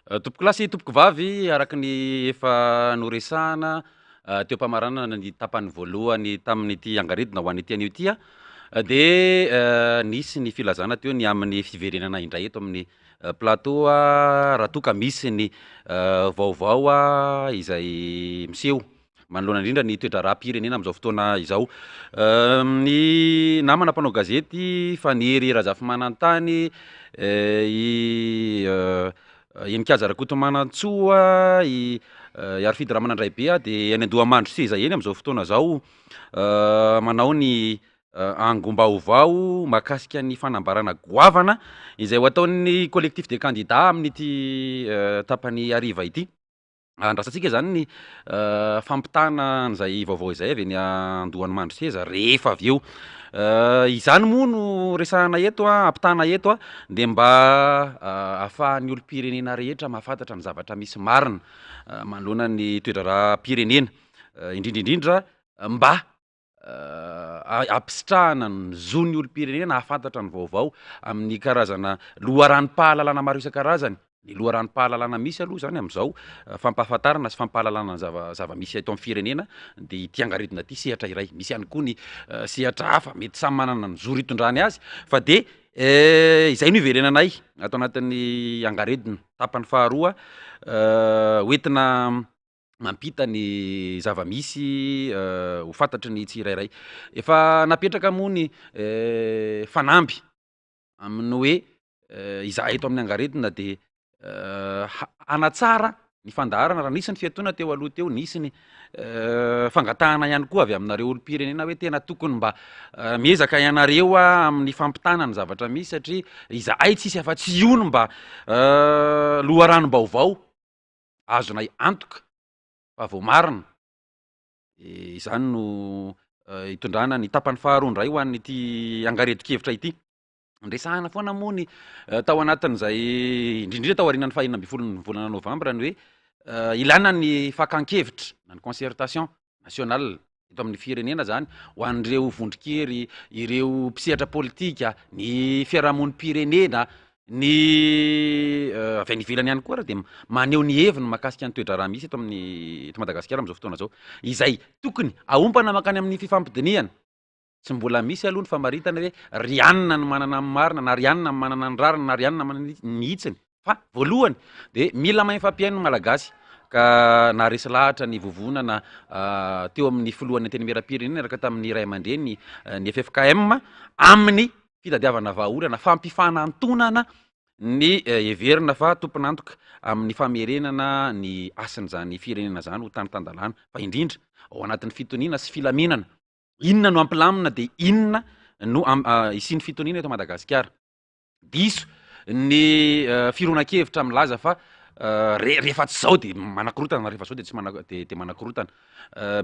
Tompoko lasy tompoko vavy araky ny efa noresahana teo am-pamaranana ny tapany voalohany tamin'ity angaredina ho an'ity an'io ty de nisy ny filazana teo ny amin'ny fiverenana indray eto amin'ny plateau raha toa ka misy ny vaovao izay miseho manoloana indrindra ny toetra raha-pirenena am'izao fotoana izao. Ny namana mpanao gazety Faniry Rajafimanantany Enikaja Rakotomanantsoa Arifidy Ramanandraibe de any Andohamandry seza eny am'izao fotoana zao manao ny angom-baovao mahakasika ny fanambarana goavana izay ho ataon'ny collectif des candidats amin'ity tapany hariva ity. Andrasantsika zany ny fampitana an'izay vaovao izay avy ny Andohamandry seza rehefa avy eo. Izany moa no resahana eto ampitana eto de mba ahafahan'ny olom-pirenena rehetra mahafantatra ny zavatra misy marina manoloana ny toetra raha-pirenena indrindraindrindra mba ampisitrahana ny zon'ny olom-pirenena ahafantatra ny vaovao amin'ny karazana loharanom-pahalalana maro isan-karazany. Ny loharanom-pahalalana misy aloha zany am'izao fampahafantarana sy fampahalalana zava-misy eto amin'ny firenena de ity angaredina ty sehatra iray. Misy ihany koa ny sehatra hafa mety samy manana ny zoro hitondrany azy fa de izay no iverenanay ato anatin'ny angaredina tapany faharoa hoentina mampita ny zava-misy ho fantatry ny tsirairay. Efa napetraka moa ny fanamby amin'ny hoe izaha eto amin'ny angaredina de hanatsara ny fandaharana raha nisy ny fiatoana teo aloha teo nisy ny fangatahana ihany koa avy aminareo olom-pirenena hoe tena tokony mba miezaka ianareo amin'ny fampitana ny zavatra misy satria izahay tsisy afa-tsy io no mba loharanom-baovao azonay antoka fa vao marina. Izany no hitondrana ny tapany faharoa indray ho an'ity angaredikevitra ity. Ndresahana foana moa ny tao anatin'izay indrindrindra tao aorianan'ny fahaenina amby folo ny volana novambra ny hoe ilana ny fakan-kevitra na ny concertation nationale eto amin'ny firenena zany ho an'ireo vondrikery, ireo mpisehatra politika, ny fiarahamonim-pirenena, ny avy any ivelany ihany koa raha de maneho ny heviny mahakasika ny toetra raha misy eto amin'ny eto Madagasikara am'izao fotoana zao izay tokony aompana makany amin'ny fifampidiniana. Tsy mbola misy aloha ny famaritana hoe rianina ny manana ny marina na rianina ny manana ny rariny na rianina manana ny hitsiny fa voalohany de mila mahay fampiaino ny malagasy ka naharesy lahatra ny vovonana teo amin'ny filohan'ny teny miram-pirenena araka tamin'ny ray aman-dreny ny FFKM amin'ny fitadiavana vahaolana fampifanantonana ny heverina fa tompon'antoka amin'ny famerenana ny asin'izany firenena zany ho tany tandalana fa indrindra ao anatin'ny fitoniana sy filaminana. Inona no ampilamina de inona no isin'ny fitoniana eto Madagasikara. Diso ny fironan-kevitra milaza fa rehefa tsy zao de manakorotana na rehefa zao de tsy de manakorotana.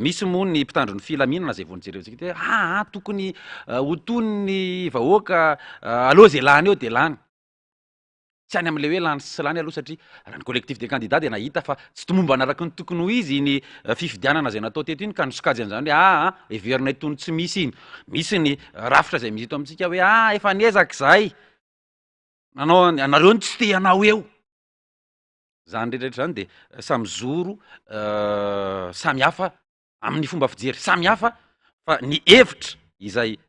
Misy moa ny mpitandro ny filaminana zay vao nijerevantsika hoe tokony ho tony ny vahoaka aleo zay lany eo de lany. Tsy any am'le hoe lany sy lany aloha satria raha ny collectif des candidats de nahita fa tsy tomomba anaraky ny tokony ho izy ny fifidianana zay natao teto iny ka nisokajy an'izany hoe heverinay tony tsy misy iny. Misy ny rafitra zay misy eto amintsika hoe efa niezaka zahay nanao anareo ny tsy te hanao eo. Zany rehetrarehetra zany de samy zoro samy hafa amin'ny fomba fijery samy hafa fa ny hevitra izay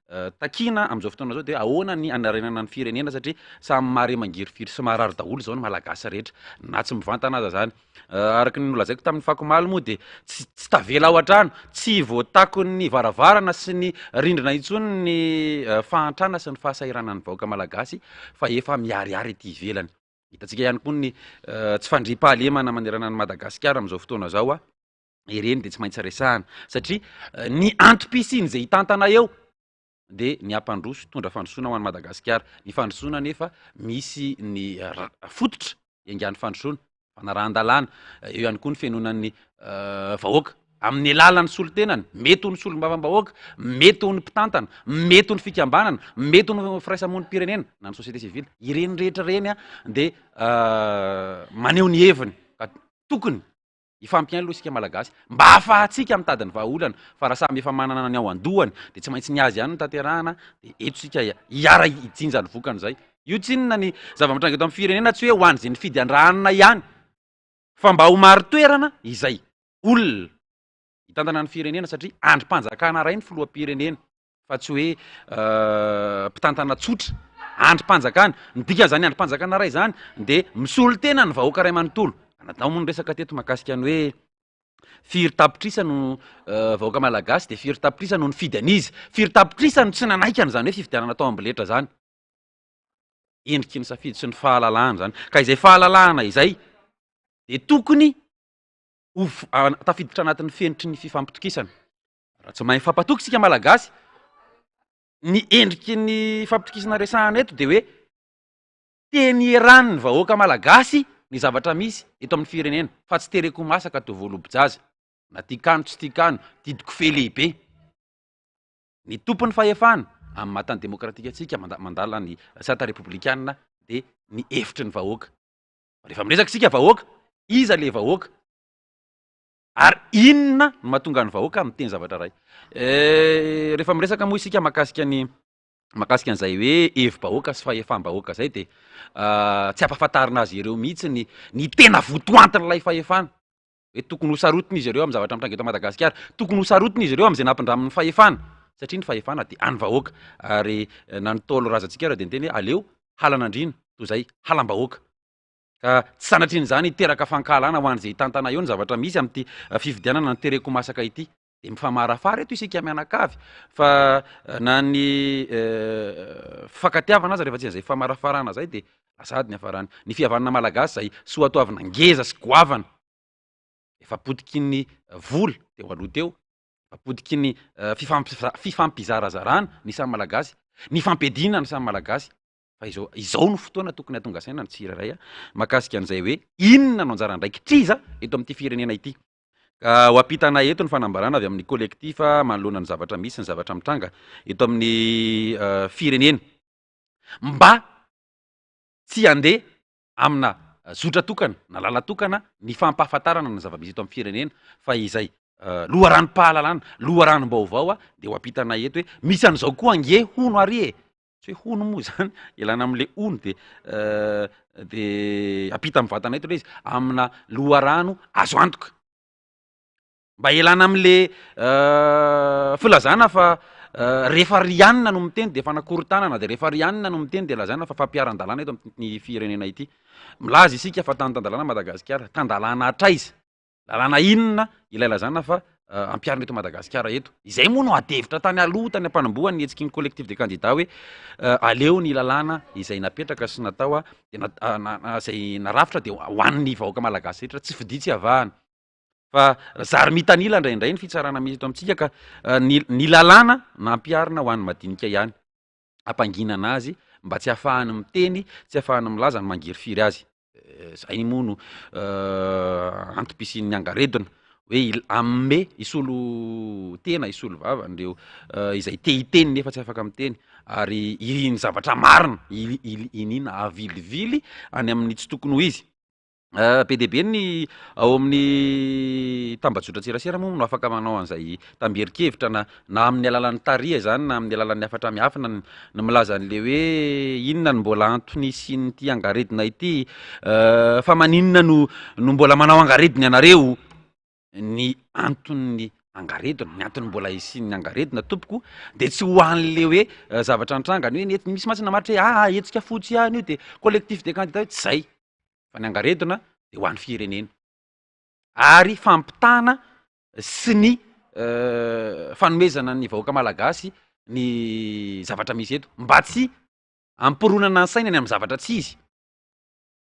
takina am'izao fotoana zao de ahoana ny anarenana ny firenena satria samy mahare mangirifiry sy maharary daholo zao ny malagasy rehetra na tsy mivantana aza zany. Araky ny nolazaiko tamin'ny fakomaly moa de tsy tavela ao an-trano tsy voatako ny varavarana sy ny rindrina intsony ny fahantrana sy ny fahasairana ny vahoaka malagasy fa efa miariary ety ivelany. Hitantsika ihany koa ny tsy fandriam-pahalemana manerana ny Madagasikara am'izao fotoana zao ireny de tsy maintsy resahana satria ny antom-pisiny zay hitantana eo de ny ampandroso tondra fandrosoana ho an'ny Madagasikara. Ny fandrosoana nefa misy ny fototra iangan'ny fandrosoana fanarahan-dalàna eo ihany koa ny fihainoanan'ny vahoaka amin'ny alalan'ny solotenany mety ho ny solombavam-bahoaka mety ho ny mpitantana mety ho ny fikambanana mety ho ny firaisamonim-pirenena na ny société civile ireny rehetra reny de maneho ny heviny ka tokony ifampiaino aloha isika malagasy mba hahafahantsika mitady ny vahaolana fa raha samy efa manana ny ao andohany de tsy maintsy niazy ihany ny tanterahana de eto sika hiara hijinja ny vokany zay. Io tsinona ny zava-mitranga eto amin'ny firenena tsy hoe ho an'izay ny fidy andranina ihany fa mba ho maro toerana izay olona hitantana ny firenena satria androm-panjakana ray ny filoham-pirenena fa tsy hoe mpitantana tsotra androm-panjakana ny dikan'izany androm-panjakana ray zany de misolo tena ny vahoaka ray manontolo anatao moa ny resaka teto mahakasika ny hoe firy tapitrisa no vahoaka malagasy de firy tapitrisa no ny fidy an'izy firy tapitrisa no tsy nanaikany zany hoe fifidianana tao amboletra zany endriky ny safidy sy ny fahalalahana zany ka izay fahalalahana izay de tokony tafiditra anatin'ny fenitry ny fifampitokisana raha tsy mahay fampatoky sika malagasy ny endriky ny fampitokisana resahana eto de hoe teny erany ny vahoaka malagasy ny zavatra misy eto amin'ny firenena fa tsy tereko masaka to voalobojaza na tikano tsy tikano didiko fe lehibe ny tompony fahefana amin'ny matany demokratika atsika mandala ny sata republikana de ny efitry ny vahoaka rehefa miresaky sika vahoaka iza le vahoaka ary inona no mahatonga ny vahoaka amin'ny teny zavatra ray rehefa miresaka moa isika mahakasika an'izay hoe evi-bahoaka sy fahefam-bahoaka zay de tsy ampahafantarina azy ireo mihitsy ny tena votoantin'ilay fahefana hoe tokony ho sarotiny izy ireo amin'ny zavatra mitranga eto Madagasikara tokony ho sarotiny izy ireo amin'izay nampindramin'ny fahefana satria ny fahefana de any vahoaka ary nanontolo razantsika reo de niteny hoe aleo halan'andrina toy zay halam-bahoaka ka tsy sanatriny zany hiteraka fankahalana ho an'izay tantana eo ny zavatra misy amin'ity fifidianana ny tereko masaka ity de mifamarafara eto isika mianakavy fa na ny fifankatiavana aza rehefa tsy an'izay famarafarana zay de asady ny afarany ny fihavanana malagasy zay soatoavina ngeza sy goavana efa potiky ny vola teo aloha teo efa potiky ny fifampizarazarana ny samy malagasy ny fampedina ny samy malagasy fa izao no fotoana tokony hatonga saina ny tsiraray mahakasika an'izay hoe inona no anjara ndraikitriza eto amin'ity firenena ity ka ho ampitana eto ny fanambarana avy amin'ny kolektifa manoloana ny zavatra misy ny zavatra mitranga eto amin'ny firenena mba tsy handeha amina zotra tokana na lala tokana ny fampahafantarana ny zava-misy eto amin'ny firenena fa izay loharanom-pahalalana loharanom-baovao de ho ampitana eto hoe misy an'izao koa ange hono ary tsy hoe hono moa zany elana am'le hono de apita amin'ny vatana eto le izy amina loharano azo antoka mba elana am'le filazana fa rehefa rianina no miteny de fanakorontanana de rehefa rianina no miteny de lazana fa fampiaran-dalàna eto amin'ny firenena ity milaza isika fa tan-tandalàna Madagasikara tandalàna atraiza lalàna inona ilay lazana fa ampiarina eto Madagasikara eto izay moa no atevitra tany aloha tany ampanambohany etsiky ny collectif de candidat hoe aleo ny lalàna izay napetraka sy natao de zay narafitra de hoan'ny vahoaka malagasy rehetra tsy fidia tsy avahana fa zary mitanila indraindray ny fitsarana misy eto amintsika ka ny lalàna nampiarina ho an'ny madinika ihany ampanginana azy mba tsy ahafahany miteny tsy ahafahany milaza ny mangiry firy azy zay moa no antom-pisin'ny angaredona hoe amme isolo tena isolo vava ndreo izay te hiteny nefa tsy afaka miteny ary iny zavatra marina inina avilivily any amin'ny tsy tokony ho izy PDB ny ao amin'ny tambajotra tsirasera moa no afaka manao an'izay tamberikevitra na amin'ny alalan'ny taria zany na amin'ny alalan'ny afatra miafina ny milaza an'le hoe inona no mbola antony sy nyty angaredina ity fa maninona no mbola manao angaredina ianareo ny antony angaredina ny antony mbola isin'ny angaredina tompoko de tsy ho an'le hoe zavatra nitrangany hoe misy matsy namatry hoe etsika fotsy ihany io de collectif de candidat hoe tsy zay fa ny angaredina de ho an'ny firenena ary fampitana sy ny fanomezana ny vahoaka malagasy ny zavatra misy eto mba tsy ampironana ny saina ny amin'ny zavatra tsy izy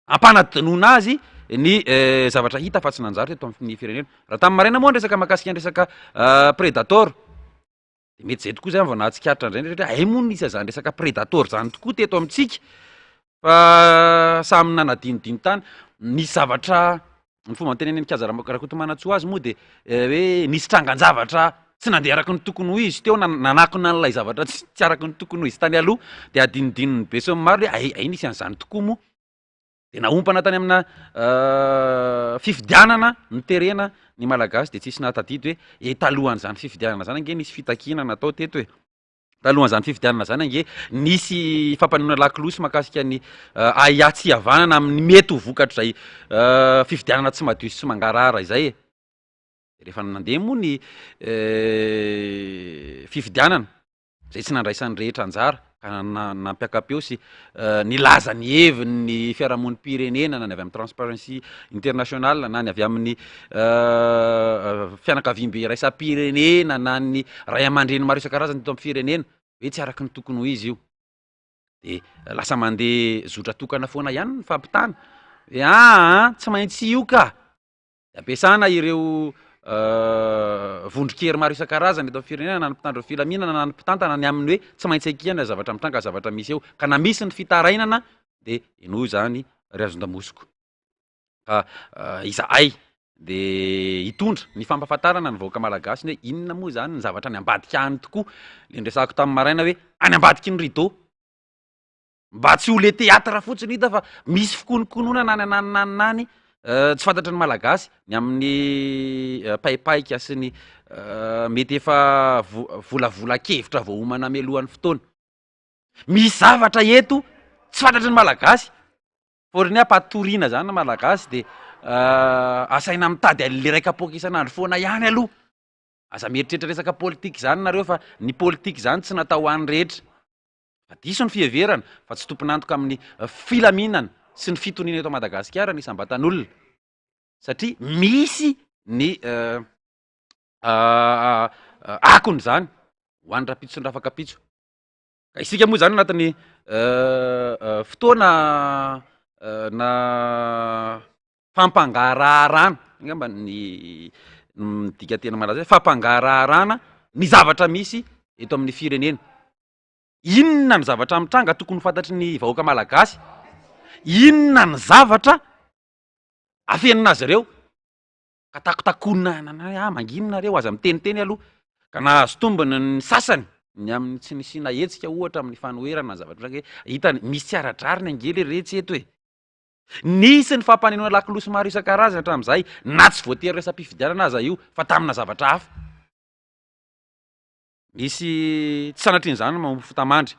ampanadinona azy ny zavatra hita fa tsy nanjary eto amin'ny firenena raha tamin'ny maraina moa ny resaka mahakasika ny resaka predator de mety zay tokoa zay vao nahatsikaritra indray ndraiky ay moa nisy zany resaka predator zany tokoa teto amintsika fa samy nanadinodino tany nisy zavatra ny fomba nteneneny Kazarakotomanantsoa azy moa de hoe nisy trangan-javatra tsy nandeha araky ny tokony ho izy teo nanakona n'ilay zavatra tsy araky ny tokony ho izy tany aloha de adinodinony be so maro hoe ay nisy an'izany tokoa moa de naompana tany amina fifidianana nyterena ny malagasy de tsisy nahatadidy hoe talohan'izany fifidianana zany ange nisy fitakina natao teto e talohan'izany fifidianana zany ange nisy fampanona lakolosy mahakasika ny ayatsy havanana amin'ny mety ho vokatra zay fifidianana tsy madio sy tsy mangarara izay e. Rehefa nandeha moa ny fifidianana zay tsy nandraisan'ny rehetra anjara ka nampiakapeo sy nilaza ny heviny ny fiarahamonim-pirenena na ny avy amin'ny Transparency International na ny avy amin'ny fianakaviam-be raisam-pirenena na ny ray aman-dreny maro isan-karazany teto amin'ny firenena hoe tsy araky ny tokony ho izy io, de lasa mandeha zotra tokana foana ihany ny fampitana hoe tsy maintsy io ka, de ampiasana ireo vondrokery maro isan-karazany eto amin'ny firenena na ny mpitandro filaminana na ny mpitantana ny amin'ny hoe tsy maintsy akihana zavatra mitranga zavatra misy eo ka na misy ny fitarainana de ino zany riazon-damosiko ka izahay de hitondra ny fampahafantarana ny vahoaka malagasy ny hoe inona moa zany ny zavatra any ambadika any tokoa le ndresako tamin'ny maraina hoe any ambadiky ny rideau mba tsy ho le teatra fotsiny hita fa misy fikonokononana any ananinaniny tsy fantatry ny malagasy ny amin'ny paipaika sy ny mety efa volavolan-kevitra vao homana melohan'ny fotoana. Misy zavatra eto tsy fantatry ny malagasy por ny ampatoriana zany ny malagasy de asaina mitady ale raika-poaka isan'andro foana ihany aloha. Aza mieritreritra resaka politika zany nareo fa ny politika zany tsy natao any rehetra. Fa diso ny fiheverana fa tsy tompon'antoka amin'ny filaminana sy ny fitoniana eto Madagasikara ny isam-batan'olona satria misy ny akony zany ho an'ny rapitso sy ny rafakapitso. Ka isika moa zany anatin'ny fotoana na fampangararana angamba ny midika tena malaza fampangararana ny zavatra misy eto amin'ny firenena. Inona ny zavatra mitranga tokony fantatry ny vahoaka malagasy, inona ny zavatra afenina azy ireo ka takotakonina manginonareo aza miteniteny aloha ka nahazo tombony ny sasany ny amin'ny tsy nisina hetsika ohatra amin'ny fanoherana zavatra hoe hitany misy tsy aradrariny angely retsy eto e. Nisy ny fampanenoana lakolosy maro isan-karazany hatramin'izay na tsy voatery resam-pifidianana aza io fa tamina zavatra hafa. Misy tsy sanatrin' zany mamofo tamandry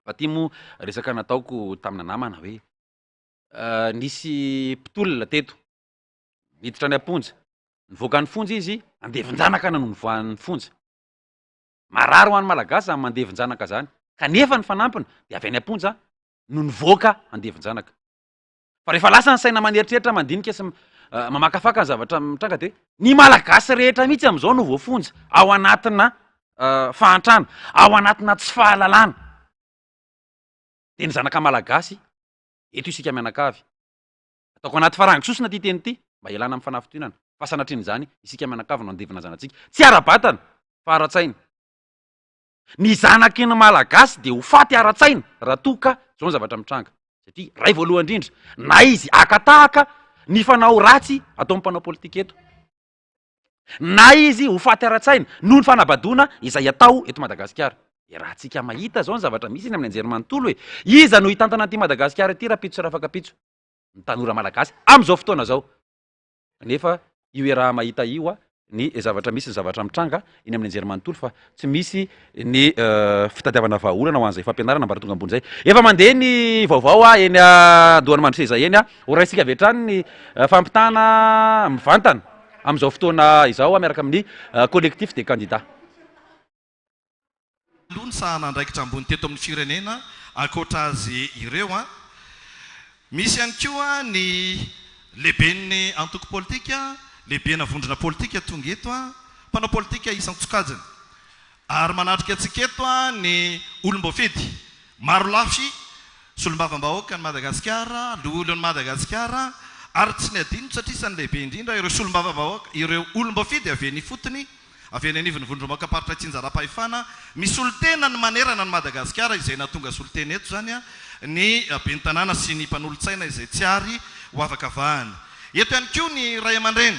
fa ty moa resaka nataoko tamina namana hoe nisy mpitolona teto miditra ny amponja nivoaka ny fonja izy andevin-janaka na no nivoan'ny fonja. Marary ho an'ny malagasy amin'ny mandevin-janaka zany kanefa ny fanampiny de avy any amponja no nivoaka andevin-janaka. Fa rehefa lasa ny saina maneritreritra mandinika sy mamakafaka ny zavatra mitranga de ny malagasy rehetra mihitsy am'izao no voafonja ao anatina fahantrana, ao anatina tsy fahalalana. De ny zanaka malagasy eto isika mianakavy ataoko anaty farangososina ty teny ty mba ialana amin'ny fanafitoinana fa sanatrin'izany isika mianakavy no andevina zanatsika tsy ara-batana fa ara-tsaina. Ny zanaky ny malagasy de ho faty ara-tsaina raha toka zao ny zavatra mitranga satria ray voalohany indrindra na izy akatahaka ny fanao ratsy atao am'mpanao politika eto na izy ho faty ara-tsaina noho ny fanabadona izay atao eto Madagasikara. E raha tsika mahita zao ny zavatra misy ny amin'ny anjerimanontolo hoe iza no hitantana an'ity Madagasikara ity rapitso sy rafakapitso ny tanora malagasy am'izao fotoana zao. Nefa io e raha mahita io ny zavatra misy ny zavatra mitranga iny amin'ny anjerimanontolo fa tsy misy ny fitadiavana vahaolana ho an'izay fampianarana mba tonga ambony zay. Efa mandeha ny vaovao eny dohany mandroseza eny ho raisika avy hatrany ny fampitana mivantana am'izao fotoana izao miaraka amin'ny collectif des candidats. Aloha ny sahana andraikitra ambony teto amin'ny firenena ankoatra azy ireo misy ihany koa ny lehiben'ny antoko politika, lehibe na vondrona politika tonga eto mpanao politika isan-tsokajiny ary manatrika antsika eto ny olom-boafety maro lafy solombavam-bahoaka ny Madagasikara, loholon'ny Madagasikara ary tsy ny adino satria isan'ny lehibe indrindra ireo solombavam-bahoaka, ireo olom-boafety avy ny fotony avy any anivon'ny vondrombahoaka paritra Tsinjarapahefana misy olon-tena ny manerana ny Madagasikara izay nahatonga solon-tena eto zany ny ben'ny tanàna sy ny mpanolon-tsaina izay tsy ary ho afaka vahana. Eto ihany koa ny ray aman-dreny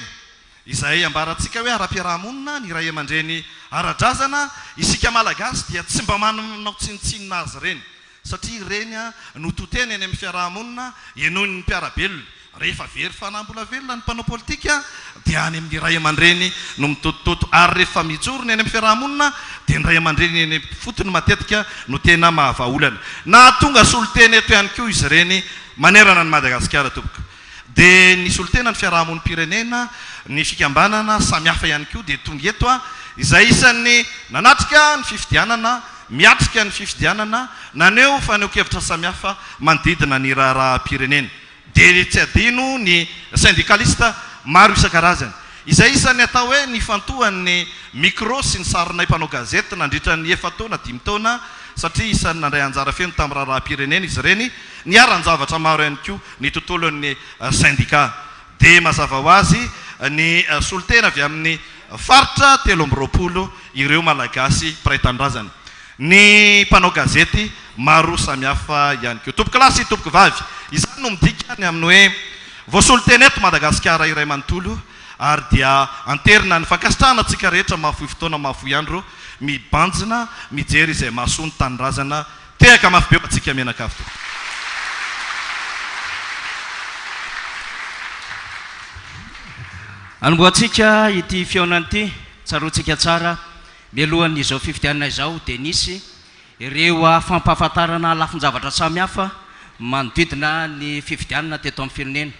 izay ambarantsika hoe ara-piarahamonina, ny ray aman-dreny ara-drazana isika malagasy dia tsy mba manao tsinitsinina azy reny satria reny no toteny any amin'ny fiarahamonina enoiny ny mpiarabelona rehefa very fanambola velona ny mpanao politika dia any amin'ny ray aman-dreny no mitotototo ary rehefa mijorony any amin'ny fiarahamonina dia ny ray aman-dreny eny fotony matetika no tena mahavaolana na tonga soloteny eto ihany koa izy ireny manerana ny Madagasikara tompoko dia ny solotena ny fiarahamon'ny pirenena ny fikambanana samihafa ihany koa dia tonga eto izay isan'ny nanatrika ny fifidianana miatrika ny fifidianana naneo faneho-kevitra samihafa manodidina ny raharaha-pirenena dia tsy adino ny syndikalista maro isan-karazany izay isan'ny atao hoe ny fantohan'ny micro sy ny sarinay mpanao gazety nandritra ny 7 taona 5 taona satria isan'ny nandray anjara feno tamin'ny raharaha-pirenena izy ireny niaran-javatra maro ihany koa ny tontolon'ny syndicat dia mazava ho azy ny solotena avy amin'ny faritra 320 ireo malagasy praitandrazana ny mpanao gazety maro samihafa ihany koa tompoko lasy tompoko vavy izany no midika ny amin'ny hoe voasolotena eto Madagasikara iray manontolo ary dia anterina ny fankasitrahana antsika rehetra mahafohy fotoana mahafohy andro mibanjina mijery izay mahasoa ny tanindrazana tehaka mafy be atsika menakafo anomboantsika ity fiaonan'ity tsaroantsika tsara mialohan'ny izao fifidianana izao dia nisy ireo fampahafantarana lafin-javatra samihafa manodidina ny fifidianana teto amin'ny firenena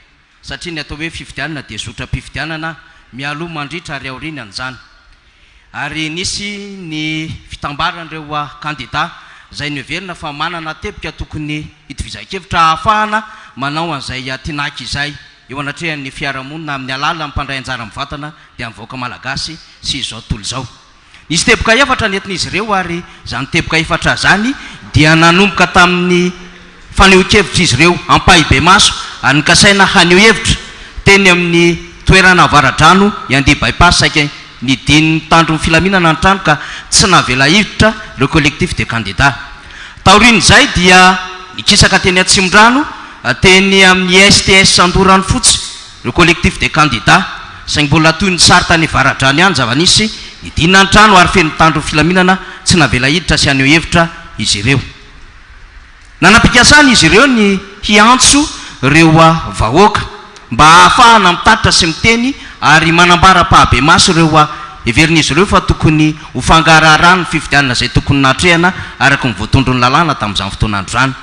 satria ny atao hoe fifidianana dia zotra-pifidianana mialoha mandritra ary aoriana an'izany ary nisy ny fitambaran'ireo kandida izay ny heverina fa manana tepika tokony hitovizan-kevitra ahafahana manao an'izay tinaky izay eo anatrehan'ny fiarahamonina amin'ny alala mipandray anjara mivatana dia mivoaka malagasy sy izao tontolo izao nisy teboka efatra nentin'izy ireo ary zany teboka efatra zany dia nanomboka tamin'ny faneho-kevitra izy ireo ampahibe maso ary nikasaina haneho hevitra teny amin'ny toerana avaradrano iandeha bypass saika ny diny tandrony filaminana ny trano ka tsy navela hivitra le collectif de candidat taorin'izay dia nikisaka teny Atsimondrano teny amin'ny STS Sandorano fotsy le collectif de candidat saingy mbola toy ny sary tany avaradrano ihany zava-nisy idinina ny trano ary feno tandrony filaminana tsy navela hiditra sy haneho hevitra izy ireo nanam-pikasana izy ireo ny hiantso reo vahoaka mba ahafahana mitatitra sy miteny ary manambara-pahabe maso reo heverin'izy ireo fa tokony ho fangaraharaha ny fifidianana izay tokony natrehana araka ny voatondrony lalàna tamin'izany fotoanandro zany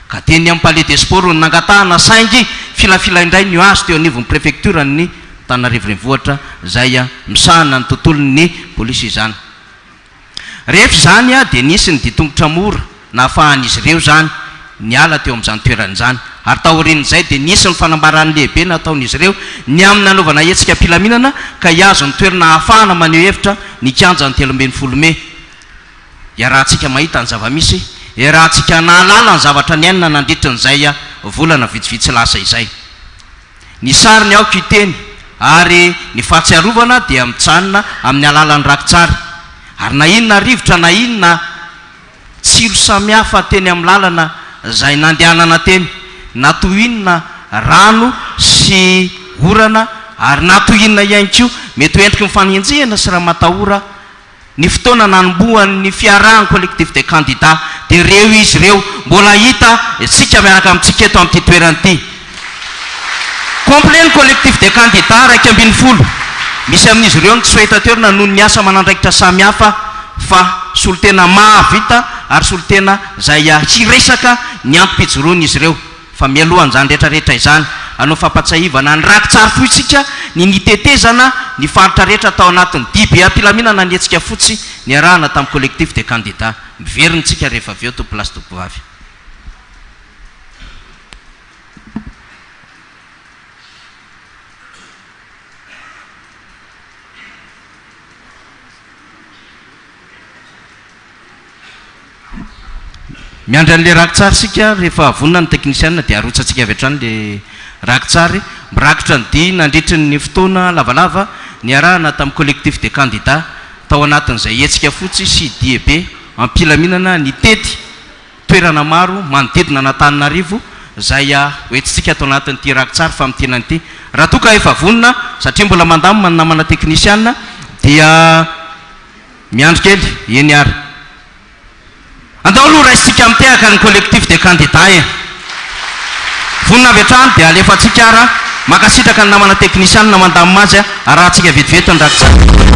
ka teny amin'ny palais des sports ny nangatahana saingy filafila indray ny azo teo anivon'ny préfecture ny Antananarivo renivohitra izay misahana ny tontolon'ny polisy izany rehefa izany dia nisy ny ditongotra mora nahafahan'izy ireo zany niala teo amin'izany toeran'izany ary taorian'izay dia nisy ny fanambarany lehibe nataon'izy ireo ny amin'ny nanaovana hetsika mpilaminana ka hiazo ny toerana ahafahana maneho hevitra ny kanja ny 13 Mey iarahantsika mahita ny zava-misy iarahantsika nahalala ny zavatra ny ainina nandritra n'izay volana vitsivitsy lasa izay ny sary ny aoka iteny ary ny fahatsiarovana dia mitsanina amin'ny alalan'ny rakitsary ary na inona rivotra na inona tsilo samihafa teny amin'ny lalana izay nandehanana teny na toinona rano sy orana ary na toinona ihany koa mety ho endriky mifanenjehana sy raha matahora ny fotoana nanombohan'ny fiarahany collectif de candidat dia reo izy ireo mbola hita tsika miaraka amintsika eto amin'ity toeranyity complet ny collectif de candidat 140 misy amin'izy ireo ny tsy fahita toerana noho ny asa manandraikitra samihafa fa solotena mahavita ary solotena izay hiresaka ny ampim-pijoroany izy ireo fa mialohan'izany rehetrarehetra izany anao fampatsahivana ny rakitsary fotsika ny nitetezana ny faritra rehetra tao anatin'ny dibe ampilaminana ny hetsika fotsy ny arahana tamin'ny collectif de candidat miveriny-tsika rehefa avy eo tompolasy tompovavy miandry an'le rakitsary sika rehefa avonina ny teknisianina dia arotsatsika avy hatrany le rakitsary mirakitra ny di nandritry ny fotoana lavalava ny arahana tamin'ny collectif de candidat tao anatin'izay hetsika fotsy sy diebe ampilaminana ny tety toerana maro manodidina n'Antananarivo izay hoentsitsika tao anatin'ity rakitsary fa mitenanyity raha toka efa avonina satria mbola mandamo manamana teknisianina dia miandro kely eny ary andao aloha raisitsika mitehaka ny collectif de candidat vonina avy hatrany dia alefatsika ara makasitraka ny namana teknisianina mandamina azy a raha antsika vetivety andrakotsara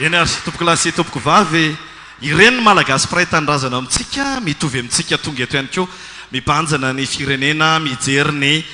eny azy tompoko lasy tompoko vavy ireny malagasy piray tanindrazana amintsika mitovy amintsika tonga eto ihany koa mibanjana ny firenena mijery ny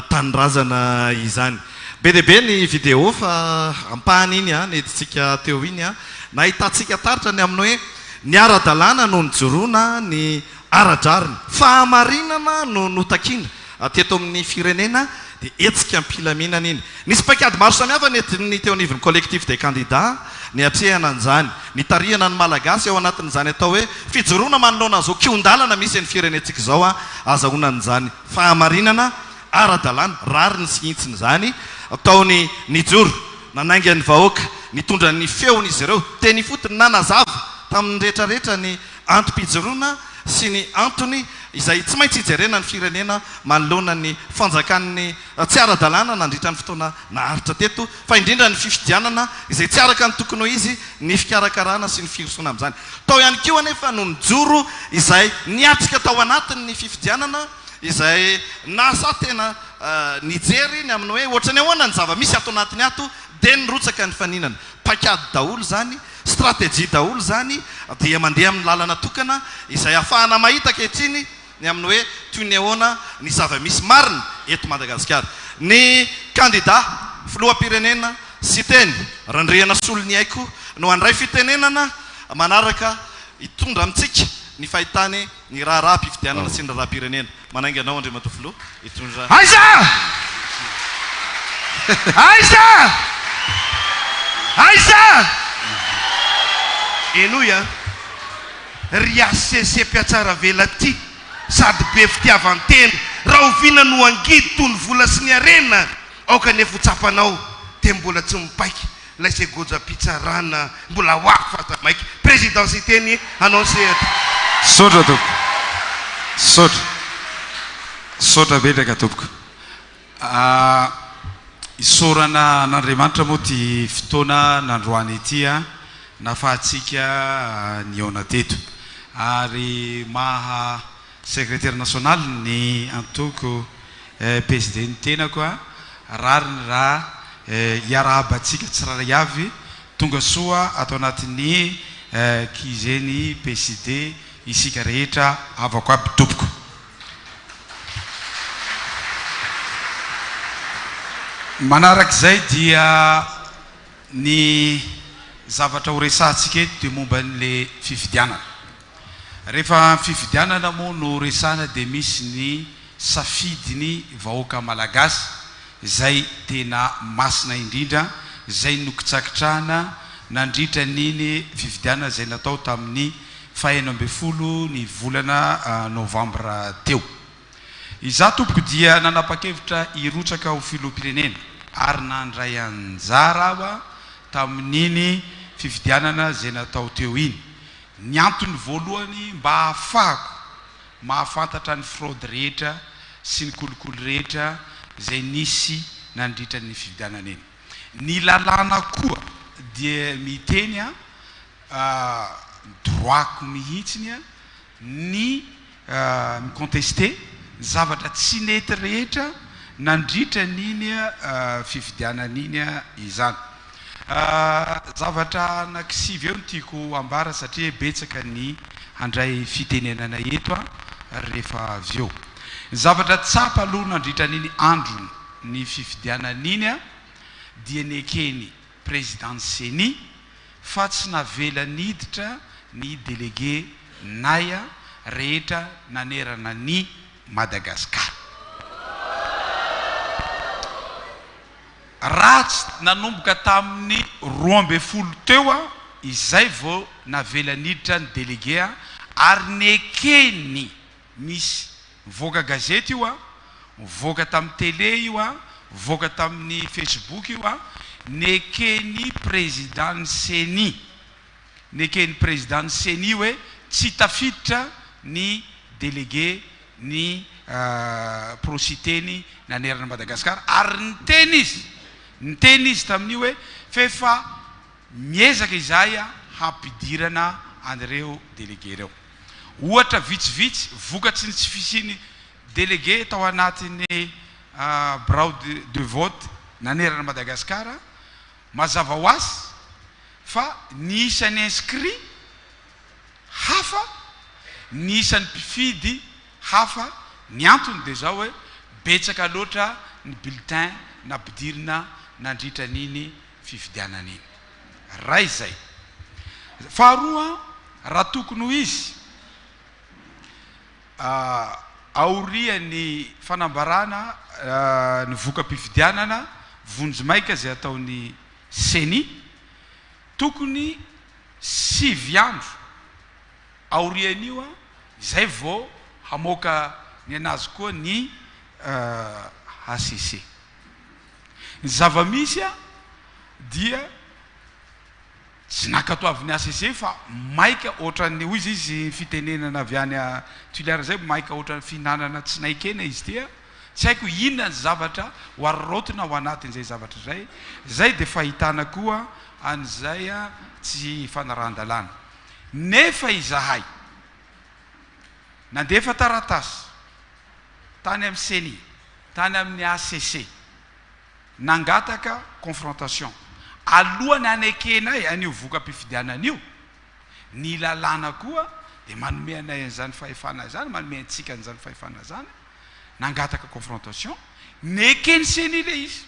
tanindrazana izany be deabe ny video fa ampahany iny a neditsika teo iny a nahitantsika taritra ny amin'ny hoe ny ara-dalàna no nijoroana ny ara-drariny fahamarinana no notakiana teto amin'ny firenena dia etsika ampilaminana iny nisy paikady maro samihafa ny teo anivon'ny collectif des candidats ny atrehana an'izany ny tarihana ny malagasy ao anatin'izany atao hoe fijoroana manoloana an'izao kiondalana misy ny firenentsika izao a azahoanan'izany fahamarinana ara-dalàna rary ny sihintsiny zany ataony nijoro nanainga ny vahoaka nitondra ny feon'izy ireo teny fotony nanazava tamin'ny rehetrarehetra ny antom-pijoroana sy ny antony izay tsy maintsy ijerena ny firenena manoloana ny fanjakan'ny tsy ara-dalàna nandritra ny fotoana naharitra teto fa indrindra ny fifidianana izay tsy araka ny tokony ho izy ny fikarakarana sy ny firosoana amin'izany tao ihany koa anefa no nijoro izay niatrika tao anatin'ny fifidianana izay nasa tena nijery ny amin'ny hoe ohatrany ahoana ny zava-misy ato anatiny ato dia nyrotsaka ny faninana pakady daholo zany stratégie daholo zany dia mandeha amin'ny lalana tokana izay ahafahana mahita kehitriny ny amin'ny hoe toy ny ahoana ny zava-misy marina eto Madagasikara ny candidat filoham-pirenena sy teny randriana solony haiko no andray fitenenana manaraka hitondra amintsika ny fahitany ny raharaha mpifidianana sy ny raha-pirenena manainga anao Andriamato filoha hitondra aiza aiza aiza enoy a riasese mpiatsara vela ty sady be fitiavan-tena raha oviana no angidy tony vola sy ny arena aoka nefa hotsapanao te mbola tsy mipaiky lay se goja pitsarana mbola hoako fatamaiky présidence teny annonce sotra toko sotra sotra betraka tompoko isorana n'Andriamanitra moa ty fotoana nandroany ity nafahatsika niona teto ary maha secrétaire national ny antoko PSD ny tenako rariny raha iarahabatsika tsiraray avy tonga soa atao anatin'ny kizeny PSD isika rehetra avako aby tompoko. Manarak'izay dia ny zavatra ho resahantsika eto dia momba n'le fifidianana. Rehefa fifidianana moa no resahana dia misy ny safidiny vahoaka malagasy izay tena masina indrindra, izay nokitsakitrahana nandritra niny fifidianana izay natao tamin'ny 11 ny volana novambra teo. Izaho tompoko dia nanapa-kevitra hirotsaka ho filoham-pirenena ary nandray anjara aho tamin'iny fifidianana izay natao teo iny. Ny antony voalohany mba ahafahako mahafantatra ny fraude rehetra sy ny kolokolo rehetra izay nisy nandritra ny fifidianana iny. Ny lalàna koa dia miteny droako mihitsiny ny mikonteste zavatra tsy nety rehetra nandritra n'iny fifidianana iny izany. Zavatra anankisivy eo no tiako ambara satria betsaka ny handray fitenenana eto rehefa avy eo. Zavatra tsapa aloha nandritra n'iny andro ny fifidianana iny dia nekeny président Seny fa tsy navela niditra ny délégué naya rehetra nanerana ny Madagasikara. Raha tsy nanomboka tamin'ny 12 teo izay vao navela niditra ny délégué ary nekeny misy voaka gazety io voaka tamin'ny télé io voaka tamin'ny Facebook io nekeny président Seny nekeny président Seny hoe tsy tafiditra ny délégué ny prositeny nanerana Madagasikara ary niteny izy tamin'io hoe fefa miezaka izahay hampidirana an'ireo délégué reo. Ohatra vitsivitsy vokatsy ny tsy fisiny délégué tao anatin'ny bureau de vote nanerana Madagasikara mazava ho azy fa ny isan'ny inscrit hafa, ny isan'ny mpifidy hafa. Ny antony dia zao hoe betsaka loatra ny bulletin nampidirina nandritra n'iny fifidianana iny. Ray izay. Faharoa, raha tokony ho izy aorian'ny fanambarana ny voka-pifidianana vonjimaika izay ataon'ny Seny, tokony 5 andro aorian'io izay vao hamoaka ny anazy koa ny ACC. Ny zava-misy dia tsy nakatoavin'ny ACC fa maika ohatran'ny hoy izy fitenenana avy any Tuileries zay maika ohatran'ny fihinanana tsy naikena izy tia. Tsy haiko inona ny zavatra hoarotona ao anatin'izay zavatra zay. Zay dia fahitana koa an'izay tsy fanarahan-dalàna. Nefa izahay nandefa taratasy tany amin'ny Seny, tany amin'ny ACC, nangataka confrontation alohany anekenay an'io voka-pifidianana io. Ny lalàna koa dia manome anay an'izany fahefana zany, manome antsika an'izany fahefana zany, nangataka confrontation, nekeny Seny le izy.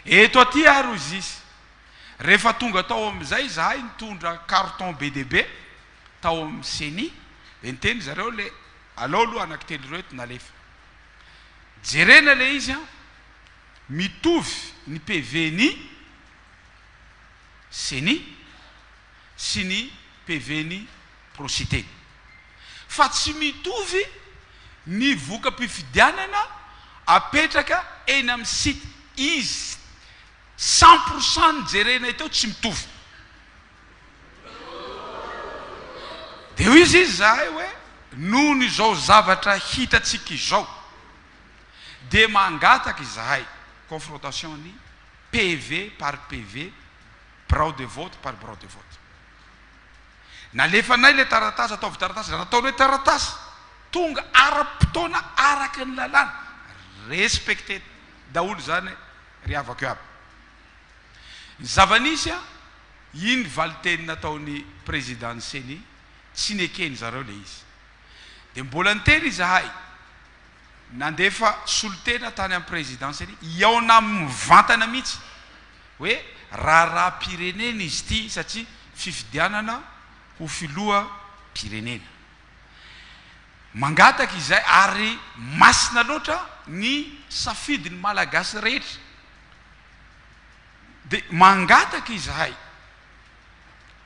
Eto aty ary izy rehefa tonga tao amin'izay izahay nitondra carton BDB tao amin'ny Seny, dia niteny zareo le alao aloha anankitelo reto nalefa. Jerena le izy mitovy ny PV-ny Seny sy ny PV-ny prositeny. Fa tsy mitovy ny voka-pifidianana apetraka eny amin'ny site izy 100% ny jerena teo tsy mitovy. Dia hoy izy zahay hoe noho izao zavatra hitatsika izao dia mangataka izahay confrontation ny PV par PV, brao de vote par brao de vote. Nalefanay le taratasy ataovy taratasy nataony hoe taratasy tonga ara-potoana araka ny lalàna respecté daholo zany ry avako aby. Zavanisy iny valiteny nataony président Seny tsy nekeny zareo le izy dia mbola niteny izahay nandefa solotena tany amin'ny présidence ny iaona mivantana mihitsy hoe raha-pirenena izy ity satria fifidianana ho filoha pirenena mangataka izay ary masina loatra ny safidiny malagasy rehetra dia mangataka izahay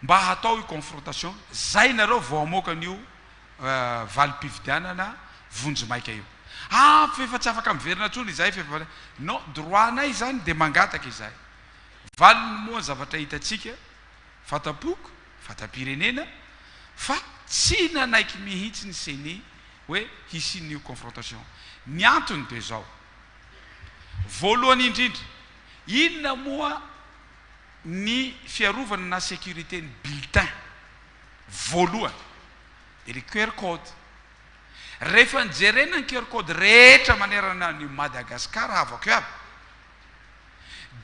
mba hatao io confrontation zay nareo vao amoaka an'io valim-pifidianana vonjomaika io fefa tsy afaka miverina tsony izay fefa non droitnay zany dia mangataka izahay valiny moa zavatra hitatsika fatapoko fatapirenena fa tsy nanaiky mihitsy ny Seny hoe hisin'io confrontation. Ny antony dia zao voalohany indrindra inona moa ny fiarovana na sécurité ny bulletin voalohany dia le QR code. Rehefa nijerena ny QR code rehetra manerana ny Madagasikara avako aby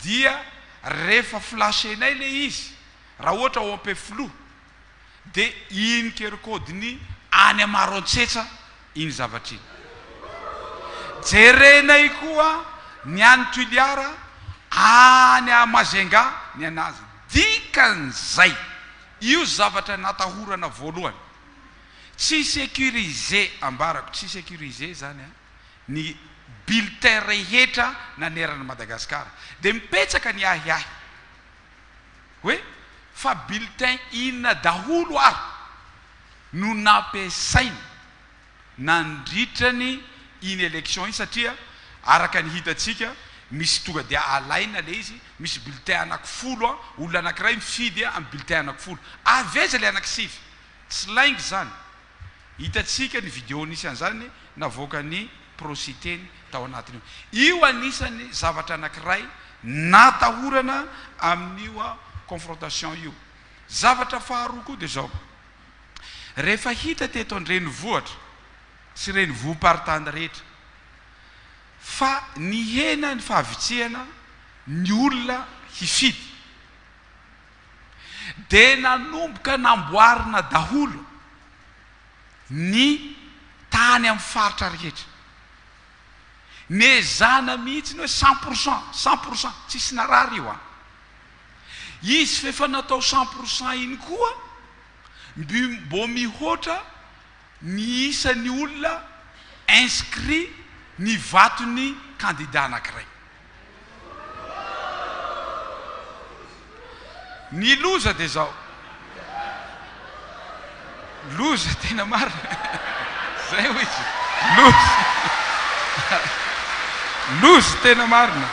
dia rehefa flashenay le izy raha ohatra ao ampe flou dia iny QR code ny any amaron-tsetsa iny zavatra iny. Jerenay koa ny any Tuiliara any Amazenga ny anazy dikan'izay io zavatra natahorana voalohany tsy sécurisé ambarako tsy sécurisé zany ny bulletin rehetra nanerana Madagasikara dia mipetsaka ny ahiahy hoe fa bulletin inona daholo ary no nampiasaina nandritrany iny élection iny satria araka ny hitatsika misy tonga dia alaina le izy misy bulletin anankifolo olona anankiray mifidy amin'ny bulletin anankifolo aveza le anankisivy tsy laingy zany hitatsika ny vidéo nisy an'izany navoaka ny prositeny tao anatiny io anisany zavatra anankiray natahorana amin'io confrontation io. Zavatra faharoa koa dia zao rehefa hita teto an-drenivohitra sy renivohim-paritany rehetra fa ny hena ny fahavitsihana ny olona hifidy dia nanomboka namboarina daholo ny tany amin'ny faritra rehetra nezana mihitsy ny hoe 100% tsisy narary io izy fefa natao 100% iny koa mbo mihoatra ny isan'ny olona inscrit ny vatony candidat anankiray. Ny loza dia zao loza tena marina zay hoe loza tena marina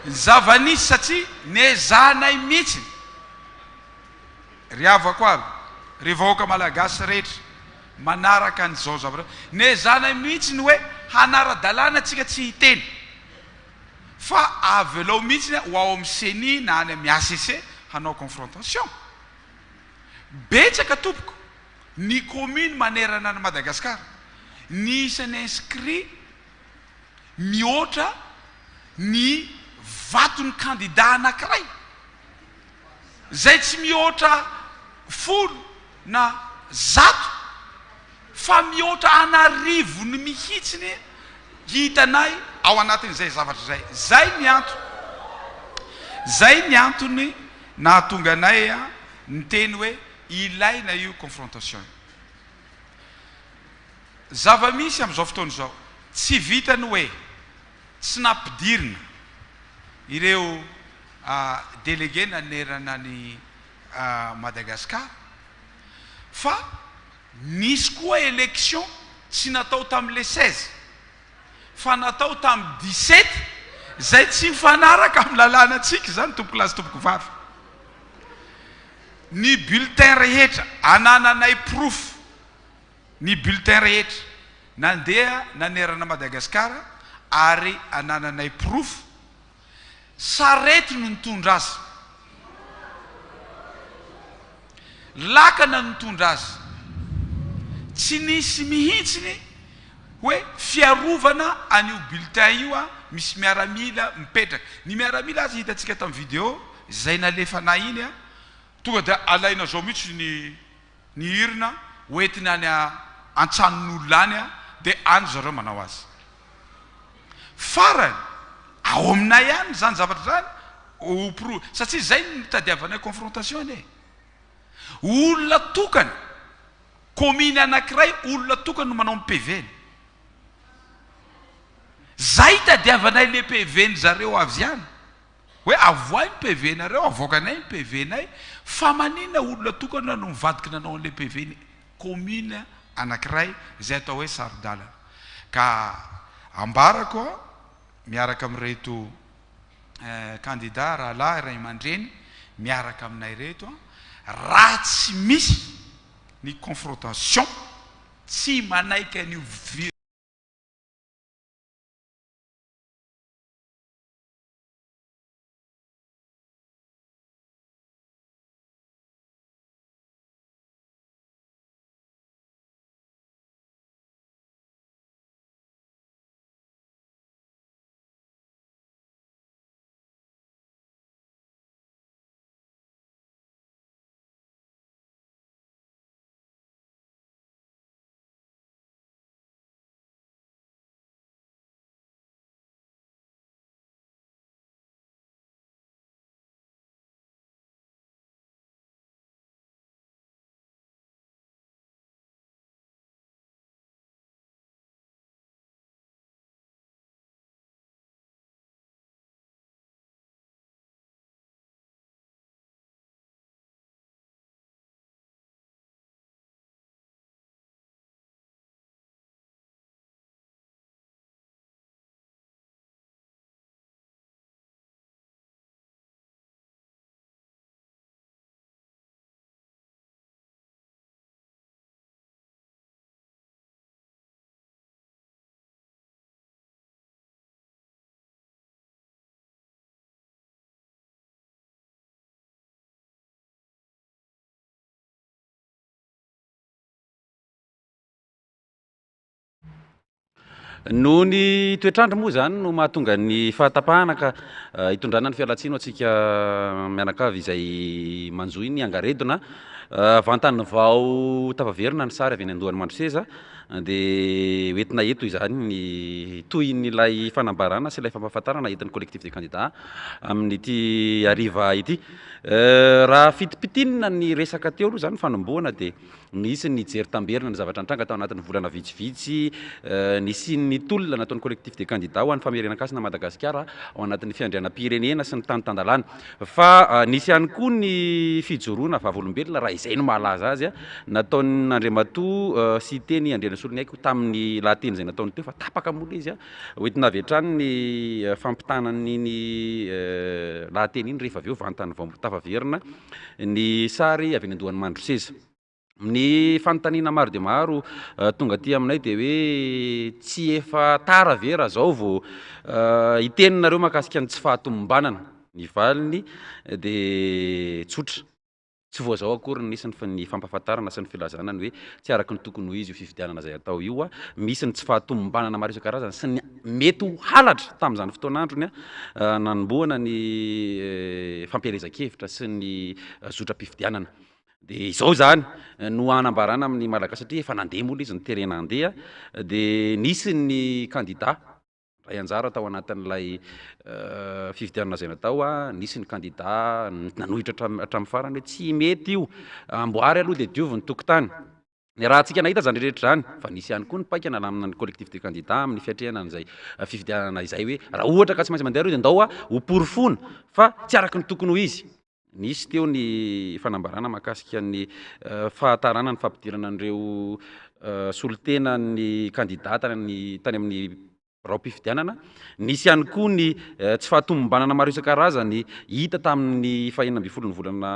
zavanisy satria nezanay mihitsy ry avako aby ry vahoaka malagasy rehetra manaraka an'izao zavatra nezanay mihitsy ny hoe hanara-dalàna atsika tsy hiteny fa avy alao mihitsy ho ao amin'ny Seny na any amin'ny ACC hanao confrontation betsaka tompoko ny commune manerana ny Madagasikara ny isan'ny inscrit mihoatra ny vatony candidat anankiray zay tsy mihoatra folo na zato fa mihoatra anarivony mihitsiny hitanay ao anatin'izay zavatra zay ny antony nahatonga anay ny teny hoe ilaina io confrontation zava-misy amin'izao fotoana izao tsy vitany hoe tsy nampidirina ireo délégué nanerana ny Madagasikara fa nisy koa élection tsy natao tamin'le 16 fa natao tamin'ny 17 zay tsy mifanaraka amin'ny lalàna antsika zany tompoko lazy tompoko vavy ny bulletin rehetra anananay proof ny bulletin rehetra nandeha nanerana Madagasikara ary anananay proof sarety no nitondra azy lakana nitondra azy tsy nisy mihitsiny hoe fiarovana an'io bulletin io a misy miaramila mipetraka ny miaramila azy hitantsika tamin'ny vidéo zay nalefanay iny a tonga dia alaina zao mihitsy ny hirina hoentina any antsanon'olona any a dia any zareo manao azy farany ao aminay ihany zany zavatra zany satria zay nitadiavanay confrontation e olona tokany commune anankiray olona tokany no manao PV-ny zay tadiavanay le PV-ny zareo avy ihany hoe avoay ny PV-nareo avoakanay ny PV-nay fa manina olona tokana no mivadiky nanao an'le PV-ny commune anankiray zay atao hoe sarodalana ka ambarako miaraka amin'reto candidat rahalahy ray aman-dreny miaraka aminay reto raha tsy misy ny confrontation tsy manaiky an'io noho ny toetrandro moa zany no mahatonga ny fahatapahana ka hitondrana ny fialatsino atsika mianakavy izay manjoy ny angaredona vantany vao tafaverina ny sary avy any Andohany Mandroseza dia hoentina eto izany ny toy nylay fanambarana sy ilay fampahafantarana entin'ny collectif des candidats amin'ity ariva ity raha fitipitinina ny resaka teo aloha zany fanomboana dia nisy ny jery tamberina ny zavatra nitranga tao anatin'ny volana vitsivitsy nisy ny tolona nataon'ny collectif des candidats ho an'ny famerenan-kasina Madagasikara ao anatin'ny fiandrianam-pirenena sy ny tany-tandalana fa nisy ihany koa ny fijoroana vavolombelona raha izay no mahalaza azy a nataon'ny Andriamatoa sy teny andriana solony haiko tamin'ny lahateny zay nataony teo fa tapaka mola izy a hoentina avy hatrany ny fampitanan'iny lahateny iny rehefa avy eo vantany vao tafaverina ny sary avy any Andohany Mandroseza ny fanontaniana maro dia maro tonga aty aminay dia hoe tsy efa tara ve raha zao vao iteninareo mahakasika ny tsy fahatomombanana ny valiny dia tsotra tsy voazao akory nisy ny fampahafantarana sy ny filazana ny hoe tsy araka ny tokony ho izy io fifidianana zay atao io a misy ny tsy fahatomombanana maro isan-karazany sy ny mety ho halatra tamin'izany fotoan'androny a nanomboana ny fampielezan-kevitra sy ny zotra-pifidianana dia izao zany no anambarana amin'ny malagasy satria efa nandeha mola izy niterena andeha dia nisy ny candidat ray anjara tao anatin'ilay fifidianana zay natao a nisy ny candidat nanohitra hatramin'ny farany hoe tsy mety io amboary aloha dia diovy ny tokotany ny raha antsika nahita zany rehetra zany fa nisy ihany koa ny paika nalamina ny collectif des candidats amin'ny fiatrehanana izay fifidianana izay hoe raha ohatra ka tsy maintsy mandeha reo dia ndao a ho porofona fa tsy araka ny tokony ho izy nisy teo ny fanambarana mahakasika ny fahatarana ny fampidirana an'ireo solotena ny candidat tany amin'ny raom-pifidianana nisy ihany koa ny tsy fahatomombanana maro isan-karazany hita tamin'ny fahenina ambin'ny folo ny volana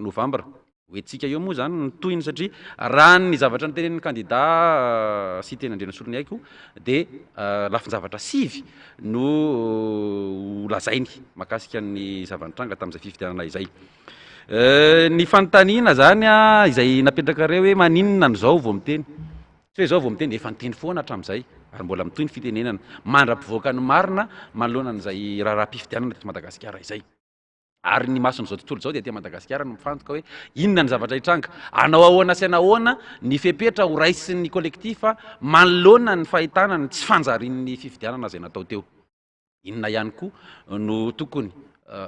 novambra oetsika eo moa zany ny toyiny satria raha ny zavatra nytenen'ny candidat sy tena andrena solony haiko de lafin-javatra sivy no lazainy mahakasika ny zavanitranga tamin'izay fifidianana izay. Ny fanontaniana zany a izay napetraka reo hoe maninona n'izao vao miteny tsy hoe zao vao miteny efa niteny foana hatramin'izay ary mbola mitoy ny fitenenana mandra-pivoaka ny marina manoloana n'izay raharaham-pifidianana teto Madagasikara izay. Ary ny mason'izao tontolo zao dia aty Madagasikara no mifantoka hoe inona ny zavatra hitranga, anao ahoana sy anahoana ny fepetra ho raisin'ny kolektifa manoloana ny fahitana ny tsy fanjarian'ny fifidianana zay natao teo. Inona ihany koa no tokony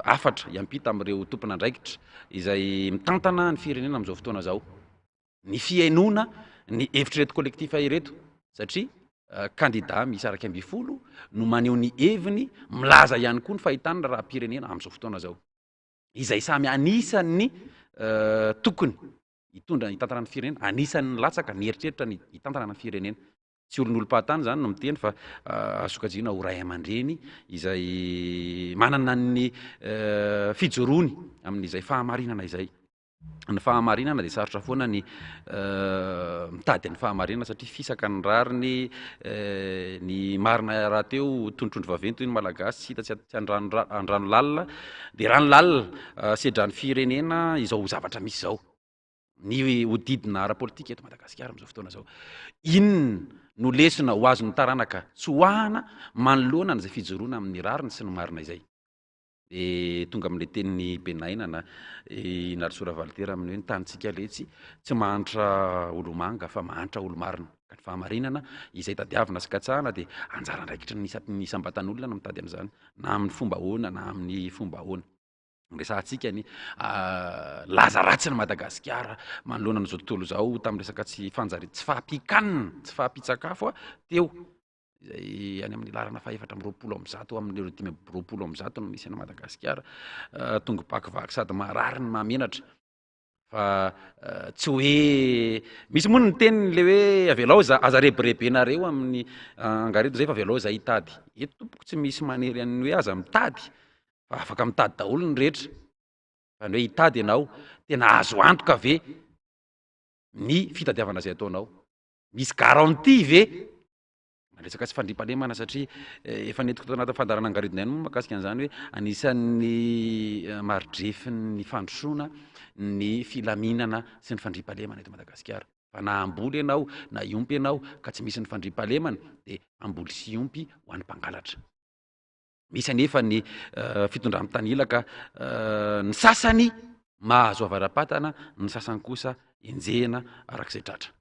afatra iampita amin'ireo tompona andraikitra izay mitantana ny firenena amin'izao fotoana zao. Ny fihainoana ny hevitreto kolektifa ireto satria candidat misy araky amby folo no maneho ny heviny milaza ihany koa ny fahitana raha-pirenena amin'izao fotoana zao. Izay samy anisan'ny tokony hitondra hitantana ny firenena, anisan'ny latsaka ny heritreritra ny hitantana ny firenena. Tsy olon'olom-pahatany zany no miteny fa asokajiana ho ray aman-dreny izay manana ny fijoroany amin'izay fahamarinana izay. Ny fahamarinana dia sarotra foana ny mitady ny fahamarinana satria fisaka ny rariny ny marina raha teo tondratrondro vaventy ny malagasy hita tsy andrano lalina dia rano lalina sedran'ny firenena izao zavatra misy zao ny hodidina ara-politika eto Madagasikara amin'izao fotoana zao. Inona no lesona ho azon'ny taranaka tsy hoahana manoloana n'izay fijoroana amin'ny rariny sy ny marina izay. Tonga amin'ilay tenin'ny Benainana Inaritsora Valtera amin'ny hoe ny tanitsika letsy tsy mahantra olo manga fa mahantra olo marina. Ka ny fahamarinana izay tadiavina sy katsahana dia anjara andraikitra ny isam-batan'olona no mitady an'izany na amin'ny fomba ahoana na amin'ny fomba ahoana. Resahantsika ny laza ratsy ny Madagasikara manoloana n'izao tontolo zao tamin'ny resaka tsy fahampikanina tsy fahampitsakafo teo izay any amin'ny lalana fahaefatra amby roapolo amby zato amin'ny dimy amby roapolo amby zato no misy any Madagasikara tonga pakivaky sady marary ny mamenatra fa tsy hoe misy moa ny teniny le hoe avelao aza rebirebenareo amin'ny angareto zay fa avelao za hitady eto tompoko tsy misy manery an'ny hoe aza mitady fa afaka mitady daholo ny rehetra fa ny hoe hitady ianao tena azo antoka ve ny fitadiavana zay ataonao, misy garantie ve resaka tsy fandriam-pahalemana satria efa netiko tao anaty fandarana angaredona ihany moa mahakasika an'izany hoe anisan'ny maridrefin'ny fandrosoana ny filaminana sy ny fandriam-pahalemana eto Madagasikara. Fa na amboly ianao na iompy ianao ka tsy misy ny fandriam-pahalemana dia amboly sy iompy ho an'ny mpangalatra. Misy anefa ny fitondram-tanilaka ny sasany mahazo avaram-patana, ny sasany kosa enjehana arak'izay tratra.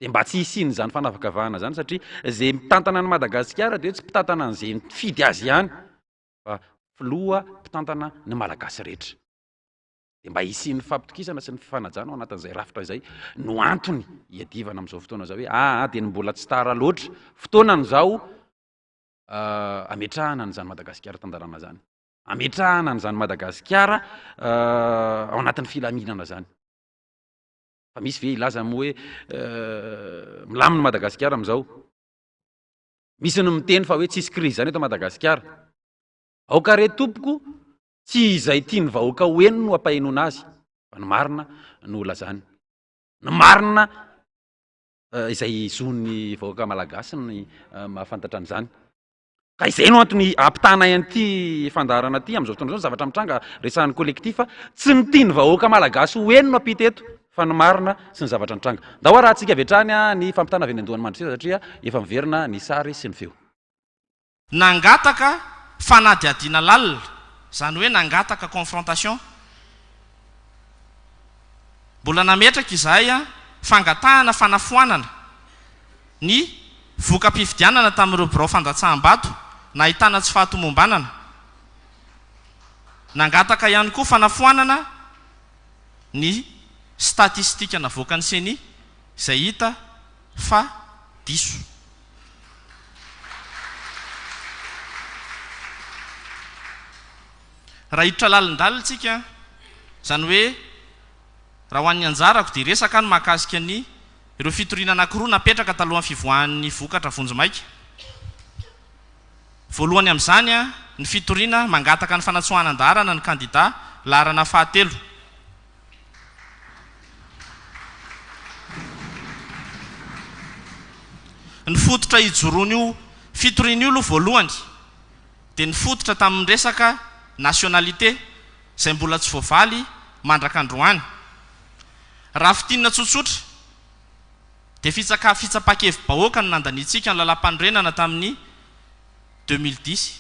Dia mba tsy hisiny zany fanavakavahana zany satria zay mitantana ny Madagasikara dia tsy mpitantana an'izay fidy azy ihany fa filoha mpitantana ny malagasy rehetra. Dia mba hisiny fampitokisana sy ny fifanajana ao anatin'izay rafitra izay no antony hiadivana amin'izao fotoana zao hoe dia mbola tsy tara loatra fotoanany zao ametrahana n'izany Madagasikara tandarana zany, ametrahana n'izany Madagasikara ao anatin'ny filaminana zany. Fa misy ve ilaza moa hoe milaminy Madagasikara amin'izao, misy ny miteny fa hoe tsisy krizy zany eto Madagasikara. Aoka re tompoko tsy izay tiany vahoaka hoeno no ampahainoana azy fa ny marina no lazany, ny marina izay zon'ny vahoaka malagasy ny mahafantatra an'izany. Ka izay no antony ampitana an'ity fandarana aty amin'izao fotoana zao zavatra mitranga resahan'ny kolektifa tsy ny tiany vahoaka malagasy hoeno no ampita eto fa ny marina sy ny zavatra nitranga. Ndao raha antsika avetrany ny fampitana avy andohan'ny mandrisera satria efa miverina ny sary sy ny feo. Nangataka fanadiadiana lalina, zany hoe nangataka confrontation. Mbola nametraka izahay fangatahana fanafoanana ny voka-pifidianana tamin'ireo birao fandatsaham-bato na ahitana tsy fahatomombanana. Nangataka ihany koa fanafoanana ny statistika navoaka ny seni izay hita fa diso. Raha hiditra lalindalitsika zany hoe raha ho an'ny anjarako dia resaka ny mahakasika ny ireo fitoriana anankiroa napetraka talohan'ny fivoahan'ny vokatra vonjomaika. Voalohany amin'izany ny fitoriana mangataka ny fanatsoanan-darana ny candidat laharana fahatelo. ny fototra ijoroany io fitoriana io aloha voalohany dia ny fototra tamin'ny resaka nationalité izay mbola tsy voavaly mandrak'androany. Raha fitinina tsotsotra dia fitsapa-kevim-bahoaka no nandanitsika ny lalam-panorenana tamin'ny 2010.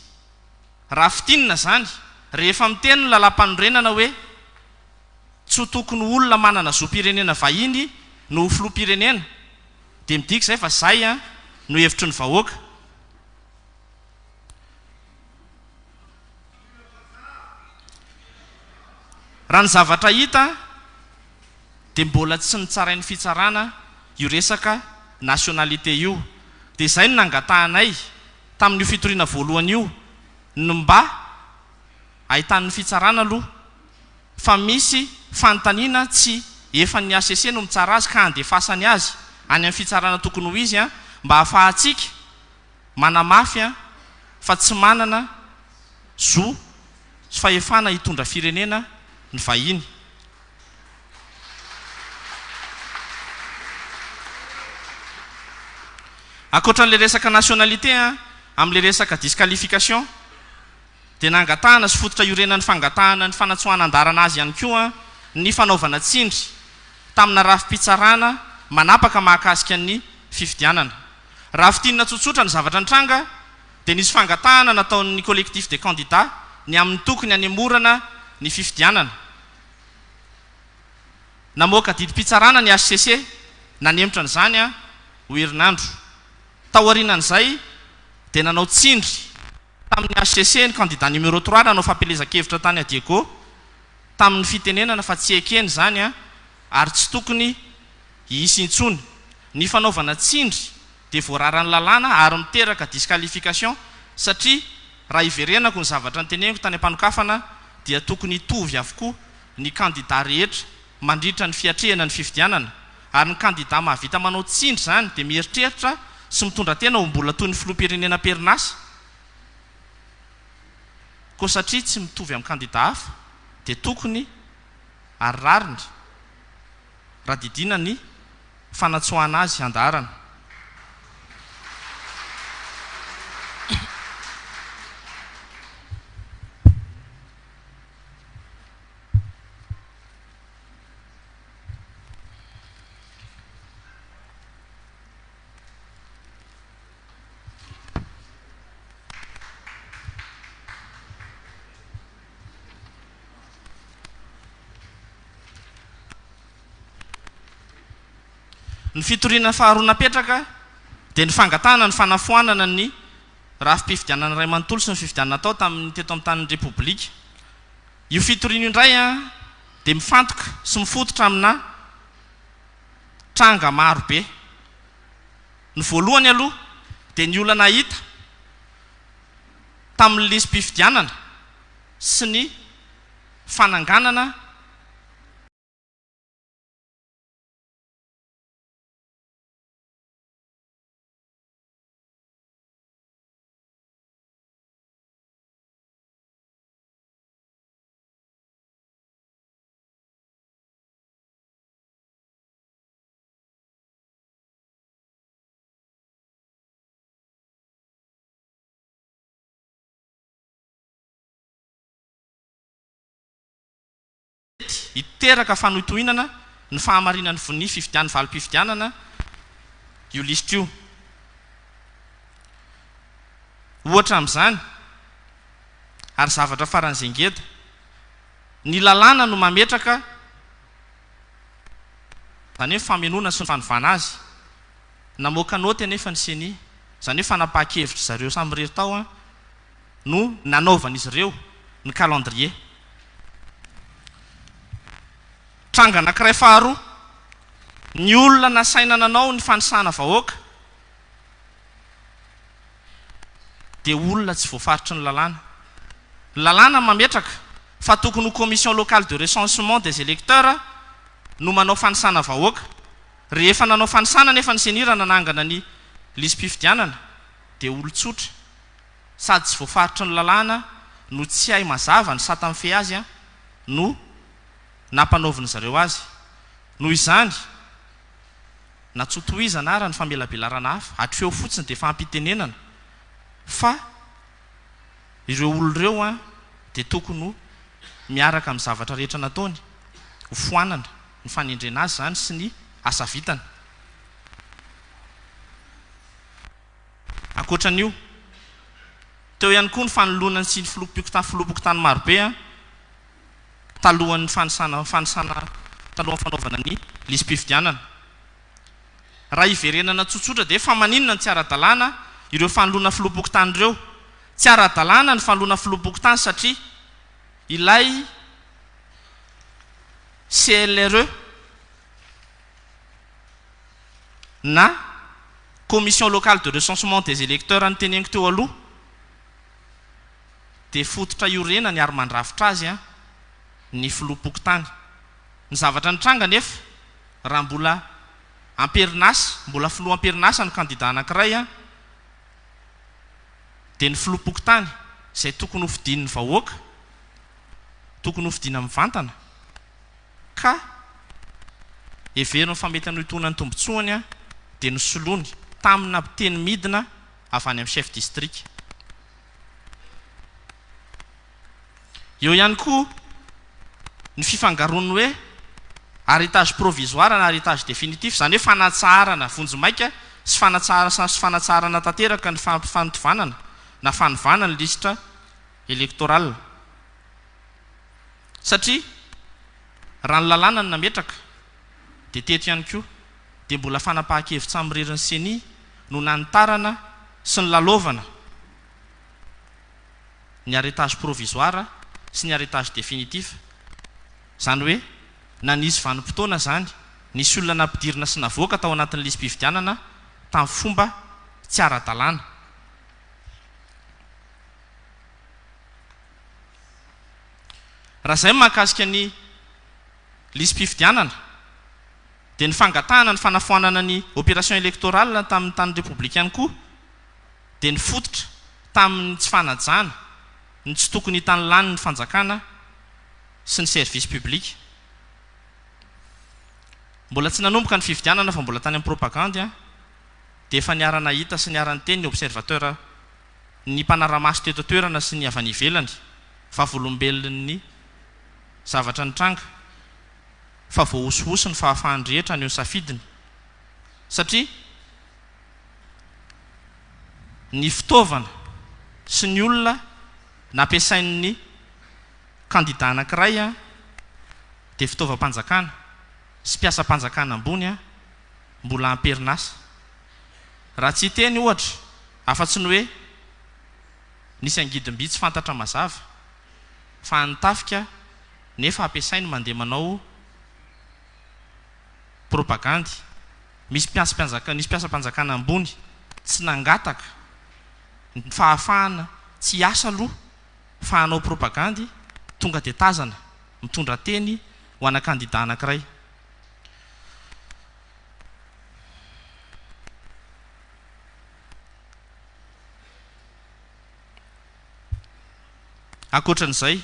Raha fitinina zany rehefa miteny ny lalam-panorenana hoe tsy ho tokony olona manana zoam-pirenena vahiny no filoha-pirenena dia midika izay fa zay no hevitry ny vahoaka. Raha ny zavatra hita dia mbola tsy nitsarain'ny fitsarana io resaka nationalité io, dia izay no nangatahanay tamin'io fitoriana voalohany io no mba ahitan'ny fitsarana aloha fa misy fanontaniana tsy efa ny ACC no mitsara azy ka handefasany azy any amin'ny fitsarana tokony ho izy mba hahafahantsika manamafy fa tsy manana zo sy fahefana hitondra firenena ny vahiny. Ankoatran'ilay resaka nationalité amin'ilay resaka disqualification dia nangatahana sy fototra iorenan'ny fangatahana ny fanatsoanan-darana azy ihany koa ny fanaovana tsindry tamina rafi-pitsarana manapaka mahakasika ny fifidianana. Raha fitinina tsotsotra ny zavatra nitranga dia nisy fangatahana nataon'ny collectif des candidats ny amin'ny tokony hanemorana ny fifidianana. Namoaka didim-pitsarana ny HCC nanemotra n'izany ho herinandro. Taorianan'izay dia nanao tsindry tamin'ny HCC ny candidat numéro 3 nanao fampelezan-kevitra tany a Diego tamin'ny fitenenana fa tsy ekeny zany ary tsy tokony hisy intsony. Ny fanaovana tsindry dia voararany lalàna ary miteraka disqualification satria raha iverenako ny zavatra nyteneniko tany am-panokafana dia tokony hitovy avokoa ny candidat rehetra mandritra ny fiatrehana ny fifidianana ary ny candidat mahavita manao tsindry zany dia mieritreritra sy mitondra tena ho mbola toy ny filoha-pirenena perinasa koa satria tsy mitovy amin'ny candidat hafa dia tokony arirariny raha didina ny fanatsoana azy andarana. Ny fitoriana faharoa napetraka dia ny fangatahana ny fanafoanana ny rafi-pifidianana ray manontolo sy ny fifidianana atao tamin'ny teto amin'ny tanin'ny repoblika. Io fitoriana indray dia mifantoka sy mifototra amina tranga maro be. Ny voalohany aloha dia ny olana hita tamin'ny lisam-pifidianana sy ny fananganana hiteraka fanohitohinana ny fahamarinany ny fifidianana valim-pifidianana io lista io. Ohatra amin'izany ary zavatra faran'izay ngeda ny lalàna no mametraka zany hoe famenona sy ny fanovana azy namoaka noty anefa ny seni zany hoe fanapahan-kevitra zareo samy rery tao no nanaovan'izy ireo ny calendrier. Tranga anankiray faharoa ny olona nasaina nanao ny fanisahana vahoaka dia olona tsy voafaritry ny lalàna. Lalàna mametraka fa tokony ho commission locale de recensement des électeurs no manao fanisahana vahoaka. Rehefa nanao fanisahana nefa ny senira nanangana ny lisam-pifidianana dia olon-tsotra sady tsy voafaritry ny lalàna no tsy hay mazava ny sata amin'ny fe azy no nampanaoviny zareo azy. Noho izany na tsotohizana ara ny famelabelarana hafa hatreo fotsiny dia fampitenenana fa ireo oloreo a dia tokony miaraka amin'ny zavatra rehetra nataony ho foanana ny fanendrena azy zany sy ny asa vitana. Ankoatran'io teo ihany koa ny fanolonany sy ny filopokotany marobe a talohan'ny talohan'ny fanaovana ny lisym-pifidianana. Raha iverenana tsotsotra dia fa maninona ny tsy ara-dalàna ireo fanoloana filopokotany ireo. Tsy ara-dalàna ny fanoloana filopokotany satria ilay CLRE na commission locale de recensement des électeurs ny teneniko teo aloha dia fototra iorena ny ary mandrafitra azy a ny filopokotany. Ny zavatra nitranga nefa raha mbola amperinasa mbola filoha amperinasa ny kandida anankiray a dia ny filopokotany izay tokony hofidian'ny vahoaka tokony hofidiana amin'ny vantana ka heveriny fa mety hanoitona ny tombotsoany a dia nosoloany tamina teny midina avy any amin'ny chef district. Eo ihany koa ny fifangaroany hoe héritage provisoire na héritage définitif, zany hoe fanatsarana vonjomaika sy fanatsarana tanteraka ny fanotovanana na fanovana ny liste électorale. Satria raha ny lalàna ny nametraka dia teto ihany koa dia mbola fanapahan-kevitra amin'ny rerin'ny CENI no nanitarana sy ny lalaovana ny héritage provisoire sy ny héritage définitif. Zany hoe na nisy vanim-potoana zany nisy olona nampidirina sy navoaka tao anatin'ny lisym-pifidianana tamin'ny fomba tsy ara-dalàna. Raha izay mahakasika ny lisym-pifidianana dia ny fangatahana ny fanafoanana ny opération électorale tamin'ny tany républicaine koa dia ny fototra tamin'ny tsy fanajana ny tsy tokony hitany lany ny fanjakana sy ny service public. Mbola tsy nanomboka ny fifidianana fa mbola tany amin'ny propagande dia efa niarana hita sy niarany teny ny observateur ny mpanaramaso teto toerana sy ny avy any ivelany fa voalombelon'ny zavatra nitranga fa voahosohoso ny fahafahany rehetra ny eo safidiny. Satria ny fitaovana sy ny olona nampiasain'ny kandida anankiray dia fitaovam-panjakana sy mpiasa-panjakana ambony mbola amperinasa. Raha tsy teny ohatra afa-tsy ny hoe nisy angidim-by tsy fantatra mazava fa nitafika nefa ampiasainy mandeha manao propagandy. Misy mpiasa-panjakana ambony tsy nangataka ny fahafahana tsy hiasa aloha fa hanao propagandy tonga dia tazana mitondra teny ho ana kandida anankiray. Ankoatran'izay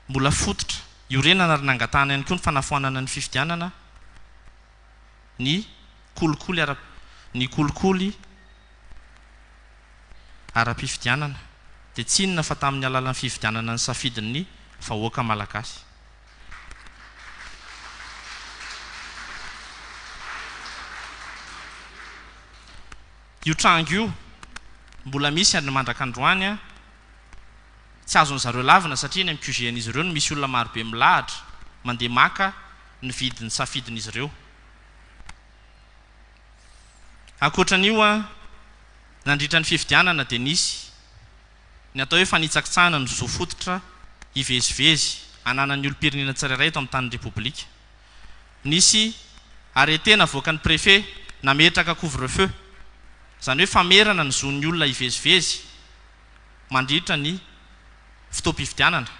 mbola fototra iorenana ary nangatahana ihany koa ny fanafoanana ny fifidianana ny kolikoly ara-pifidianana dia tsy inona fa tamin'ny alalan'ny fifidianana ny safidin'ny vahoaka malagasy. Io trango io mbola misy ary mandraka androany tsy azony zareo lavina satria ny amin'ny QG-n'izy ireo no misy olona marobe milahatra mandeha maka ny vidiny safidin'izy ireo. Ankoatran'io nandritra ny fifidianana dia nisy ny atao hoe fanitsakitsahana ny zo fototra ivezivezy ananan'ny olo-pirenena tsirairay eto amin'ny tany république. Nisy arrêté navoaka ny préfet nametraka couvre-feu, zany hoe famerana ny zon'ny olona ivezivezy mandritra ny fotoam-pifidianana.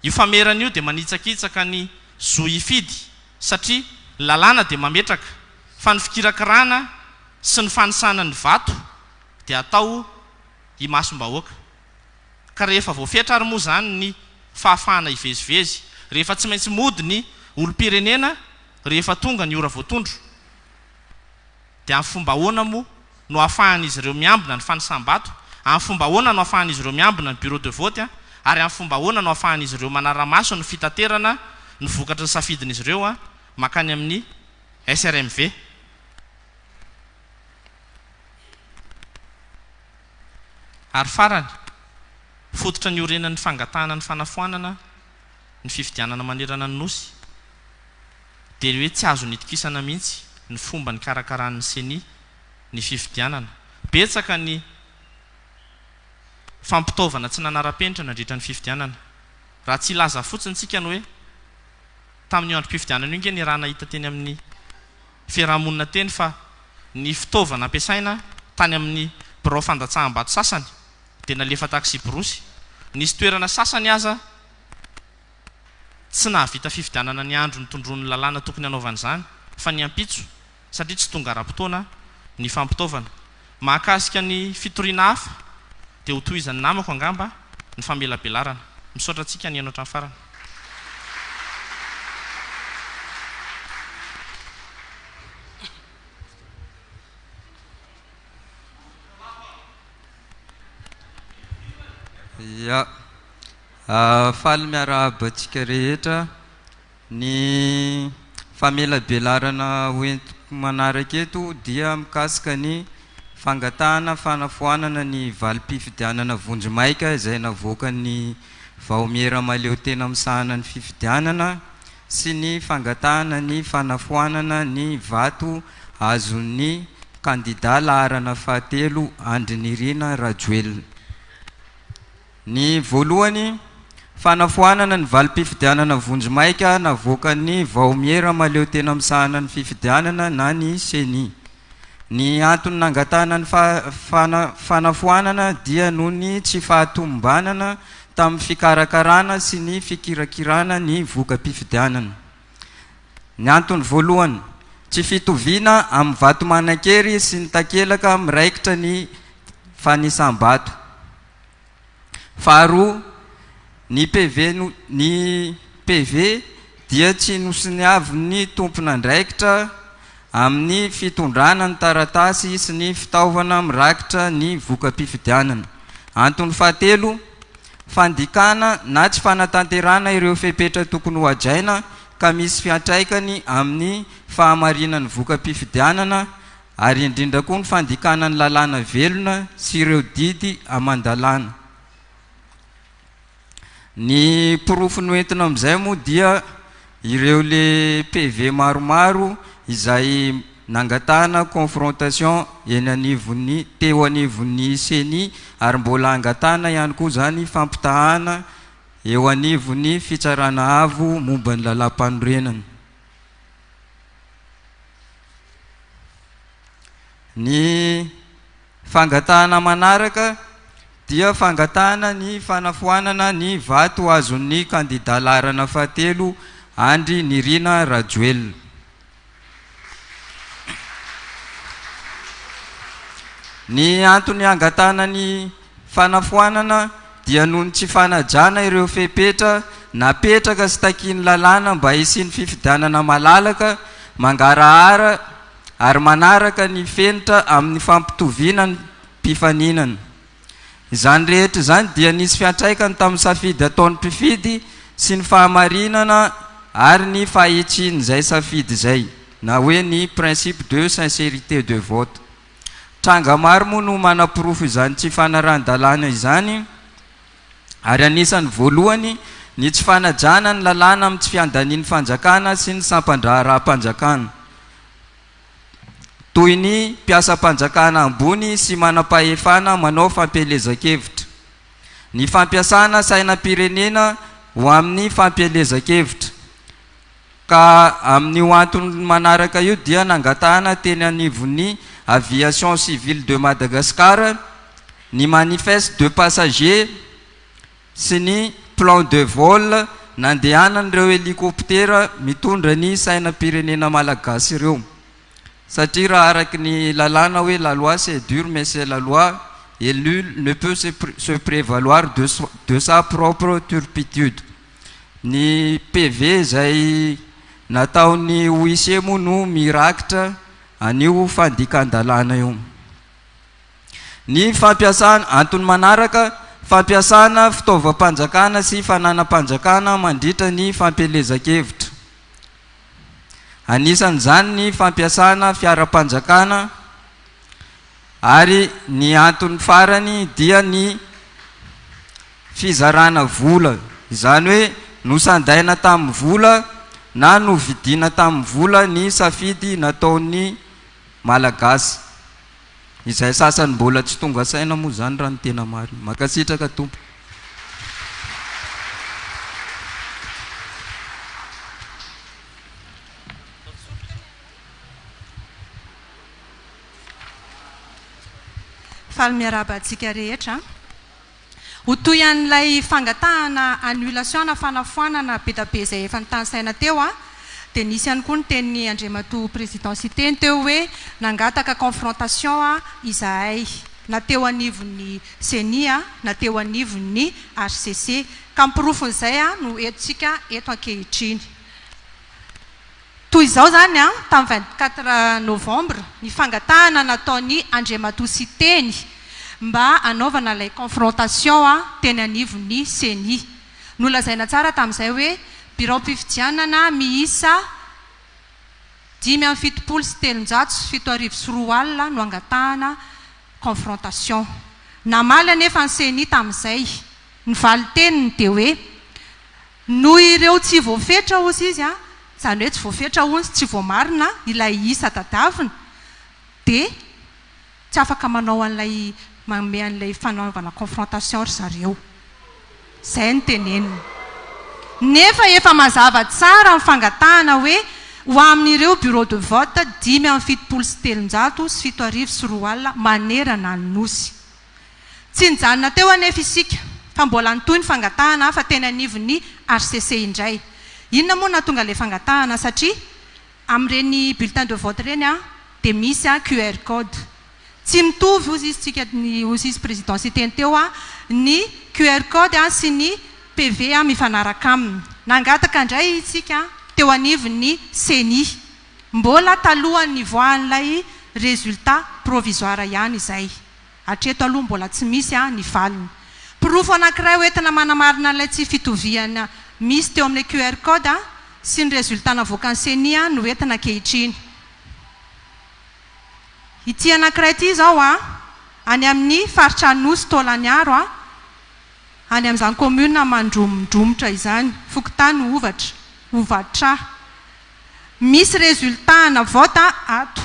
Io famerana io dia manitsakitsaka ny zo ifidy satria lalàna dia mametraka fa ny fikirakirana sy ny fanisana ny vato dia atao himasom-bahoaka. Ka rehefa voafetra ary moa zany ny fahafahana ivezivezy, rehefa tsy maintsy mody ny olo-pirenena rehefa tonga ny ora voatondro dia amin'ny fomba ahoana moa no ahafahan'izy ireo miambina ny fanisam-bato, amin'ny fomba ahoana no ahafahan'izy ireo miambina ny bureau de vote ary amin'ny fomba ahoana no ahafahan'izy ireo manara-maso ny fitaterana ny vokatra ny safidin'izy ireo makany amin'ny SRMV. Ary farany fototra ny orenan'ny fangatahana ny fanafoanana ny fifidianana manerana ny nosy dia hoe tsy azo nitokisana mihitsy ny fomba ny karakaran'ny seni ny fifidianana. Betsaka ny fampitaovana tsy nanara-penitra nandritra ny fifidianana. Raha tsy ilaza fotsiny tsika ny hoe tamin'ny androm-pifidianana io nge ny raha nahita teny amin'ny fiarahamonina teny fa ny fitaovana ampiasaina tany amin'ny birao fandatsaham-bato sasany dia nalefa taxi borosy. Nisy toerana sasany aza tsy nahavita fifidianana ny andro nitondron'ny lalàna tokony hanaovan'izany fa ny ampitso satria tsy tonga ra-potoana ny fampitaovana. Mahakasika ny fitoriana hafa dia ho tohizan'ny namako angamba ny famelabelarana. Misaotra antsika ny anao hatramin'ny farany. Ya, faly miarahaba antsika rehetra. Ny famelabelarana hoentiko manaraka eto dia mikasika ny fangatahana fanafoanana ny valim-pifidianana Vonjimaika izay navoaka ny vahomiera maleo tena misahana ny fifidianana sy ny fangatahana ny fanafoanana ny vato azon'ny kandida laharana fahatelo Andry Nirina Rajoelina. Ny voalohany fanafoanana ny valim-pifidianana Vonjimaika navoaka ny vahomiera maleo tena misahana ny fifidianana na ny seni. Ny antony nangatahana ny fanafoanana dia noho ny tsy fahatombanana tamin'ny fikarakarana sy ny fikirakirana ny voka-pifidianana. Ny antony voalohany tsy fitoviana amin'ny vato manan-kery sy ny takelaka miraikitra ny fanisam-bato. Faharoa, ny PV dia tsy nosiny avy ny tompon'andraikitra amin'ny fitondrana ny taratasy sy ny fitaovana mirakitra ny voka-pifidianana. Antony fahatelo, fandikana na tsy fanatanterana ireo fepetra tokony ho hajaina ka misy fiantraikany amin'ny fahamarinan'ny voka-pifidianana ary indrindra koa ny fandikana ny lalàna velona sy ireo didy amandalàna. Ny porofo noentina amin'izay moa dia ireo le PV maromaro izay nangatahana confrontation teo anivon'ny seni ary mbola angatahana ihany koa zany fampitahana eo anivon'ny fitsarana avo momba ny lalam-panorenana. Ny fangatahana manaraka dia fangatahana ny fanafoanana ny vato azon'ny kandida laharana fahatelo Andry Nirina Rajoelina. Ny antony angatahana ny fanafoanana dia noho ny tsy fanajana ireo fepetra napetraka sy takiany lalàna mba hisiany fifidianana malalaka mangarahara ary manaraka ny fenitra amin'ny fampitoviana ny mpifaninana. Izany rehetra izany dia nisy fiantraikany tamin'ny safidy ataon'ny mpifidy sy ny fahamarinana ary ny fahitsiany izay safidy izay na hoe ny principe de sincérité de vote. Tranga maro moa no manapirofo izany tsy fanaran-dalàna izany ary anisan'ny voalohany ny tsy fanajana ny lalàna amin'ny tsy fiandanian'ny fanjakana sy ny sampandraharaha-panjakana. Toy ny mpiasa-panjakana ambony sy manam-pahefana manao fampielezan-kevitra. Ny fampiasana sainam-pirenena ho amin'ny fampielezan-kevitra. Ka amin'io antony manaraka io dia nangatahana teny anivon'ny aviation civile de Madagascar ny manifeste de passager sy ny plan de vol nandehanan'ireo hélicoptère mitondra ny sainam-pirenena malagasy ireo. Satria raha araky ny lalàna hoe la loi c'est dur mais c'est la loi et nul ne peut se prévaloir de sa propre turpitude. Ny PV izay nataony oise moa no mirakitra anio fandikan-dalàna io. Ny fampiasana antony manaraka fampiasana fitaovam-panjakana sy fananam-panjakana mandritra ny fampelezan-kevitra. Anisan'izany ny fampiasana fiara-panjakana ary ny antony farany dia ny fizarana vola, izany hoe nosandaina tamin'ny vola na novidiana tamin'ny vola ny safidy nataony malagasy. Izay sasany mbola tsy tonga saina moa zany raha ny tena marina. Makasitraka tompo. Faly miaraba antsika rehetra. Ho toy an'ilay fangatahana annulation na fanafoanana be da be izay efa nitany-saina teo dia nisy ihany koa ny tenin'ny Andriamatoa présidence teny teo hoe nangataka confrontation izahay na teo anivon'ny CENI na teo anivon'ny HCC ka mpirofon'izay no entsika eto ankehitriny. Toy izao zany tamin'ny 24 novembre ny fangatahana nataon'ny Andriamatoa sy teny mba anaovana ilay confrontation teny anivon'ny CENI. Nolazaina tsara tamin'izay hoe bureau mpifidianana miisa 577 no angatahana confrontation. Namaly anefa ny CENI tamin'izay ny valiteniny dia hoe noho ireo tsy voafetra ozy izy zany hoe tsy voafetra ozy tsy voamarina ilay isa tadavina dia tsy afaka manao an'ilay manome an'ilay fanaovana confrontation ry zareo. Zay ny teneniny. Nefa efa mazava tsara ny fangatahana hoe ho amin'ireo bureau de vote 577 manerana ny nosy. Tsy nijanona teo anefa isika fa mbola nitoy ny fangatahana fa teny anivon'ny HCC indray. Inona moa na tonga ilay fangatahana satria amin'ireny bulletin de vote reny dia misy QR code. Tsy mitovy ozy izy tsika ny ozy izy présidence teny teo ny QR code sy ny PV mifanaraka aminy. Nangataka indray isika teo anivon'ny CENI. Mbola talohan'ny voan'ilay résultat provisoire ihany izay. Hatreto aloha mbola tsy misy ny valiny. Pirofo anankiray hoentina manamarina ilay tsy fitoviana misy teo amin'ilay QR code sy ny résultat navoakan'ny CENI no entina ankehitriny. Ity anankiray ity zao any amin'ny faritra Anosy Tolaniaro any amin'izany commune mandromodromotra izany Fokotany Ovatra. Misy résultat na vote ato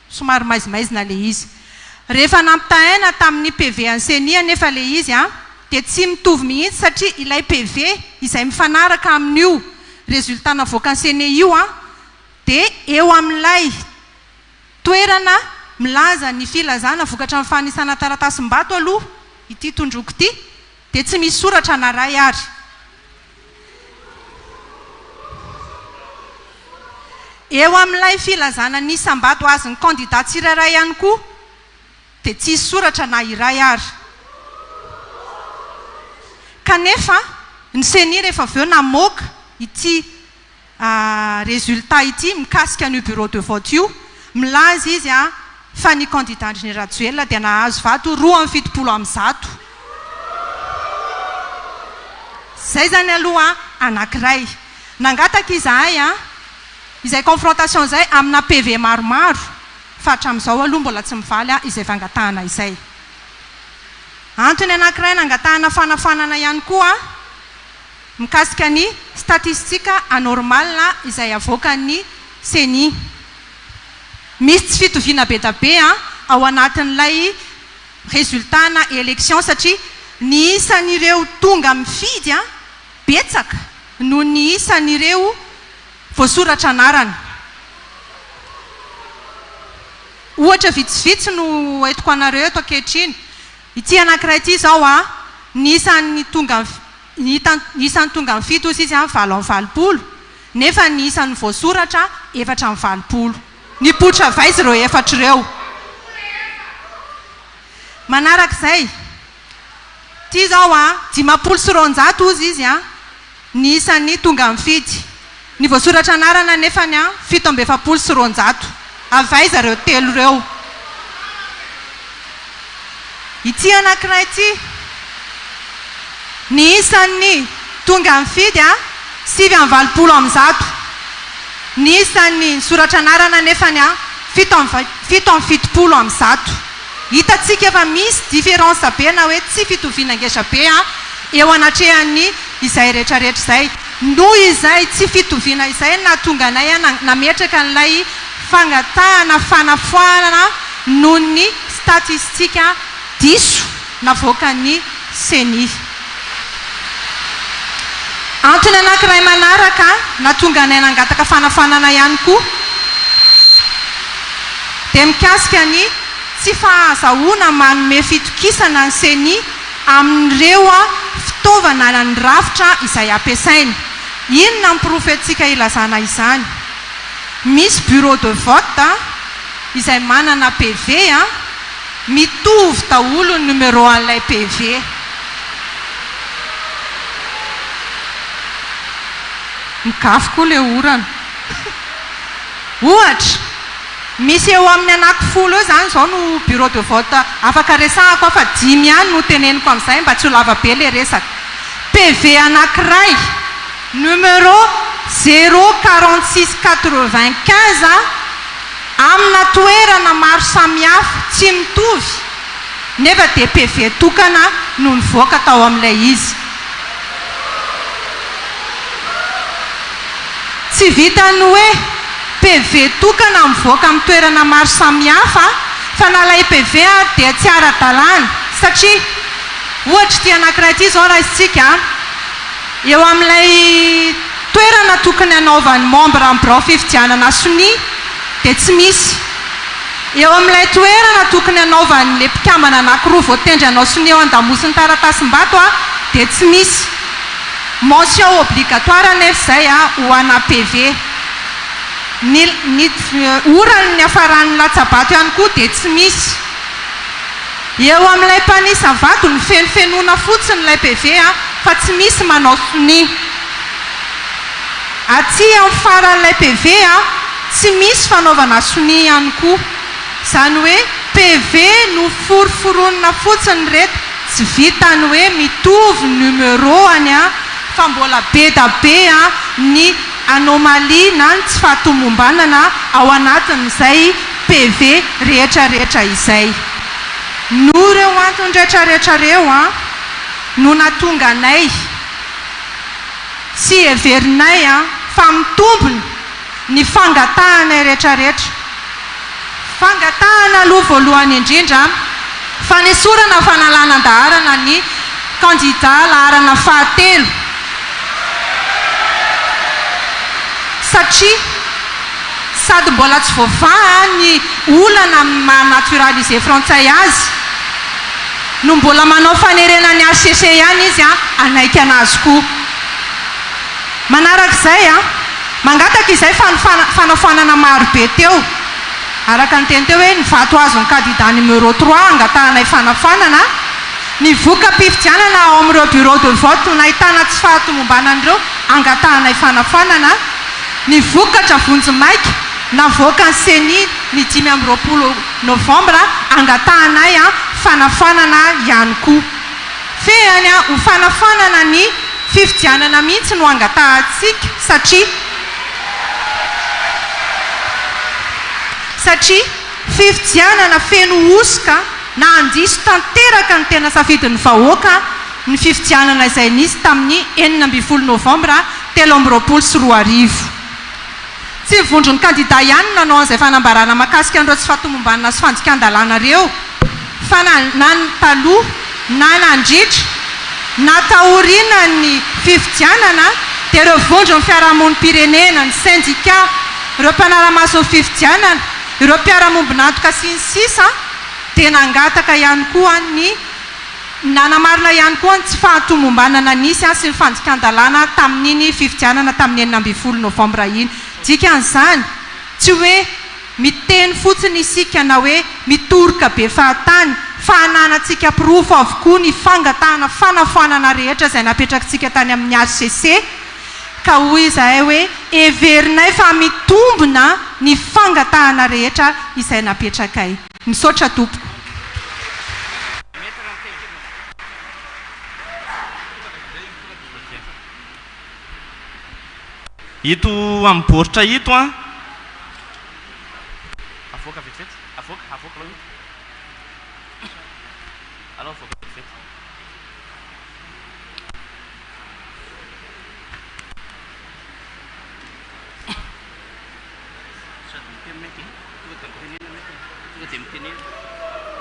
somary maizimaizina le izy. Rehefa nampitahaina tamin'ny PV an'ny CENI nefa le izy dia tsy mitovy mihitsy satria ilay PV izay mifanaraka amin'io résultat navoakan'ny CENI io dia eo amin'ilay toerana milaza ny filazana vokatra amin'ny fanisana taratasim-bato aloha ity tondroko ity dia tsy misy soratra naray ary. Eo amin'ilay filazana ny isam-bato azy ny candidat tsirairay ihany koa dia tsy soratra na iray ary. Kanefa ny CENI rehefa avy eo namoaka ity résultat ity mikasika ny bureau de vote io milaza izy fa ny candidat Andry Rajoelina dia nahazo vato 2,70. Zay zany aloha anankiray. Nangataka izahay izay confrontation zay amina PV maromaro fa hatramin'izao aloha mbola tsy mivaly izay fangatahana izay. Antony anankiray nangatahana fanafanana ihany koa mikasika ny statistika anormal izay avoakan'ny CENI. Misy tsy fitoviana be da be ao anatin'ilay résultat na élection satria ny isan'ireo tonga mifidy betsaka no ny isan'ireo voasoratra anarana. Ohatra vitsivitsy no entiko anareo eto ankehitriny. Ity anankiray ity zao ny isan'ny tonga mifidy ozy izy 7,20 nefa ny isan'ny voasoratra 4,20. Ny potra vaizy ireo efatra ireo. Manarak'izay ty zao 590 ozy izy ny isan'ny tonga mifidy ny voasoratra anarana nefany a 720 avay zareo telo reo. Ity anankiray ity ny isan'ny tonga mifidy a 720. Ny isan'ny soratra anarana nefany a 770. Hitantsika efa misy différence be na hoe tsy fitoviana ngeza be a eo anatrehan'ny izay rehetrarehetra izay. Noho izay tsy fitoviana izay na tonga anay a nametraka an'ilay fangatahana fanafoanana noho ny statistika diso navoakan'ny CENI. Antony anankiray manaraka na tonga anay nangataka fanafanana ihany koa dia mikasika ny tsy fahazahoana manome fitokisana ny CENI amin'ireo fitaovana na ny rafitra izay ampiasainy. Inona miprofetsika ilazana izany? Misy bureau de vote izay manana PV mitovy daholo ny numéro an'ilay PV. Mikafy koa le orana. Ohatra, misy eo amin'ny anankifolo eo zany zao no bureau de vote afaka resahako fa 5 ihany no teneniko amin'izay mba tsy ho lava be le resaka. PV anankiray numéro 04695 amina toerana maro samihafa tsy mitovy nefa dia PV tokana no nivoaka tao amin'ilay izy. Tsy vitany hoe PV tokana mivoaka amin'ny toerana maro samihafa fa nalay PV dia tsy ara-dalàna satria ohatra ty anankiray ity zao raha isitsika eo amin'ilay toerana tokony anaovan'ny membre amin'ny birao fifidianana SONIA dia tsy misy. Eo amin'ilay toerana tokony anaovan'le mpikambana anankiroa voatendry anao SONIA ao an-damosiny taratasim-bato dia tsy misy. Mention obligatoire nefa izay ho ana PV. Ny orany ny afaran'ny latsabato ihany koa dia tsy misy. Eo amin'ilay mpanisa vato ny fenofenoana fotsiny ilay PV fa tsy misy manao SONIA. Aty amin'ny faran'ilay PV tsy misy fanaovana SONIA ihany koa. Izany hoe PV no foroforonina fotsiny reto tsy vitany hoe mitovy numéroany fa mbola be da be ny anomalie na ny tsy fahatomombanana ao anatin'izay PV rehetrarehetra izay. No reo antony rehetrarehetra reo no natonga anay sy heverinay fa mitombony ny fangatahana rehetrarehetra. Fangatahana aloha voalohany indrindra fanesorana fanalanan-daharana ny candidat laharana fahatelo. Satria sady mbola tsy voavaha ny olana mahanaturalize frantsay azy no mbola manao fanerena ny HCC ihany izy anaika anazy koa. Manarak'izay mangataka izay fanafanana maro be teo araka ny teny teo hoe ny vato azon'ny candidat numéro 3 angatahanay fanafanana ny voka-pifidianana ao amin'ireo bureau de vote no nahitana tsy fahatomombanan'ireo angatahanay fanafanana. Ny vokatra vonjimaika navoaka ny CENI ny 5 novambra angatahanay fanafanana ihany koa. Fehany ho fanafanana ny fifidianana mihitsy no angatahantsika satria fifidianana feno osika na andiso tanteraka ny tena safidin'ny vahoaka ny fifidianana izay nisy tamin'ny 9 novambra 2023. Tsy mivondro ny candidat ihany nanao an'izay fanambarana makasika an'ireo tsy fahatomombanana sy fanjikan-dalàna reo fa na ny taloha na nandritra nataoriana ny fifidianana dia ireo vondro ny fiarahamonim-pirenena ny syndicat ireo mpanaramaso fifidianana ireo mpiarahamombonantoka sy ny sisa dia nangataka ihany koa ny nanamarina ihany koa ny tsy fahatomombanana nisy sy ny fanjikan-dalàna tamin'iny fifidianana tamin'ny 9 novambra iny. Dikan'izany tsy hoe miteny fotsiny isika na hoe mitoroka be fahatany fa hananantsika pirofo avokoa ny fangatahana fanafanana rehetra izay napetrakantsika tany amin'ny HCC ka hoy izahay hoe everinay fa mitombona ny fangatahana rehetra izay napetrakay. Misaotra tompoko. Ito amin'ny baoritra ito a avoaka vetivety avoaka aloha alors avoaka vetivety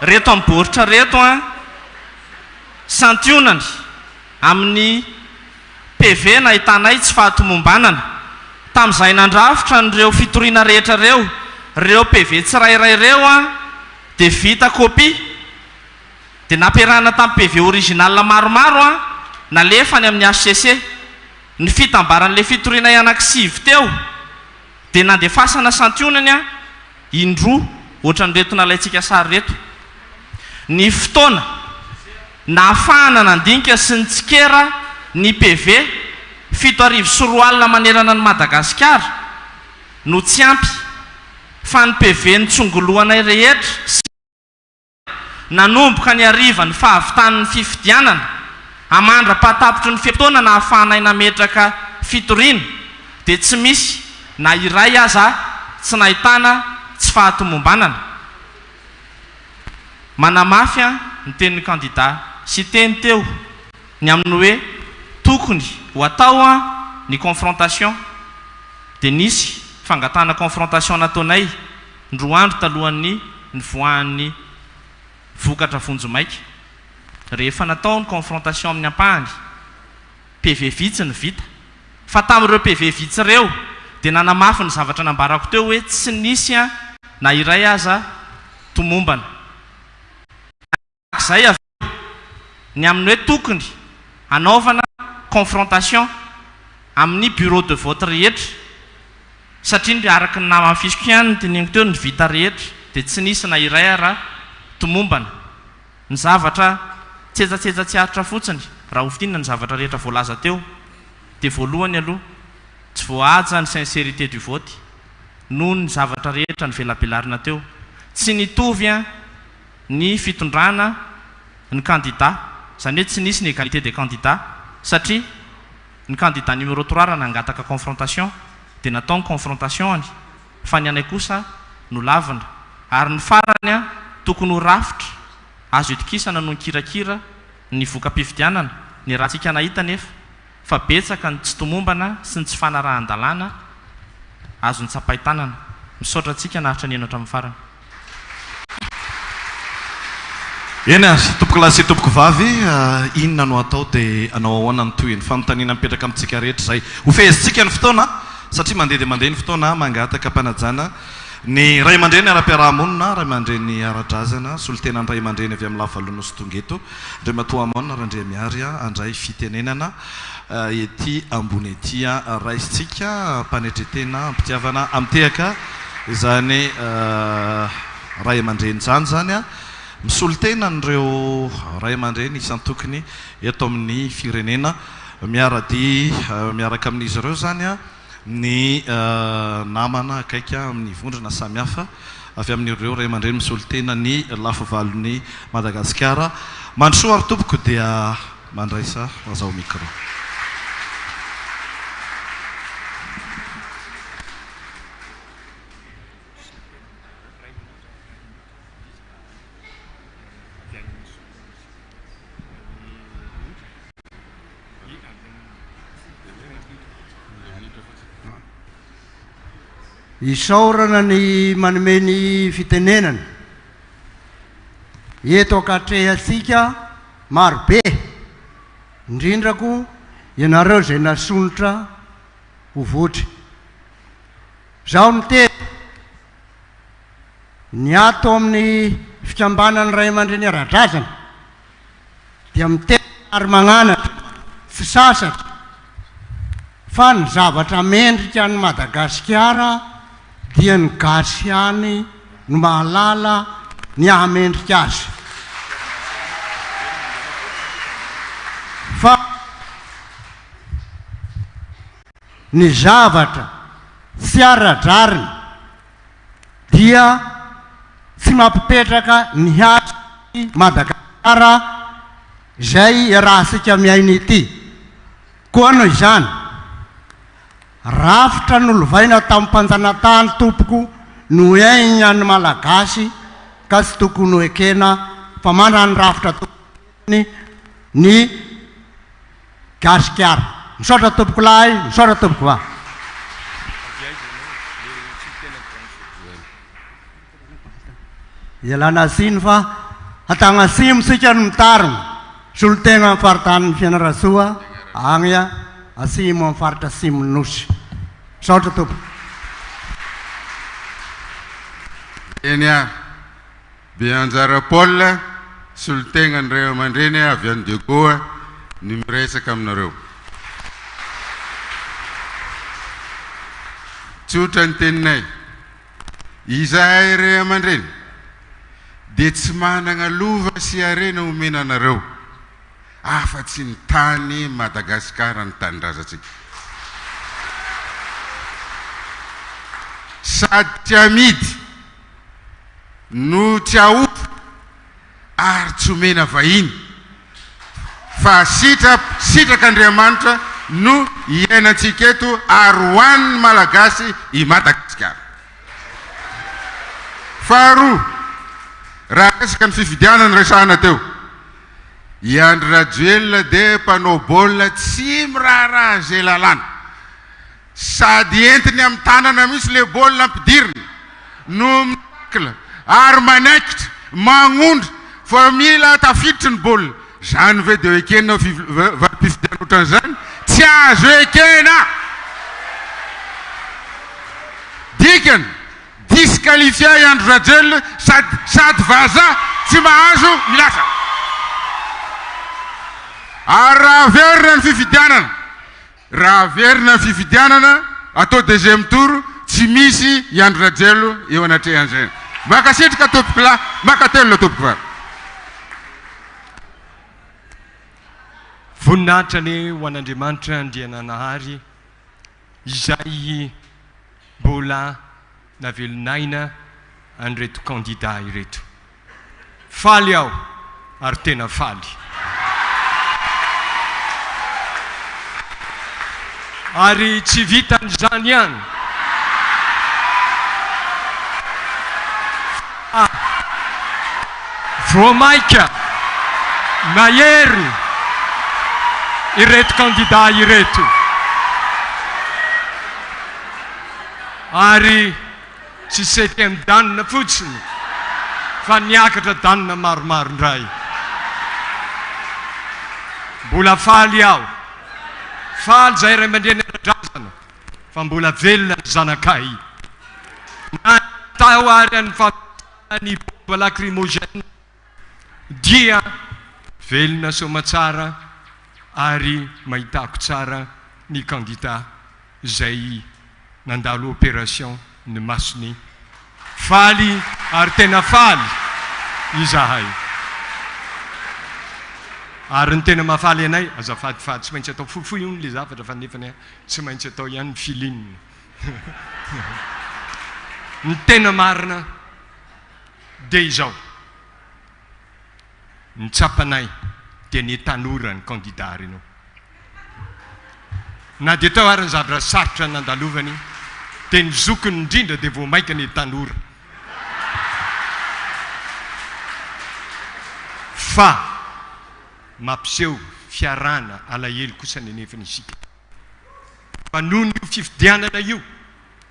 reto amin'ny baoritra reto a santionany amin'ny PV nahitanay tsy fahatomombanana tamin'izay nandrafitra nireo fitoriana rehetra reo PV tsirairay reo a dia vita kopia dia nampiarahana tamin'ny PV original maromaro a nalefany amin'ny HCC. Ny fitambaran'ilay fitoriana anankisivy teo dia nandefasana santionany a indroa ohatran'ireto nalaitsika sary reto. Ny fotoana nahafahana nandinika sy ny tsikera ny PV 7,4 manerana ny Madagasikara no tsy ampy fa ny PV nitsongoloanay rehetra nanomboka ny ariva ny fahavitan'ny fifidianana amandra-pahatapitry ny fetoana nahafahanay nametraka fitoriana dia tsy misy na iray aza tsy nahitana tsy fahatomombanana. Manamafy ny tenin'ny candidat sy teny teo ny amin'ny hoe tokony ho atao ny confrontation dia nisy fangatana confrontation nataonay ndroa andro talohan'ny ny voahan'ny vokatra vonjomaika. Rehefa natao ny confrontation amin'ny ampahany PV vitsy ny vita fa tamin'ireo PV vitsy ireo dia nanamafy ny zavatra nambarako teo hoe tsy nisy na iray aza tomombana. Izay avy ny amin'ny hoe tokony hanaovana confrontation amin'ny bureau de vote rehetra satria ny araka ny namany fisiko ihany ny teneniko teo ny vita rehetra dia tsy nisy na iray ara tomombana. Ny zavatra tsetsatsetsat tsy aritra fotsiny raha hofitina ny zavatra rehetra voalaza teo dia voalohany aloha tsy voahaja ny sincérité du vote noho ny zavatra rehetra ny velabelarina teo. Tsy nitovy ny fitondrana ny candidat izany hoe tsy nisy ny égalité des candidats satria ny candidat numéro 3 raha nangataka confrontation dia natao ny confrontation any fa ny anay kosa no lavina ary ny farany tokony ho rafitra azo itokisana no nikirakira ny voka-pifidianana ny raha tsika nahita nefa fa betsaka ny tsy tomombana sy ny tsy fanarahan-dalàna azo ny tsapaitanana. Misaotra antsika nahatra ny enatra amin'ny farany. Eny tompoko lahy sy tompoko vavy inona no atao dia anao ahoana ny toy ny fanontaniana mipetraka amintsika rehetra izay ho fehezitsika ny fotoana satria mandeha dia mandeha ny fotoana mangataka mpanajana ny ray aman-dreny ara-piarahamonina ray aman-dreny ara-drazana solotena ny ray aman-dreny avy amin'ny lafalono sy tongeto ndray matoa amonina randrea miary andray fitenenana ety ambony ety raisitsika mpanetretena ampitiavana amitehaka izany ray aman-dreny zany zany misolotena nireo ray aman-dreny isan'ny tokony eto amin'ny firenena miaraka amin'izy ireo zany ny namana akaika amin'ny vondrona samihafa avy amin'ireo ray aman-dreny misolotena ny lafavalon'ny Madagasikara. Mandrosoa ary tompoko dia mandraisa azao micro. Isaorana ny manome ny fitenenana eto akatrehatsika marobe indrindrako ianareo izay nasonitra ho votry. Zaho ny teny ny ato amin'ny fikambanany ray aman-dreny ara-drazana dia miteny ary magnanatra tsy sasatra fa ny zavatra mendrika ny Madagasikara dia ny gasy any no mahalala ny ahamendrika azy. ny zavatra sy aradrariny dia tsy mampipetraka ny hasy Madagasikara izay rahasika miaina ity. Koa noho izany, rafitra nolovaina tamin'ny mpanjanatany tompoko no aigna ny malagasy ka tsy tokony ho ekena fa manana ny rafitra tompony ny Gasikara. Misaotra tompoko lahy, misaotra tompoko va. Ialana siny fa atagna simo sika no mitarina. Solotena amin'ny faritany Fianarantsoa agny asimo amin'ny faritra simo nosy. Misaotra tompoko. Eny be anjara Paul solotegnan'ireo aman-dreny avy any Degoa ny miresaka aminareo. Tsotra ny teninay, izahay ire aman-dreny dia tsy manana lova sy harena omena anareo afa-tsy ny tany Madagasikara ny tany-drazantsika. Sady tsy amidy no tsy aofa ary tsy omena vahiny fa sitrak'Andriamanitra no iainantsika eto ary hoan'ny malagasy i Madagasikara. Faharoa, raha resaka ny fifidianana resahana teo, i Andry Rajoelina dia mpanao baolina tsy miraharaha izay lalàna, sady entiny amin'ny tanana misy le baolina ampidirina no mitakla ary manaikitra magnondra fa mila tafiditry ny baolina. Zany ve dia ekena valim-pifidiana ohatran'izany? Tsy azo ekena. Dikany disqualifia i Andry Rajoelina sady vaza tsy mahazo milasa. Ary raha averina ny fifidianana, raha averina ny fifidianana atao deuxième tour, tsy misy i Andry Rajoelina eo anatrehan'izay. Makasitrika tompoko lahy, makatelona tompoko vavy. Voninahitra ny ho an'Andriamanitra andriananahary izay mbola navelonaina an'ireto candidat ireto. Faly aho ary tena faly. Ary tsy vitan'izany ihany. Voamaika mahery ireto candidat ireto. Ary tsy sety amin'ny danina fotsiny fa niakatra danina maromaro indray. Mbola faly aho. Faly zay ray aman-dreny ara-drazana fa mbola velona ny zanakay. Na tao ary any fampiasany bomba lacrymogène dia velona somatsara ary mahitako tsara ny candidat zay nandalo opération ny masony. Faly ary tena faly izahay. Ary ny tena mahafaly anay, azafadifady tsy maintsy atao fohifohy io le zavatra fa nefany tsy maintsy atao ihany filinina. Ny tena marina dia izao. Ny tsapanay dia ny tanora ny candidat reno. Na dia tao ary ny zavatra sarotra nandalovany, dia ny zokiny indrindra dia voamaika ny tanora. Fa mampiseho fiarana alahelo kosa ny nefany isika. Fa noho ny fifidianana io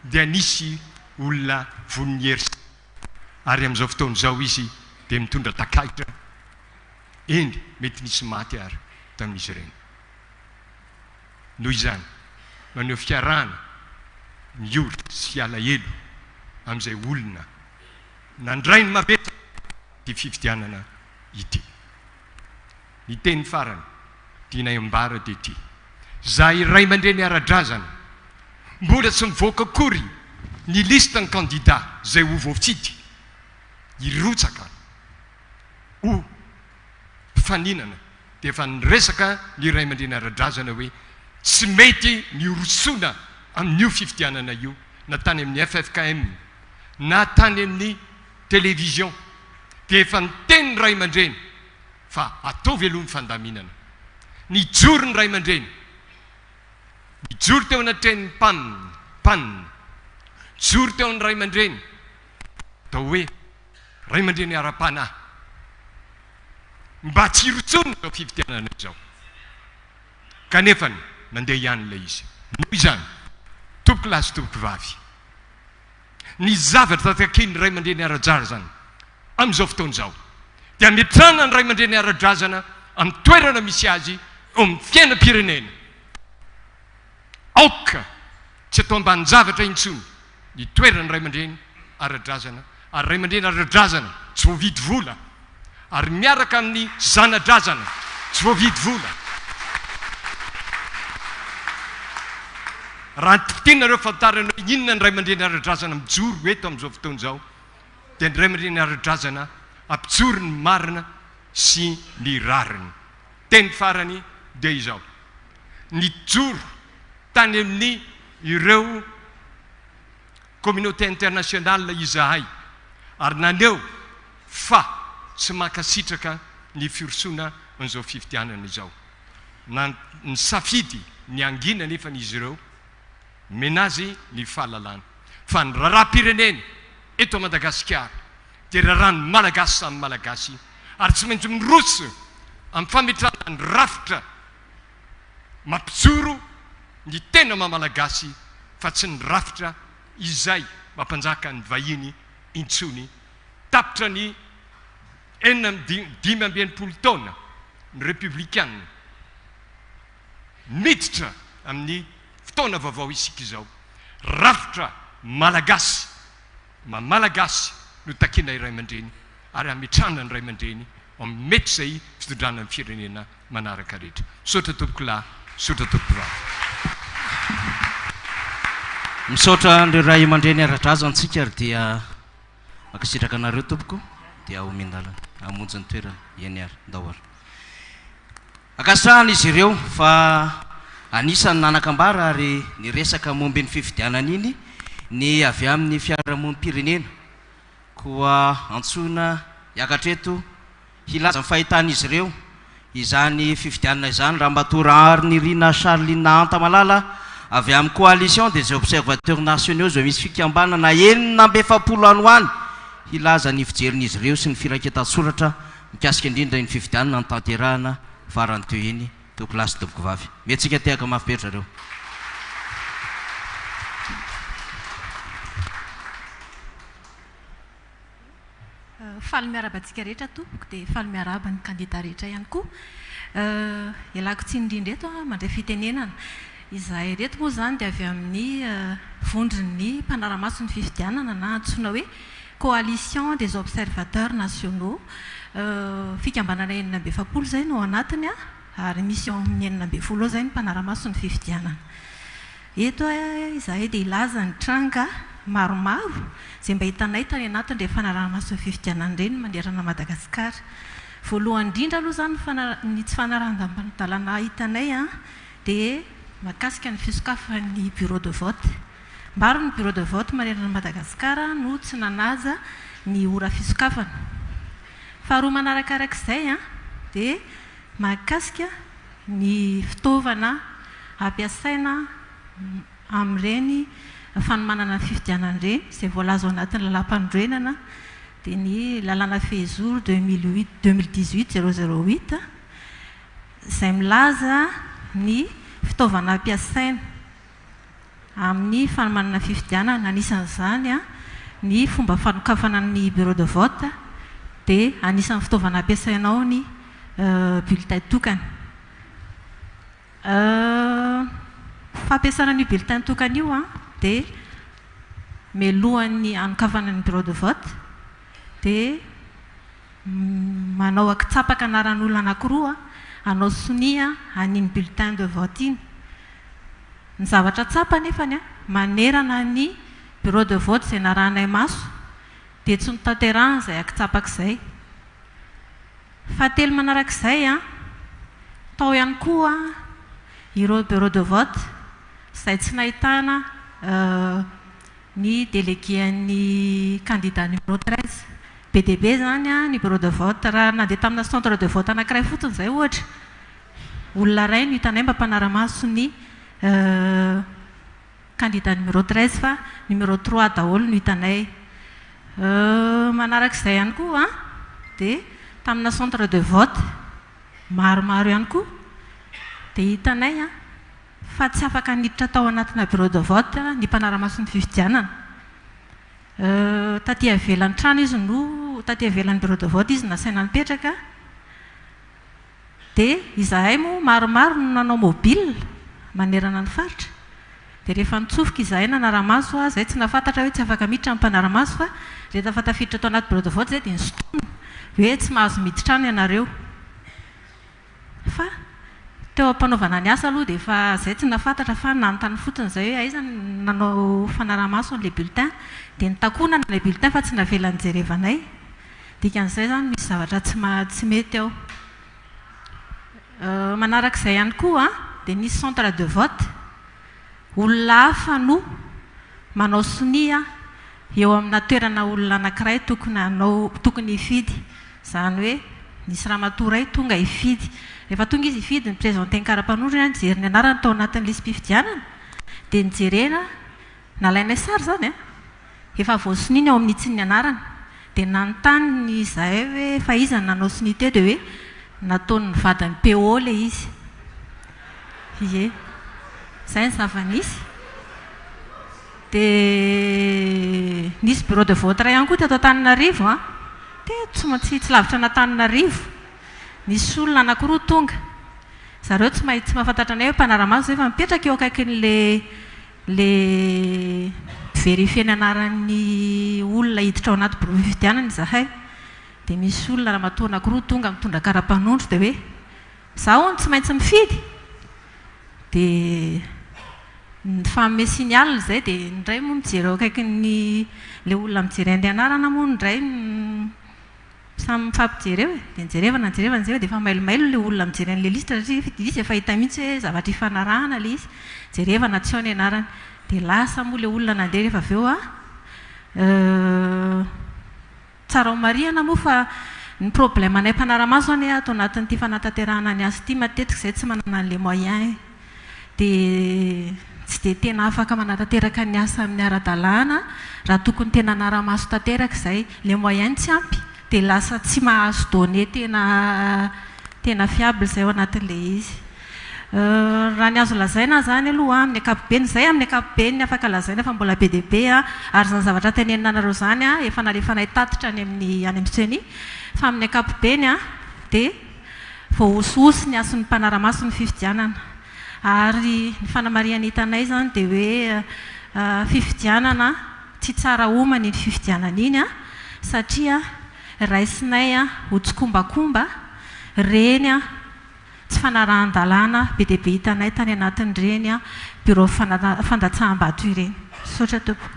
dia nisy olona voninihery ary amin'izao fotoana izao izy dia mitondra takaitra. Eny mety nisy maty ary tamin'izy ireny. Noho izany maneho fiarana miory sy alahelo amin'izay olona nandray ny mabetsaka ty fifidianana ity. Ny teny farany tianay ambara dia ity: zahay ray aman-dreny ara-drazana mbola tsy mivoaka akory ny lista ny candidat zay ho voafidy irotsaka ho mpifaninana. Dia efa niresaka ny ray aman-dreny ara-drazana hoe tsy mety ny orosoana amin'io fifidianana io na tany amin'ny FFKM na tany amin'ny télévision dia efa niteny ny ray aman-dreny fa ataovy aloha ny fandaminana nijoro ny ray aman-dreny nijoro teo anatren'ny panina joro teo amin'ny ray aman-dreny atao hoe ray aman-dreny ara-panahy mba tsy hirotsony zao fifidianana izao kanefany mandeha ihany ilay izy noho izany tompoko lahy sy tompoko vavy ny zavatra takiny ray aman-dreny ara-drala zany amin'izao fotoana izao dia mitrana ny ray aman-dreny ara-drazana amin'ny toerana misy azy eo amin'ny fiainam-pirenena aoka tsy atao ambany zavatra intsony ny toerana ray aman-dreny ara-drazana ary ray aman-dreny ara-drazana tsy voavidy vola ary miaraka amin'ny zanadrazana tsy voavidy vola raha tianareo fantarana hoe inona ny ray aman-dreny ara-drazana mijoro eto amin'izao fotoana izao dia ny ray aman-dreny ara-drazana ampijoro ny marina sy ny rariny teny farany dia izao nijoro tany amin'ny ireo communauté internationale izahay ary naneo fa tsy makasitraka ny firosoana an'izao fifidianana izao ny safidy ny angina nefa n'izy ireo menazy ny fahalalana fa ny raharam-pireneny eto a Madagasikara dia raharany malagasy samy malagasy ary tsy maintsy miroso amin'ny fametrana ny rafitra mampijoro ny tena mamalagasy fa tsy ny rafitra izay mampanjaka ny vahiny intsony tapitra ny 5 taona ny républicaine miditra amin'ny fotoana vaovao isika izao rafitra malagasy mamalagasy no takina iray aman-dreny ary ametrana ny ray aman-dreny amin'ny mety izay fitondrana amin'ny firenena manaraka rehetra misaotra tompoko lahy misaotra tompoko vavy misaotra nireo ray aman-dreny ara-drazantsika ary dia makasitraka anareo tompoko dia omendalana amonjy ny toerana iany ary ndaholo akasahana izy ireo fa anisany nanakambara ary ny resaka momby ny fifidianana iny ny avy amin'ny fiarahamonim-pirenena koa antsoina hiakatreto hilaza ny fahitan'izy ireo izany fifidianana izany raha mbatora ary ny rina Charlina Antamalala avy amin'ny coalition des observateurs nationaux zao misy fikambanana 900 any hoany hilaza ny fijerin'izy ireo sy ny firanketan-tsoratra mikasika indrindra ny fifidianana ny tanterahana farany teo iny tompoko lahy sy tompoko vavy metsika tehaka mafipetra reo faly miarabantsika rehetra tompoko dia faly miaraba ny candidat rehetra ihany koa ialako tsy indrindra eto mandray fitenenana izahay reto moa zany dia avy amin'ny vondriny mpanaramaso ny fifidianana na antsoina hoe coalition des observateurs nationaux fikambanana 900 zay no anatiny ary misy amin'ny 900 zay ny mpanaramaso ny fifidianana eto izahay dia ilaza ny tranga maromaro zay mba hitanay tany anatiny rehefa fanarahamaso ny fifidianana ireny manderana Madagasikara voalohany indrindra aloha zany ny tsy fanarahan-dalana hitanay dia makasika ny fisokafan'ny bureau de vote mbaro ny bureau de vote manerana Madagasikara no tsy nanaza ny ora fisokafana faharoa manarakarak'izay dia makasika ny fitaovana ampiasaina amin'ireny fanomanana ny fifidianana ireny izay voalaza ao anatin'ny lalam-panorenana dia ny lalàna fehizoro 2018-008 izay milaza ny fitaovana ampiasaina amin'ny fanomanana fifidianana anisan'izany ny fomba fanokafana ny bureau de vote dia anisan'ny fitaovana ampiasainao ny bulletin tokana fampiasana ny bulletin tokana io dia melohan'ny anokafana ny bureau de vote dia manao akitsapaka anaran'olona anankiroa anao sonia aniny bulletin de vote iny ny zavatra tsapa nefany manerana ny bureau de vote izay narahanay maso dia tsy notanterahana izay akitsapak'izay fahatelo manarak'izay tao ihany koa ireo bureau de vote izay tsy nahitana ny déléguén'ny candidat numéro 13 BDB zany a ny bureau de vote raha nandeha tamina centre de vote anankiray fotsiny zay ohatra olona ray no hitanay mba mpanaramaso ny candidat numéro 13 fa numéro 3 daholo no hitanay manarak'izay ihany koa dia tamina centre de vote maromaro ihany koa dia hitanay fa tsy afaka niditra tao anatina bureau de vote ny mpanaramaso ny fifidianana taty avelan'ny trano izy no taty avelan'ny bureau de vote izy nasaina nipetraka dia izahay moa maromaro no nanao mobile manerana ny faritra dia rehefa nitsofoka izahay nanaramaso zay tsy nafantatra hoe tsy afaka miditra amin'ny mpanaramaso fa rehefa fa tafiditra tao anaty bureau de vote zay dia nisotonina hoe tsy mahazo miditra any ianareo fa teo ampanaovana ny asa aloha dia efa zay tsy nafantatra fa nanontany fotsiny zay hoe aiza nanao fanaramaso an'ilay bulletin dia nitakonana ilay bulletin fa tsy navela nijerevanay dikan'izay zany misy zavatra tsy mety ao manarak'izay ihany koa dia nisy centre de vote olona hafa no manao sonia eo amina toerana olona anankiray tokony hifidy zany hoe nisy ramatoray tonga hifidy rehefa tonga izy hifidy ny présenté ny karapanondrona nijery ny anarany tao anatin'ny lisy mpifidianana dia nijerena nalainay sary zany efa voasoniny ao amin'ny itsiny ny anarany dia nanontany izahay hoe fa iza nanao sonia teo dia hoe nataony vadiny PO le izy ie zay ny zava-nisy dia nisy bureau de vote ray ihany koa teto Antananarivo dia tsy lavitra n'Antananarivo nisy olona anankiroa tonga zareo tsy mahafantatra anay hoe mpanaramaso zay fa mipetraka eo akaikin'le vérifie ny anaran'ny olona hiditra ao anaty bureau fifidianana izahay dia misy olona ramatoa anankiroa tonga mitondra karapanondro dia hoe zaho tsy maintsy mifidy dia nyfanome signal zay dia ndray moa mijery eo akaikin'ny le olona mijery an'ilay anarana moa ndray samy mifampijereo dia nijerevana zay dia efa mailomailo le olona mijery an'ilay lista satria izy efa hita mihitsy hoe zavatra hifanarahana le izy jerevana tsy ao ny anarany dia lasa moa le olona nandeha rehefa avy eo tsara homariana moa fa ny problème anay mpanaramaso any atao anatin'ity fanatanterahana ny azy ity matetika izay tsy manana an'le moyen dia tsy dia tena afaka manatanteraka ny asa amin'ny ara-dalàna raha tokony tena anaramaso tanteraka izay le moyen tsy ampy dia lasa tsy mahazo donné tena fiable izay ao anatin'le izy raha ny azo lazaina zany aloha amin'ny ankapobeny zay amin'ny ankapobeny afaka lazaina fa mbola BDB ary zany zavatra tenenina anareo zany efa nalefanay tatitra any amin'ny seni fa amin'ny ankapobeny dia vao ososy ny ason'ny mpanaramaso ny fifidianana ary ny fanamariana hitanay zany dia hoe fifidianana tsy tsara homany ny fifidianana iny satria raisinay hotsokombakomba reny tsy fanarahan-dalàna BDB hitanay tany anatin'ireny bureau fandatsaham-bato ireny sotra tompo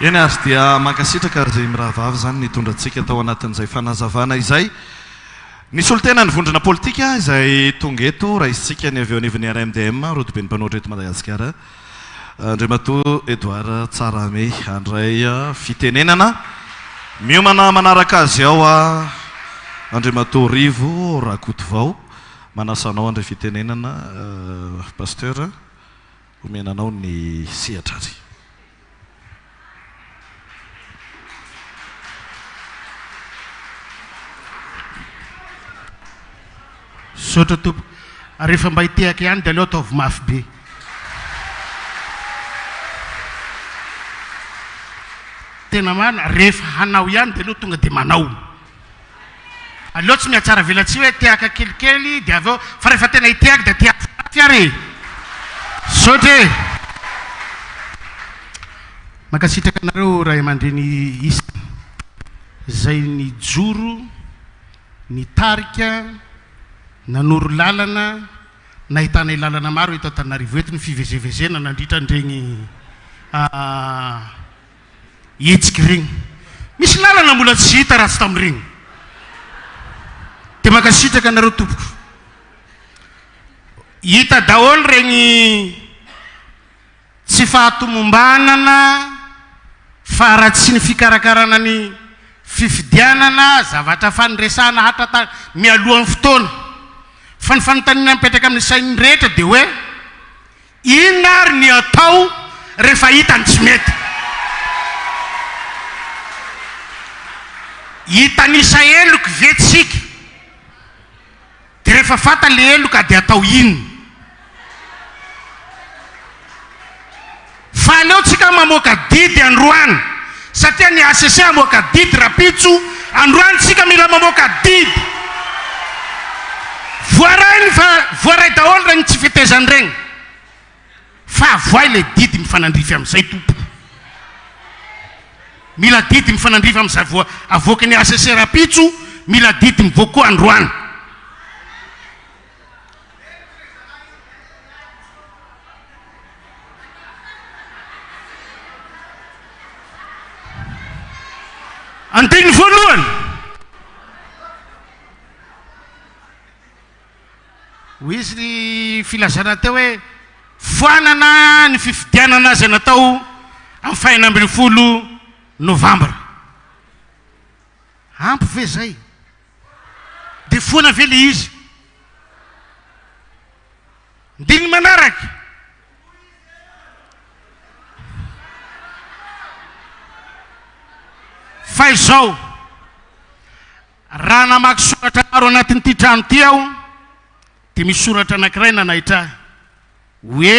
eny azy dia mankasitraka zay mirahavavy zany nitondrantsika tao anatin'izay fanazavana izay nisy olo tena nivondrona politika izay tonga eto raha izytsika ny avy eo anivon'ny RMDM rodobe ny mpanoatra eto Madagasikara Andriamatoa Edouard Tsarame andray fitenenana miomana manaraka azy ao Andriamatoa Rivo Rakotovao manasanao andray fitenenana pasteur omenanao ny sehatrary sotra tompo rehefa mba hitehaka ihany dia aleo ataovy mafy be tena marina rehefa hanao ihany dia aleo tonga dia manao aleo tsy mihatsara velatsy hoe tehaka kelikely dia avy eo fa rehefa tena hitehaka dia tehaka faty ary sotra e mankasitraka anareo raha aman-dreny isa zay ny joro ny tarika nanoro lalana nahitanay lalana maro eto Antananarivo eto ny fivezevezena nandritra an'ireny hetsika regny misy lalana mbola tsy hita raha tsy tamin'ireny dia mankasitraka anareo tompoko hita daholo regny tsy fahatomombanana faratsy ny fikarakarana ny fifidianana zavatra fanresana hatra mialohan'ny fotoana fa ny fanontaniana mipetraka amin'ny sainy rehetra dia hoe inona ary ny atao rehefa hitany tsy mety hitanisa eloko vetsika dia rehefa fata le eloka dia atao inona fa aleo tsika mamoaka didy androany satria ny ACC amoaka didy rapitso androany tsika mila mamoaka didy voaray daholo regny tsy fitezany regny fa avoay le didy mifanandrify amin'izay tompo mila didy mifanandrify amin'izay avoaka ny ACC rapitso mila didy mivoaka koa androany antigny voalohany ho izy ny filazana teo hoe foanana ny fifidianana zay natao amin'ny 20 novambra ampy ve zay dia foana ve le izy ndigny manaraky fa izao raha namaky soratra maro anatin'ity trano ty aho dia misy soratra anankiray nanahitra hoe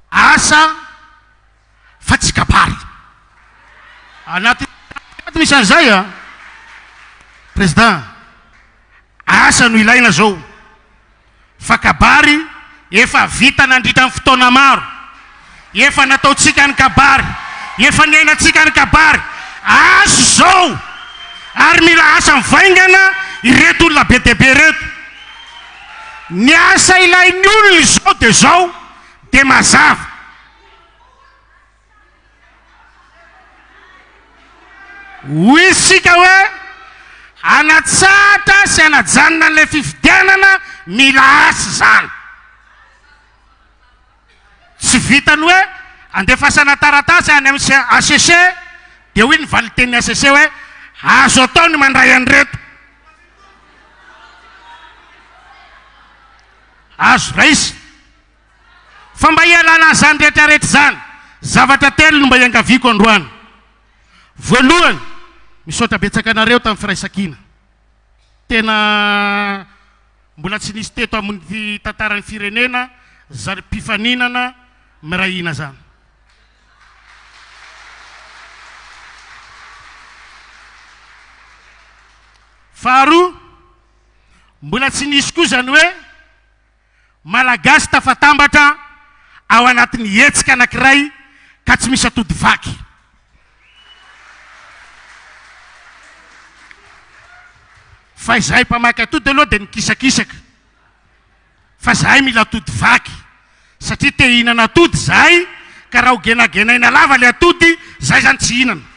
asa fa tsy kabary anaty misy an'izay a président asa no ilaina zao fa kabary efa vita nandritra amin'ny fotoana maro efa nataotsika ny kabary efa niainatsika ny kabary azo zao ary mila asa mivaingana ireto olona be dehibe reto ny asa ilain'ny olona zao dia zao dia mazava hoy isika hoe anatsatra sy anajanona an'ilay fifidianana mila asa zany tsy vitany hoe andefasana taratasy any amin'ny ACC dia hoy ny valiten'ny ACC hoe azo atao ny mandray an'ireto azo raisy fa mba hialana an'izany rehetrarehetra zany zavatra telo no mba hiangaviako androany voalohany misaotra betsaka anareo tamin'ny firaisankina tena mbola tsy nisy teto amin'ny tantaran'ny firenena zary mpifaninana mirahina zany faharoa mbola tsy nisy koa zany hoe malagasy tafatambatra ao anatin'ny hetsika anankiray ka tsy misy atody vaky fa izahay mpamaky atody aloha dia nikisakisaka fa zahay mila atody vaky satria te hihinana atody zahay ka raha ho genagenaina lava le atody zahay zany tsy hinana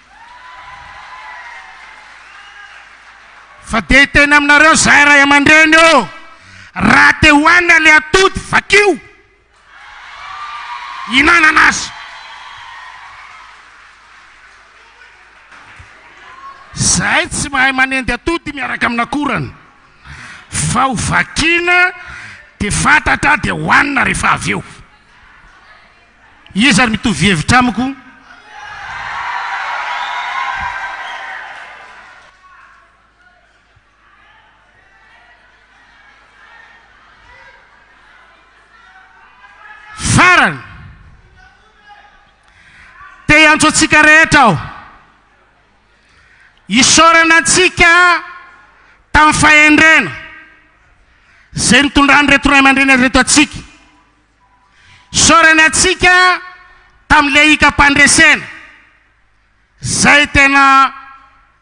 fa dia tena aminareo zahay ray aman-dreny eo raha te hoanina le atody vakio hinanana azy zahay tsy mahay manendy atody miaraka aminakorany fa ho vakina dia fantatra dia hoanina rehefa avy eo izy ary mitovy hevitra amiko farany te hiantso atsika rehetra aho isorana atsika tamin'ny fahendrena zay nitondrany reto ray aman-dreny reto atsika isorana atsika tamin'ile ikam-pandresena zay tena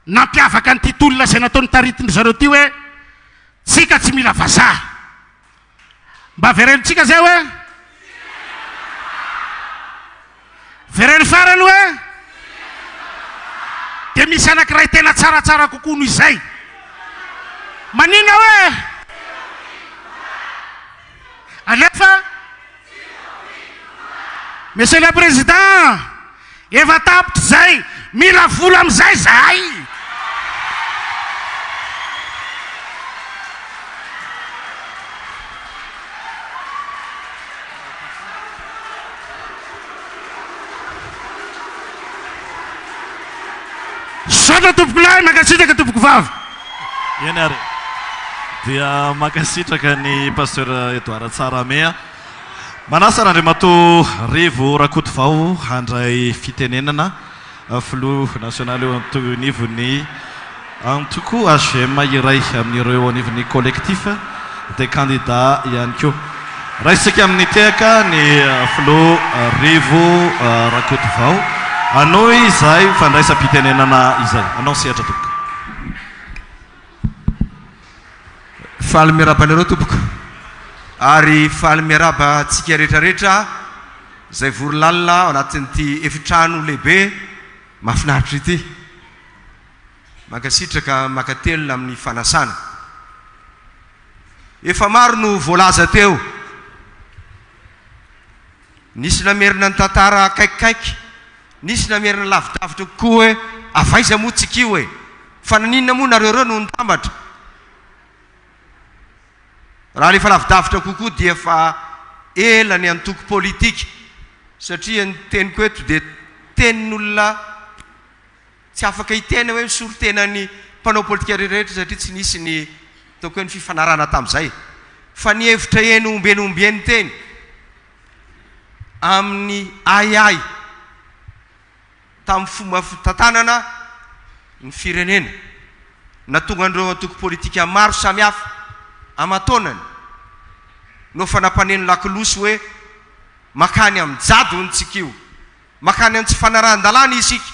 nampiavaka ny titolona zay nataony taritiny zareo ty hoe tsika tsy mila vazaha mba verenontsika zay hoe vereny farany hoe dia misy anankiray tena tsaratsara kokoa noho izay manina hoe alefa monsieur le président efa tapitra zay mila vola am'izay zay sota tompoko lahy makasitraka tompoko vavy eny ary dia makasitraka ny pasteur Edouard Tsaramea manasana Andriamatoa Rivo Rakoto Vao handray fitenenana filoha nasional eo antonivony antoko HM iray amin'ireo anivony collectif de candidat ihany koa raisika amin'ny tehaka ny filoha Rivo Rakoto Vao anao izay fandraisam-pitenenana izay anao sehatra tompoko faly miaraba anareo tompoko ary faly miaraba antsika rehetrarehetra zay vorolalina ao anatin'ity efitrano lehibe mahafinaritra ity makasitraka makatelona amin'ny fanasana efa maro no voalaza teo nisy namerina ny tantara akaikikaiky nisy namerina lavidavitra kokoa hoe avaiza moa tsika io hoe fa naninona moa nareo no nitambatra raha lefa lavidavitra kokoa dia fa ela ny antoko politika satria ny teniko eto dia tenin'olona tsy afaka hitena hoe misoro tenany mpanao politika rehetrarehetra satria tsy nisy ny taoko hoe ny fifanarana tamin'izay fa ny hevitra eny ombeny teny amin'ny ayay tamin'ny fomba fitantanana ny firenena natonga andreo antoko politika maro samihafa amatonany no fanampaneno lakilosy hoe makany amin'ny jadony tsika io makany amin'ny tsy fanarahan-dalàna isika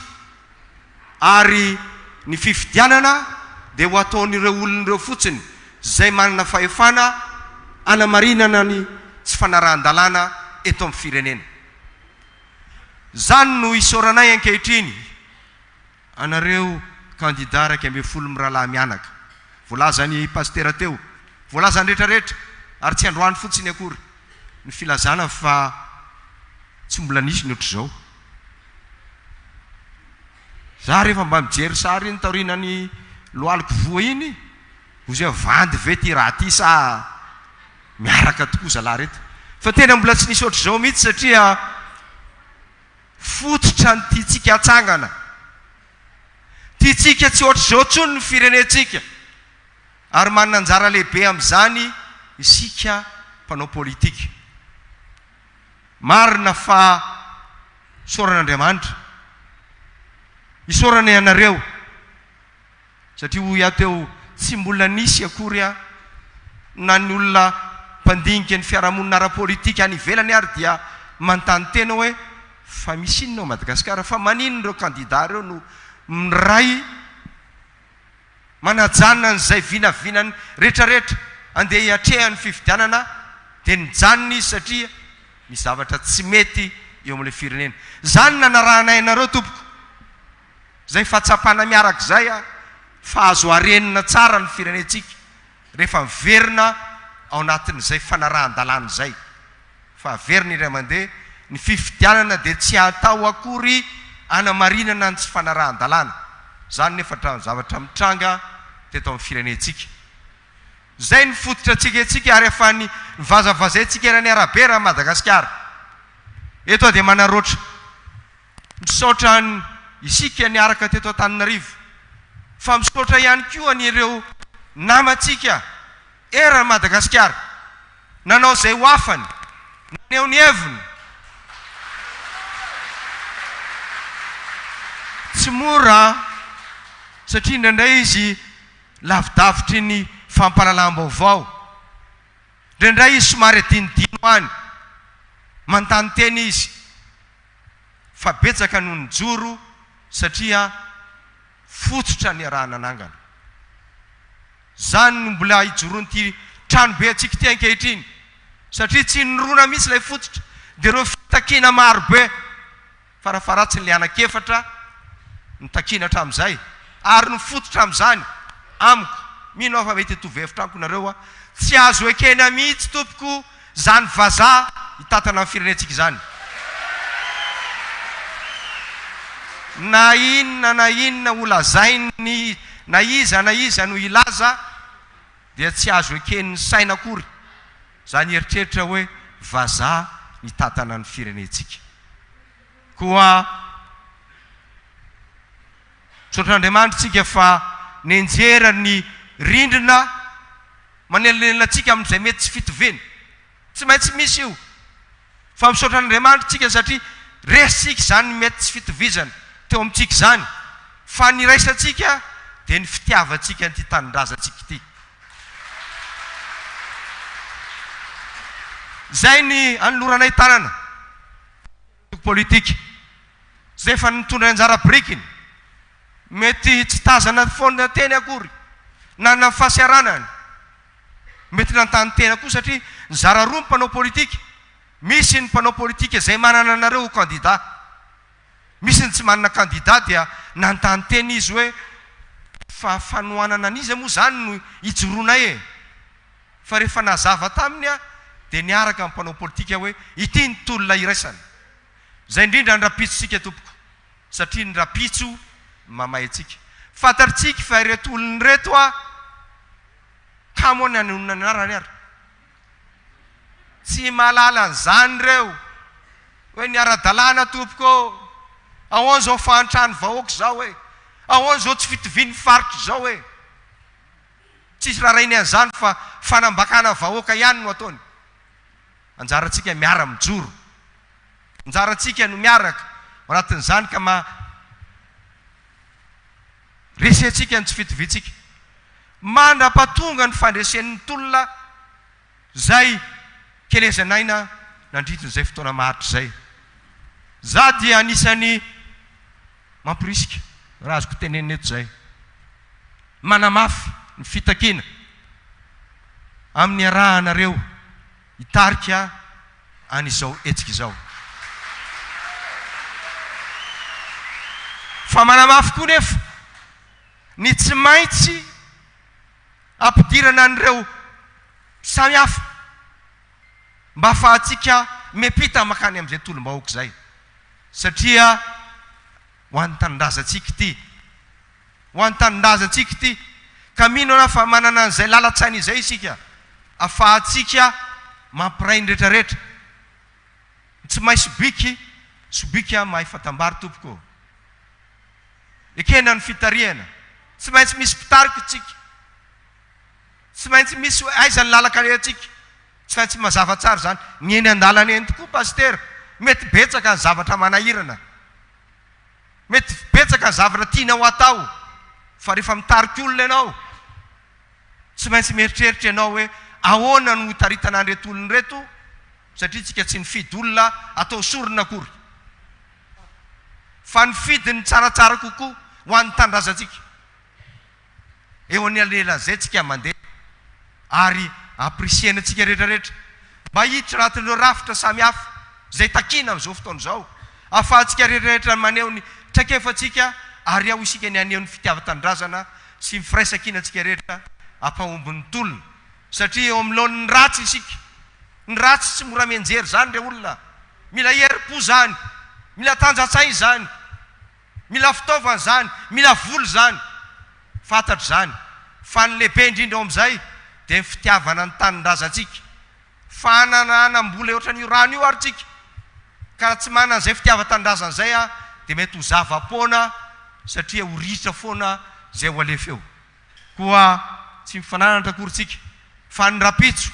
ary ny fifidianana dia ho ataon'ireo olon'ireo fotsiny zay manana fahefana anamarinana ny tsy fanarahan-dalàna eto amin'ny firenena zany no isoranay ankehitriny anareo candidat raiky amby folo mirahalahy mianaka voalazany pastera teo voalazany rehetrarehetra ary tsy androany fotsiny akory ny filazana fa tsy mbola nisy ny ohatr' zao za rehefa mba mijery sary iny taorinany loaliko voa iny ozay vandy ve ty raha ty sa miaraka tokoa zalahy reto fa tena mbola tsy nisy ohatr' zao mihitsy satria fototra ny tiatsika atsangana tiatsika tsy ohatr' zao tsony ny firenetsika ary manana anjara lehibe amin'izany isika mpanao politika marina fa soran'Andriamanitra isorana ianareo satria ho iaho teo tsy mbola nisy akory a na ny olona mpandinika ny fiarahamonina ara-politika any ivelany ary dia manontany tena hoe fa misy inona ao Madagasikara fa manino ireo candidat reo no miray manajanona n'izay vinavinany rehetrarehetra andeha hiatrehany fifidianana dia nijanona izy satria misy zavatra tsy mety eo amin'ilay firenena zany nanarahanay anareo tompoko zay fahatsapana miarak'izay a fa azo arenina tsara ny firenetsika rehefa miverina ao anatin'izay fanarahan-dalàna izay fa averina iray mandeha ny fifidianana dia tsy atao akory anamarinana ny tsy fanarahan-dalàna zany nefa zavatra mitranga teto amin'ny firenetsika zay ny fototra atsika etsika ary efa ny vazavazayntsika erany arabe raha Madagasikara eto dia manaroatra misaotra ny isika niaraka teto Antananarivo fa misaotra ihany koa an'ireo namantsika era Madagasikara nanao zay ho afany naneo ny heviny tsy mora satria indraindray izy lavidavitry ny fampalalam-baovao indraindray izy somary adinodino any mantany teny izy fa betsaka no nijoro satria fototra ny arahananangana zany no mbola hijoroan'ity tranobe atsika ty ankehitriny satria tsy nirona mihitsy ilay fototra dia ireo fitakina marobe farafaratsy ny lianan-kefatra nitakina hatramin'izay ary ny fototra amin'izany amiko mino aho fa mety hitovy hevitra amiko nareo a tsy azo ekena mihitsy tompoko zany vazaha hitatana amin'ny firenentsika zany. Na inona olazainy na iza no ilaza dia tsy azo eken'ny saina akory. Zany eritreritra hoe vazaha hitatana ny firenentsika. Koa tsotr'Andriamanitra fa nenjera ny rindrina manelonelatsika amin'izay mety tsy fitoveny. Tsy maintsy misy io. Fa misaotra Andriamanitra tsika satria resitsika zany mety tsy fitovizana teo amintsika zany. Fa ny raisatsika dia ny fitiavatsika nyty tanindrazantsika ity. Zay ny anoloranay tanana politika. Zay efa nitondra anjara birikiny. Mety tsy tazana foana teny akory na ny fahasiaranany. Mety nantany tena koa satria nizara roa ny mpanao politika. Misy ny mpanao politika zay manana anareo candidat. Misy ny tsy manana candidat dia nantany teny izy hoe fa fanohanana an'izy moa zany no ijoroanay e. Fa rehefa nazava taminy dia niaraka amin'ny mpanao politika hoe ity ny tolona iraisana. Zay indrindra ny rapitsontsika tompoko. Satria ny rapitso mamay atsika. Fantaritsika fa ireto olony reto kamo ny anonona ny anarany ary. Tsy malala an'izany reo hoe ny ara-dalàna tompoko. Ahoana zao fahantrany vahoaka zao e. Ahoana zao tsy fitoviany faritra zao e. Tsisy raharainy an'izany fa fanambakana vahoaka ihany no ataony. Anjaratsika miara mijoro. Anjaratsika no miaraka anatin'izany ka resentsika ny tsy fitoviantsika. Mandrapatonga ny fandresen'ny tolona zay kelezanaina nandritrin'izay fotoana maharitra zay. Za dia anisany mampirisika raha azoko tenenina eto zay. Manamafy ny fitakina amin'ny arahanareo hitarika an'izao etsika izao. Fa manamafy koa nefa ny tsy maintsy ampidirana an'ireo samihafa mba ahafahantsika miampita makany amin'izay tolom-bahoaka zay. Satria ho an'ny tanindrazantsika ity. Ho an'ny tanindrazantsika ity. Ka mino na fa manana an'izay lalatsaina izay isika. Ahafahantsika mampiray ny rehetrarehetra. Tsy mahay sobika mahay fatambary tompoko. Ekena ny fitariana. Tsy maintsy misy mpitarika tsika. Tsy maintsy misy aiza ny lalaka atsika. Tsy maintsy mazava tsara zany. Ny eny an-dalana eny tokoa pasteur. Mety betsaka ny zavatra manahirana. Mety betsaka ny zavatra tianao atao. Fa rehefa mitarika olona ianao, tsy maintsy mieritreritra ianao hoe ahoana no hitaritana an'ireto olona reto, satria tsika tsy nifidy olona atao sorona akory. Fa nifidy ny tsaratsara kokoa ho an'ny tanindrazantsika. Eo any alelan'izay tsika mandeha ary aprisiana tsika rehetrarehetra. Mba hiditra anatin'ireo rafitra samihafa zay takina amin'izao fotoana izao. Ahafahantsika rehetrarehetra maneho ny traikefatsika ary ao isika ny aneho ny fitiava-tanindrazana sy mifiraisakina antsika rehetra ampahombon'ny tolona. Satria eo amin'lohan'ny ny ratsy isika. Ny ratsy tsy mora mianjery zany re olona. Mila herim-po zany. Mila tanjatsay zany. Mila fitaovana zany. Mila voly zany. Fantatra zany. Fa ny lehibe indrindra ao amin'izay dia ny fitiavana ny tanindrazantsika. Fananambola ohatran'io rano io ary tsika. Ka tsy manana an'izay fitiava-tanindrazana zay dia mety ho zava-poana satria ho ritra foana zay ho alefa eo. Koa tsy mifananatra akory tsika. Fa ny rapitso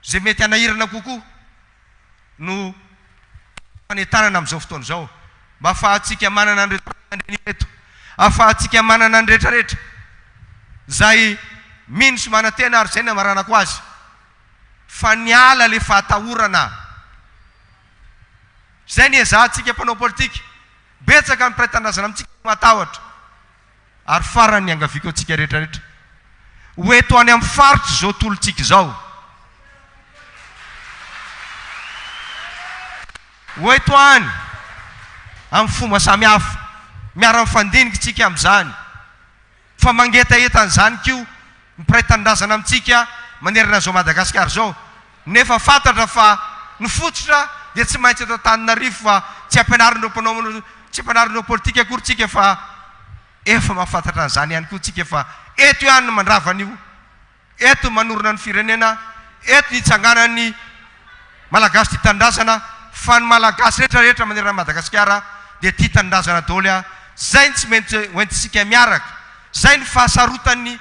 zay mety anahirana kokoa no fanetanana amin'izao fotoana izao. Mba ahafahantsika manana ny rehetrarehetra. Ahafahantsika manana ny rehetrarehetra. Zay mino sy manantena ary zay ny amaranako azy. Fa niala le fahatahorana. Zay ny ezahantsika mpanao politika. Betsaka mpiray tanindrazana amintsika matahotra. Ary farany ny angaviako antsika rehetrarehetra. Hoeto any amin'ny faritra zao tolontsika izao. Hoeto any amin'ny fomba samihafa. Miara mifandinika tsika amin'izany. Fa mangetaeta an'izany kio mpiray tanindrazana amintsika manerana zao Madagasikara zao. nefa fantatra fa nifototra dia tsy maintsy atao Tananarivo fa tsy ampianarin'ireo mpanao tsy ampianarin'ireo politika akory tsika fa efa mahafantatra an'izany ihany koa tsika fa eto ihany no mandravan'io, eto manorona ny firenena, eto hitsanganany malagasy tia tanindrazana, fa ny malagasy rehetrarehetra manerana Madagasikara dia tia tanindrazana daholo a. Zay tsy maintsy hoentisika miaraka, zay ny fahasarotan'ny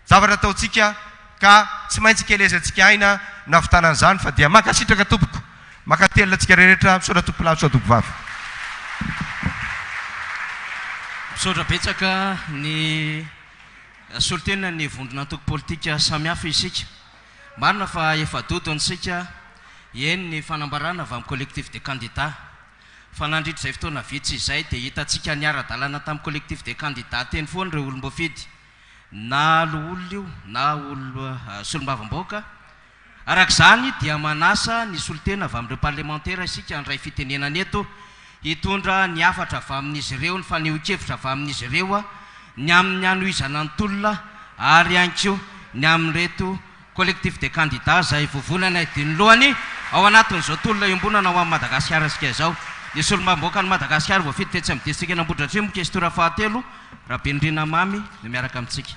zavatra ataontsika ka tsy maintsy kelezantsika aina navitanan'izany fa dia makasitraka tompoko, makatelina antsika rehetra, misaotra tompo lahy, misaotra tompo vavy. Misaotra betsaka ny solotena ny vondrona antoko politika samihafa isika. Marina fa efa dodontsika eny ny fanambarana avy amin'ny collectif de candidats. Fa nandritra izay fotoana vitsy izay dia hitantsika niara-dalàna tamin'ny collectif de candidats teny foana ireo olom-boafidy, na olona io na solombavam-bahoaka. Arak'izany dia manasa ny solotena avy amin'ireo parlementaire isika andray fitenenana eto hitondra ny hafatra avy amin'izy ireo, ny fanehoan-kevitra avy amin'izy ireo ny amin'ny hanohizana ny tolona ary ihany koa ny amin'ireto collectif de candidats izay vovonana idiny lohany ao anatin'izao tolona iombonana ao amin'ny Madagasikara sika izao. Ny solombavam-bahoaka ny Madagasikara voafidy tetsy amin'ny distrika Ambohidratrimo kestora fahatelo Rabenindrina Mamy no miaraka amintsika.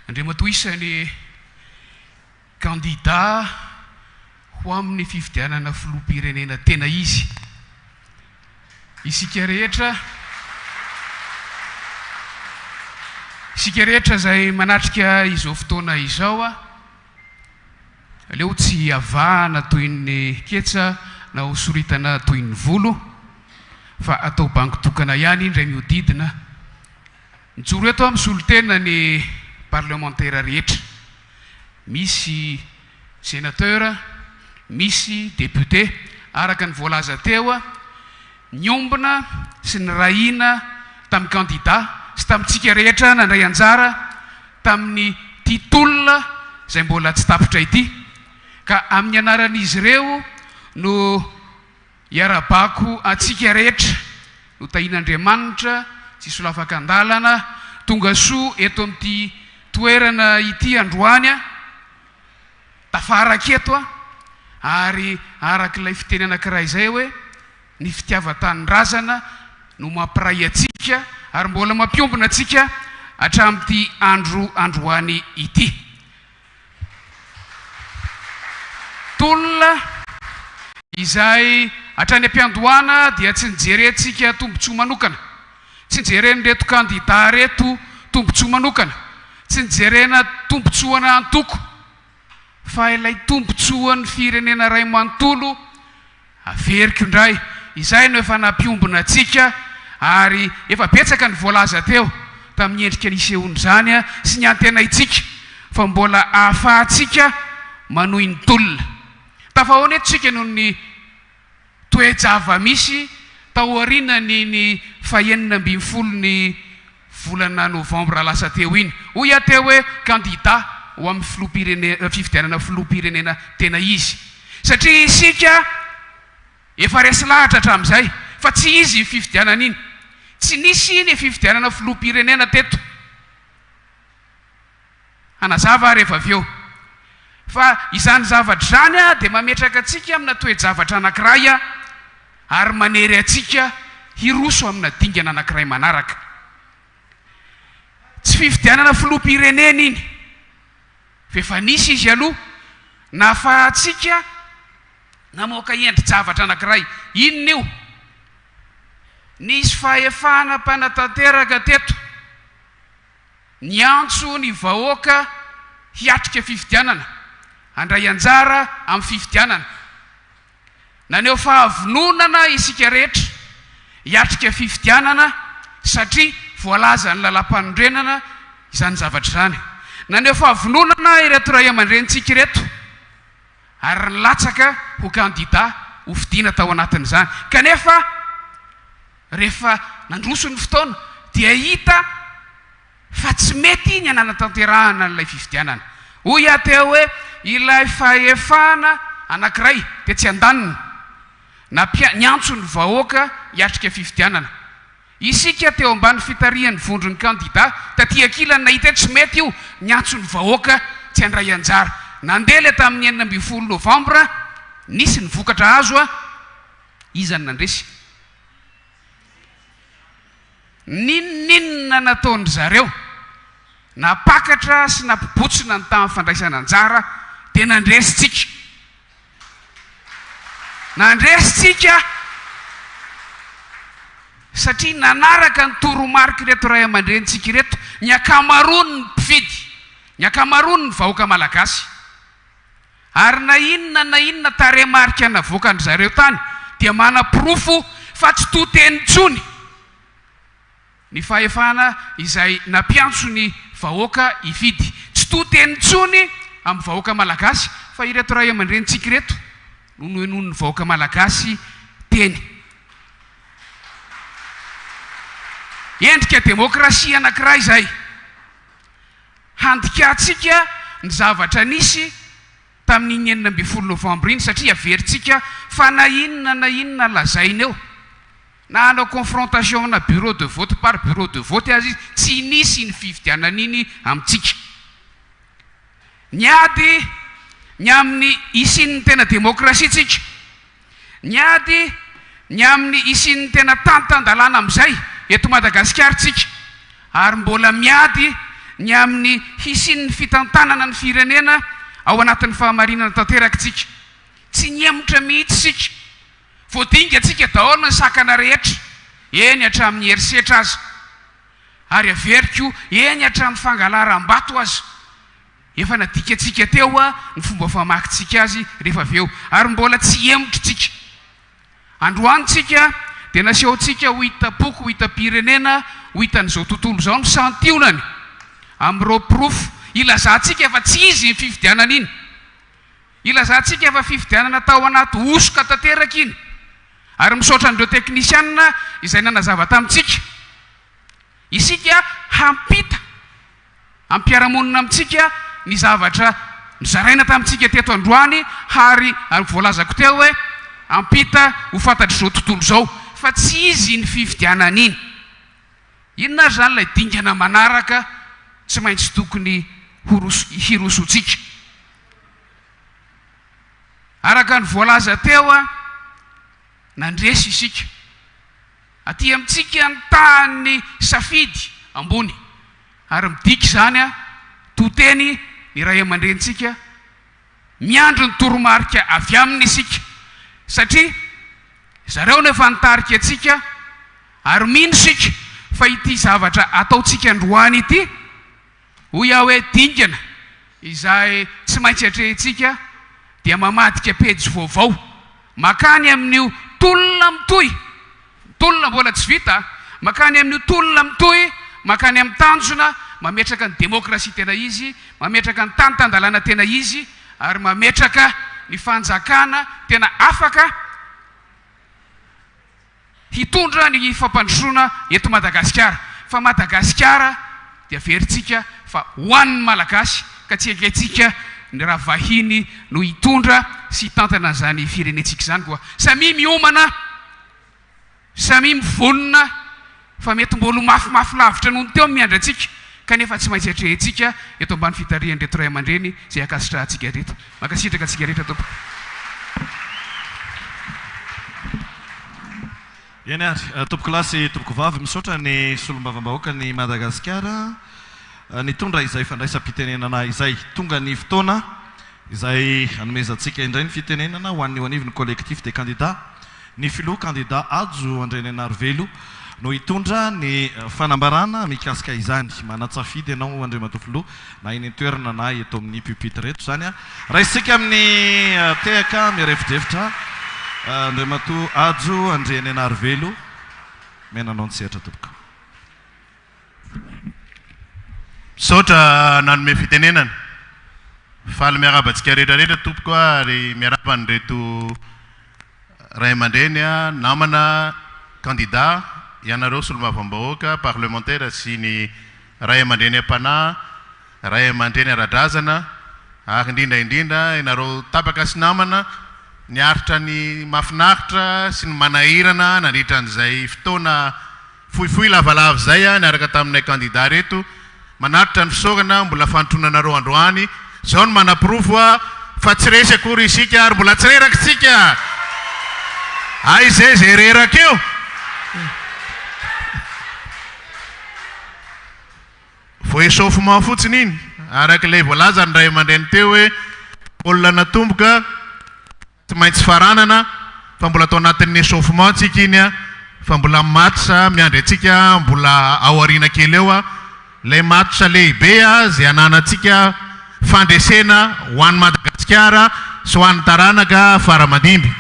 Andriamatoa isan'ny candidat ho amin'ny fifidianana filoham-pirenena tena izy. Isika rehetra izay manatrika izao fotoana izao aleo tsy avahana toy ny ketsa na hosoritana toy ny volo fa atao bangi-tokana ihany indray miodidina. Mijoro eto amin'ny solotena ny parlementaire rehetra, misy sénateur, misy député, araka ny voalaza teo niombona sy ny rahina tamin'ny candidat sy tamintsika rehetra nandray anjara tamin'ny titolona izay mbola tsy tapitra ity, ka amin'ny anaran'izy ireo no iarabako atsika rehetra no tahin'Andriamanitra tsy solafaka andalana tonga soa eto amin'ity toerana ity androany tafaraka eto ary arak'ilay fiteny anankiray izay hoe ny fitiava-tanindrazana no mampiray atsika ary mbola mampiombona atsika hatramin'ity androany ity. Tolona izay hatrany am-piandohana dia tsy nijerentsika tombontsoa manokana, tsy nijereny reto candidat reto tombontsoa manokana, tsy nijerena tombontsoana antoko, fa ilay tombontsoan'ny firenena ray manontolo averiko indray. Izay no efa nampiombona atsika ary efa betsaka ny voalaza teo tamin'ny endrika nisehony zany sy ny antenaitsika fa mbola ahafahantsika manohy ny tolona. Tafahoana etontsika noho ny toe-java misy tao aorinany ny faha-enina ambin'ny folo ny volana novambra lasa teo iny, hoy ateo hoe candidat ho amin'ny fifidianana filoham-pirenena tena izy, satria isika efa resy lahatra hatramin'izay fa tsy izy fifidianana iny, tsy nisy iny fifidianana filoham-pirenena teto. Hanazava rehefa avy eo fa izany zavatra zany dia mametraka atsika amina toe-javatra anankiray ary manery atsika hiroso amina dingana anankiray manaraka. Tsy fifidianana filoham-pirenena iny fa efa nisy izy aloha nahafahantsika namoaka endri-javatra anankiray. Inona io? Nisy fahefana mpanatanteraka teto niantso ny vahoaka hiatrika fifidianana, handray anjara amin'ny fifidianana, naneo fahavononana isika rehetra hiatrika fifidianana satria voalaza ny lalam-panondrenana izany zavatra izany. Naneo fahavononana ireto ray aman-drenitsika reto ary nilatsaka ho candidat ho fidiana tao anatin'izany. Kanefa rehefa nandroso ny fotoana dia hita fa tsy mety ny ananatanterahana n'ilay fifidianana. Hoy ateo hoe ilay fahefana anankiray dia tsy andanina niantso ny vahoaka hiatrika fifidianana. isika teo ambany fitarian'ny vondron'ny kandida taty akilany nahita tsy mety io niantso ny vahoaka tsy andray anjara nandeha le tamin'ny 9 novambra nisy ny vokatra azo a izany nandresy ninninona nataony zareo napakatra sy napibotsina ny tamin'ny fandraisana anjara dia nandresitsika satria nanaraka ny toromarika reto ray aman-drenitsika reto ny akamarony ny mpifidy ny akamarony ny vahoaka malagasy ary na inona taremarika navoakany zareo tany dia mana-pirofo fa tsy toteny tsony ny fahefana izay nampiantso ny vahoaka ifidy tsy toteny tsony amin'ny vahoaka malagasy fa ireto ray aman-drenitsika reto nonoenony vahoaka malagasy teny endrika demokrasia anankiray izay handikatsika ny zavatra nisy tamin'ny 9 novambra iny satria averintsika fa na inona lazainy eo na hanao confrontation na bureau de vote par bureau de vote azy izy tsy nisy ny fividianan'iny amintsika niady ny amin'ny isin'ny tena demokrasia tsika niady ny amin'ny isin'ny tena tantan-dalàna amin'izay eto Madagasikara tsika ary mbola miady ny amin'ny hisin'ny fitantanana ny firenena ao anatin'ny fahamarinana tanteraka tsika tsy niemotra mihitsy sika voadinga tsika daholo ny sakana rehetra eny hatramin'ny herisetra azy ary averiko eny hatramin'ny fangalaram-bato azy efa nadikatsika teo a ny fomba famakytsika azy rehefa aveo ary mbola tsy emotra tsika androanytsika dia nasehontsika ho hita-poko ho hita-pirenena ho hitan'izao tontolo izao ny santionany amin'ireo pirofo ilazantsika efa tsy izy ny fifidianana iny ilazantsika efa fifidianana tao anaty osoka tanteraka iny ary misaotra an'ireo teknisianina izay nanazava tamintsika isika hampita ampiaramonina amintsika ny zavatra nizaraina tamintsika teto androany ary voalazako teo hoe ampita ho fantatr' izao tontolo izao fa tsy izy ny fifidianana iny inona ary zany ilay dingana manaraka tsy maintsy tokony hirosotsika araka ny voalaza teo a nandresy isika aty amintsika ny tany safidy ambony ary midika zany a toteny ny ray aman-drenitsika miandro ny toromarika avy aminy isika satria zareo nefa nitarika atsika ary mino sika fa ity zavatra ataotsika androany ity hoy aho hoe dingana izay tsy maintsy atrehitsika dia mamadika pejy vaovao makany amin'io tolona mitoy tolona mbola tsy vita makany amin'io tolona mitoy makany amin'ny tanjona mametraka ny demokrasia tena izy mametraka ny tantan-dalàna tena izy ary mametraka ny fanjakana tena afaka hitondra ny fampandrosoana eto Madagasikara fa Madagasikara dia veritsika fa hoan'ny malagasy ka tsy akaitsika ny raha vahiny no hitondra sy tantana zany firenetsika zany koa samy miomana samy mivonona fa mety mbolo mafimafy lavitra noho ny teo miandra atsika kanefa tsy maintsy atrehitsika eto ambany fitariany reto ray aman-dreny zay akasitra atsika reto makasitraka atsika rehetra tompo eny ary tompoko lasy tompoko vavy misaotra ny solom-bavambahoaka ny Madagasikara nitondra izay fandraisam-pitenenana izay tonga ny fotoana izay anomezantsika indray ny fitenenana ho an'ny anivy ny collectif des candidats ny filoha candidat ajo Andreny Anarivelo no hitondra ny fanambarana mikasika izany manatsafidy ianao Andriamatofiloha na eny toerana na eto amin'ny pupitre reto zany a raha isika amin'ny tehaka mirefitrefitra Andriamato ajo Andreny Anarivelo menanao ny sehatra tompoko misaotra nanome fitenenana faly miarabantsika rehetrarehetra tompoko ary miaraba ny reto ray aman-dreny a namana candidat ianareo solomavambahoaka parlementaire sy ny ray aman-dreny am-panahy ray aman-dreny ara-drazana ary indrindraindrindra ianareo tapaka sy namana niaritra ny mafinaritra sy ny manahirana nandritra an'izay fotoana fohifohy lavalava zay a niaraka taminay candidat reto manaritra ny fisaorana mbola fanotronanareo androany zao no manapirofo a fa tsy resy akory isika ary mbola tsy reraka tsika ay zay reraka eo voesofement fotsiny iny arak'ilay voalaza ny ray aman-dreny teo hoe olona natomboka tsy maintsy faranana fa mbola atao anatin'ny échauffement tsika iny a fa mbola matsa miandry atsika mbola ao arina kely eo a lay matsa lehibe a zay ananatsika fandresena ho an'ny Madagasikara sy ho an'ny taranaka faramadimby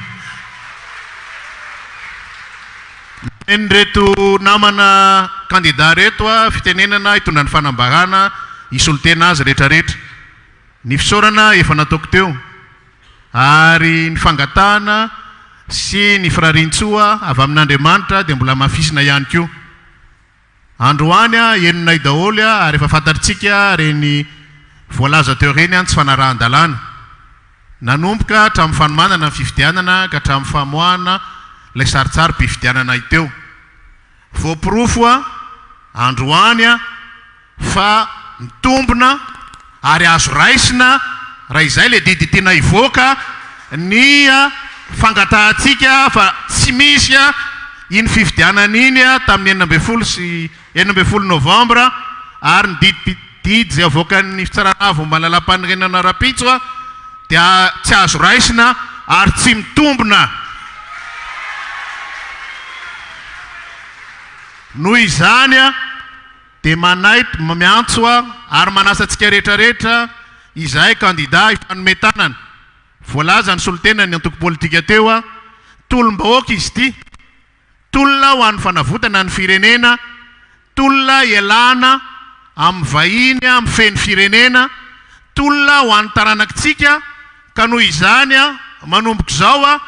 eny reto namana candidat reto a fitenenana hitondra ny fanambarana isolotena azy rehetrarehetra ny fisaorana efa nataoko teo ary ny fangatahana sy ny firarintsoa avy amin'Andriamanitra dia mbola mafisina ihany koa androany a enonay daholy a ary efa fantatritsika reny voalaza teo reny a tsy fanarahan-dalàna nanomboka hatramin'ny fanomanana ny fifidianana ka hatramin'ny famoahana lay saritsary mpifidianana iteo voapirofo a androany a fa mitombona ary azo raisina raha izay le didy tena ivoaka ny fangatahantsika fa tsy misy a iny fifidianana iny a tamin'ny 12 novambra ary ny didy zay avoakan'ny fitsarana malalam-pan'ny renana rapitso a dia tsy azo raisina ary tsy mitombona noho izany a dia manaity miantso a ary manasantsika rehetrarehetra izay candidat ifanometanana voalaza ny solotena ny antoko politika teo a tolom-bahoaka izy ty tolona ho an'ny fanavotana ny firenena tolona ialana amin'ny vahiny amin'ny feny firenena tolona ho an'ny taranakitsika ka noho izany a manomboka izao a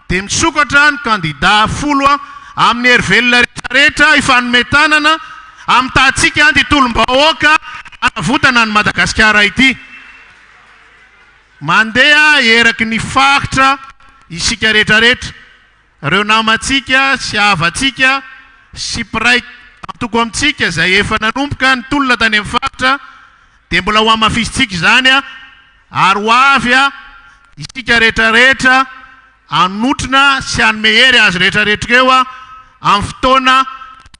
dia misokatra ny candidat folo a amin'ny hery velona rehetrarehetra ifanometanana amin'ny tahantsika dia tolom-bahoaka anavotana ny Madagasikara ity mandeha eraky ny faritra isika rehetrarehetra reo namantsika sy havatsika sy piray antoko amintsika zay efa nanomboka ny tolona tany amin'ny faritra dia mbola ho amafisitsika izany a ary ho avy a isika rehetrarehetra anotrona sy anome hery azy rehetrarehetra eo a amin'ny fotoana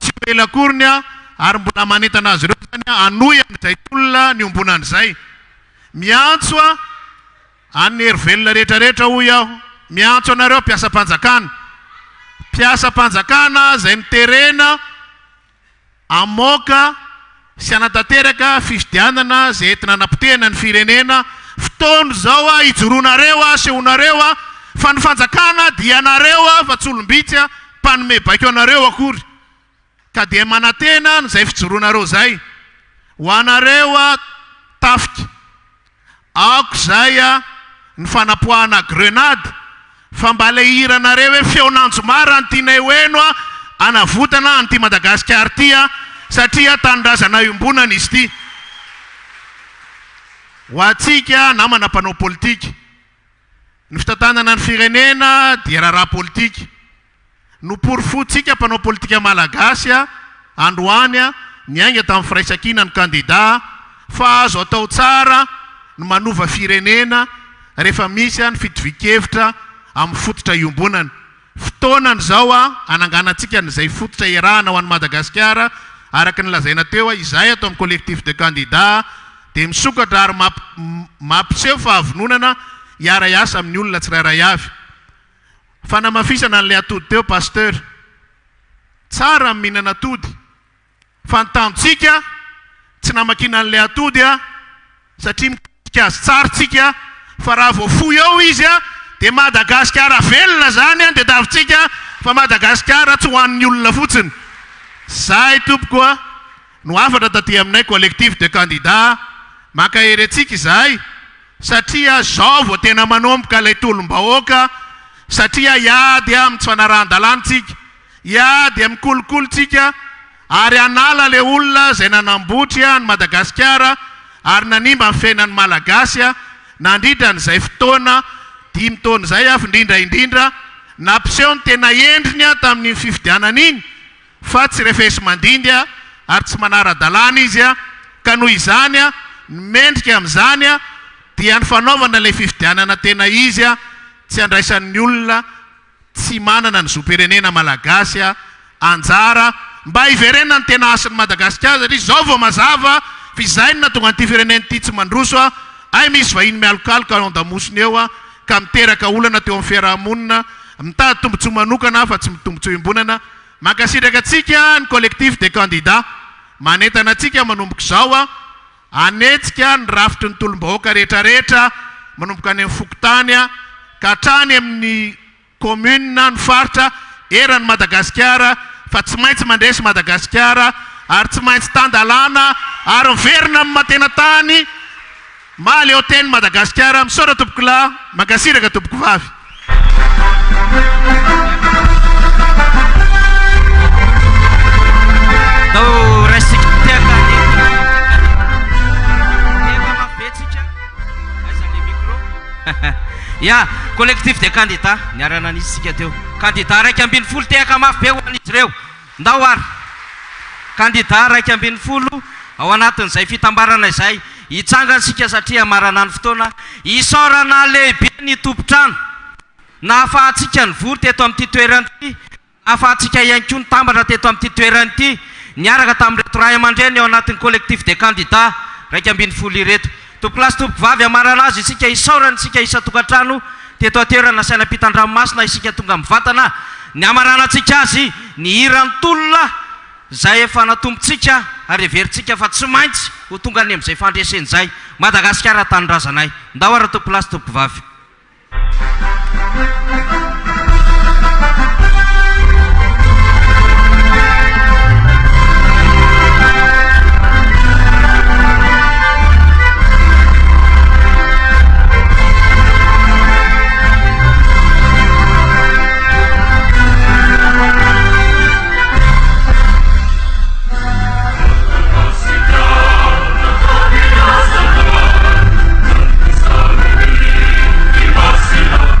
tsy ela akoriny a ary mbola manentana azy ireo zany a anoy amin'izay tolona ny ombonan'izay miantso a an'ny hery velona rehetrarehetra hoy aho miantso anareo mpiasa-panjakana zay niterena amoaka sy anatanteraka fifidianana zay entina anapotehana ny firenena fotoana zao a ijoroanareo a sehonareo a fa ny fanjakana dia anareo a fa tsy olombitsy a mpanome baiko anareo akory ka dia manantena n'izay fijoroanareo zay ho anareo a tafika aoko zay a ny fanapoahana grenade fa mba le hiranareo hoe feonanjo mara ny tianay hoeno a anavotana an'ity Madagasikara ty a satria tanindrazana iombonana izy ty ho atsika namana mpanao politika ny fitantanana ny firenena dia raharaha politika no porifotsika mpanao politika malagasy a androany a miainga tamin'ny firaisakina ny candidat fa azo atao tsara ny manova firenena rehefa misy a ny fitovikevitra amin'ny fototra iombonana fotoanany zao a ananganatsika n'izay fototra irahana ho an'ny Madagasikara araka ny lazaina teo a izay atao amin'ny collectif de candidat dia misokatra ary mampiseho fa avinonana hiara iasa amin'ny olona tsirairay avy fa namafisana n'ilay atody teo pasteur tsara mihinana atody fa nytanjotsika tsy namakina n'ilay atody a satria mikasika azy tsaritsika fa raha voafoy eo izy a dia Madagasikara velona zany a dia tavitsika fa Madagasikara tsy ho an'ny olona fotsiny zay tompoko a no afatra taty aminay collectif de candidat maka hery atsika izay satria zao vao tena manomboka ilay tolom-bahoaka satria iady amin'ny tsy fanarahan-dalàntsika iady amin'ny kolokolotsika ary anala le olona zay nanambotry a ny Madagasikara ary nanimba amin'ny fiainan'ny malagasy a nandrindra n'izay fotoana 5 taona zay afo indrindra nampiseho ny tena endriny a tamin'ny fifidianana iny fa tsy refesy mandindy ary tsy manara-dalàna izy ka noho izany mendrika amin'izany dia ny fanaovana ilay fifidianana tena izy tsy andraisan'ny olona tsy manana ny zoam-pirenena malagasy anjara mba hiverena ny tena asin'ny Madagasikara satria zao vao mazava fizainina tonga an'ity firenena ity tsy mandroso ay misy vahiny mialokaloka ao an-damosiny eo ka miteraka olana teo amin'ny fiarahamonina mitady tombontsoa manokana fa tsy mitombotsoa imbonana makasitraka atsika ny collectif des candidats manentana atsika manomboka izao anetsika ny rafitry ny tolom-bahoaka rehetrarehetra manomboka any amin'ny fokotany ka hatrany amin'ny commune ny faritra eran'ny Madagasikara fa tsy maintsy mandresy Madagasikara ary tsy maintsy tandalàna ary miverina amin'ny matena-tany maly eo teny Madagasikara misaora tompoko lahy makasiraka tompoko vavy dao raisitsika teaka mafbetsika aiza le micro ya collectif des candidats niarana anisitsika teo candidat raiky ambin'ny folo teaka mafy be ho an'izy ireo ndao ary candidat raiky ambin'ny folo ao anatin'izay fitambarana izay hitsangansika satria marana ny fotoana isaorana lehibe ny tompotrano na afahantsika ny vory teto amin'ity toerany ity afahantsika ihany koa ny tambatra teto amin'ity toerany ity niaraka tamin'reto ray aman-dreny ao anatin'ny collectif des candidats raiky ambin'ny folo ireto tompolasy tompo vavy amarana azy isika isaorany isika isa-tokantrano teto atoerana sainam-pitan-dranomasina isika tonga mivantana ny amaranantsika azy ny hirany tolona zay efa natombotsika ary everitsika fa tsy maintsy ho tonga ny amin'izay fandreseny zay Madagasikara tanyrazanay ndao ara tompolasy tompo vavy Marcelo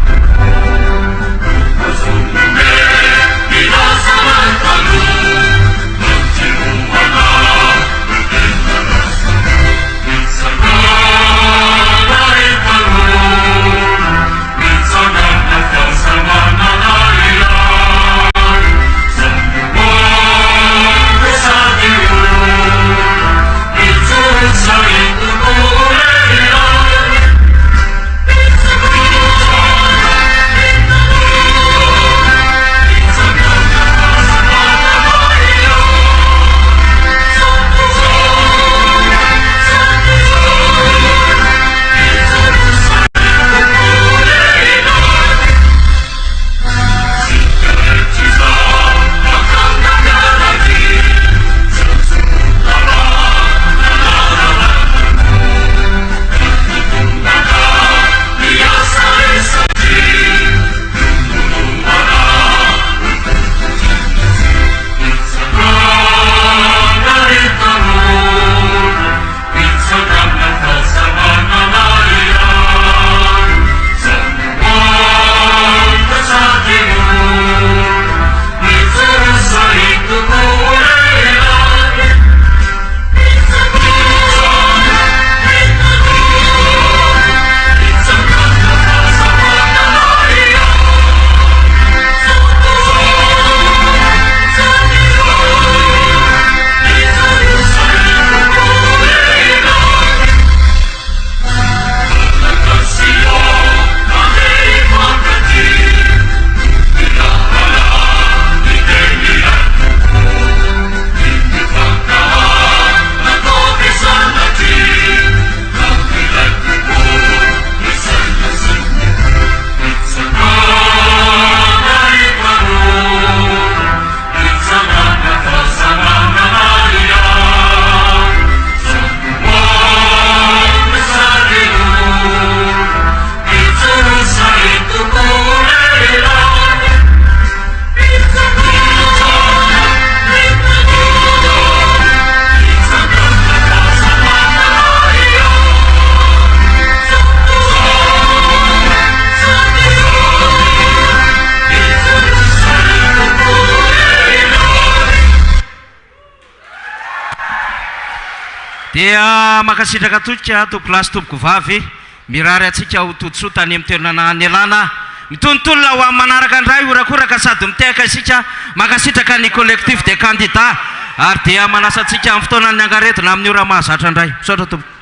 dia makasitraka toika tompoko lasy tompoko vavy mirary atsika ho totsoa tany amin'ny toerana ny alana mitontolona ho amin'ny manaraka andray orakoraka sady mitehaka isika makasitraka ny collectif de candidat ary dia manasatsika amin'ny fotoanany angaretona amin'ny ora mahazatra indray misaotra tompoko.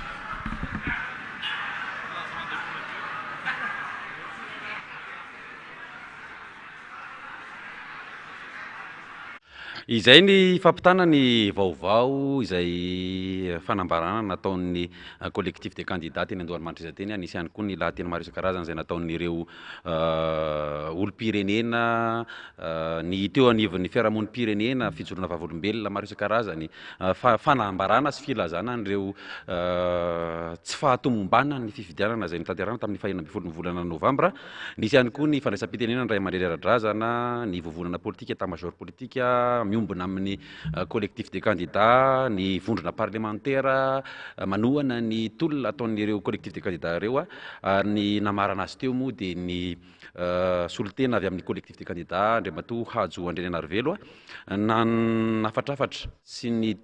Izay ny fampitana ny vaovao izay fanambarana nataon'ny collectif de candidat teny Andohanimanitra izy teny anisy ihany koa ny lahateny maro isan-karazany izay nataon'ireo olo-pirenena ny teo anivon'ny fiarahamonim-pirenena fijoroana vavolombelona maro isan-karazany fanambarana sy filazana an'ireo tsy fahatomombanana ny fifidianana izay nitanterahana tamin'ny 2 volana novambra. Nisy ihany koa ny fandraisam-pitenenana Ray aman-dreny ara-drazana, ny vovonana politika état-major politika miombona amin'ny collectif de candidat, ny vondrona parlementaire manohana ny tolona ataon'ireo collectif de candidat ireo ary ny namarana azy teo moa dia ny solotena avy amin'ny collectif de candidat Andriamatoa Hajo Andrenanarivelo nafatrafatra sy ny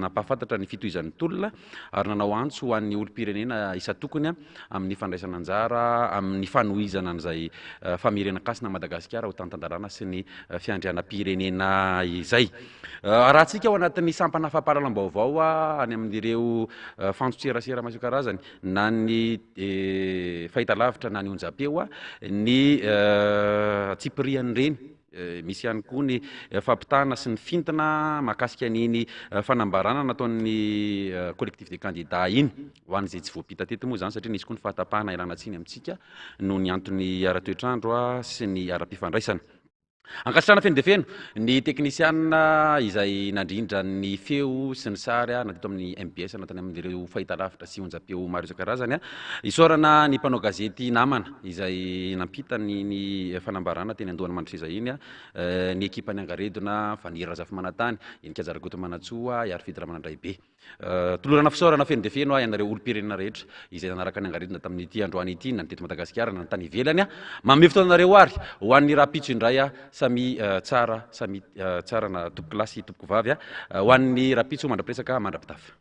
nampahafantatra ny fitohizan'ny tolona ary nanao antso ho an'ny olo-pirenena isa-tokony amin'ny fandraisana anjara amin'ny fanohizana an'izay famerenan-kasina Madagasikara ho tany-tandalana sy ny fiandrianam-pirenena izay. Rahantsika ao anatin'ny sampana fampahalalam-baovao any amin'ireo fantso-tserasera maro isan-karazany na ny fahitalavitra na ny onjam-peo ny tsipiriany reny misy ihany koa ny fampitana sy ny fintana mahakasika an'iny fanambarana nataon'ny collectif de candidat iny ho an'izay tsy voapita teto moa zany satria nisy koa ny fahatapahana ilana tsiny amintsika no ny antony ara-toetrandro sy ny ara-pifandraisana. Ankasitrana feno dia feno ny teknisianina izay nandrindra ny feo sy ny sary nateto amin'ny MBS natany amin'ireo fahitalavitra sy onjam-peo maro isan-karazany isaorana ny mpanao gazety namana izay nampita ny fanambarana teny Andohanimanitra izay iny ny ekipany Angaredona Vanira Zafimanatany iny Kajarakoto Manantsoa Iary Fidy Ramanandray be tolorana fisaorana feno dia feno ianareo olo-pirenena rehetra izay nanaraka ny Angaredona tamin'ity androany ity na ny teto Madagasikara na ny tany ivelany manome fotoanareo ary ho an'ny rapitso indray samy tsara na tompoko lasy tompoko vavy ho an'ny rapitso mandra-piresaka mandra-pitafy.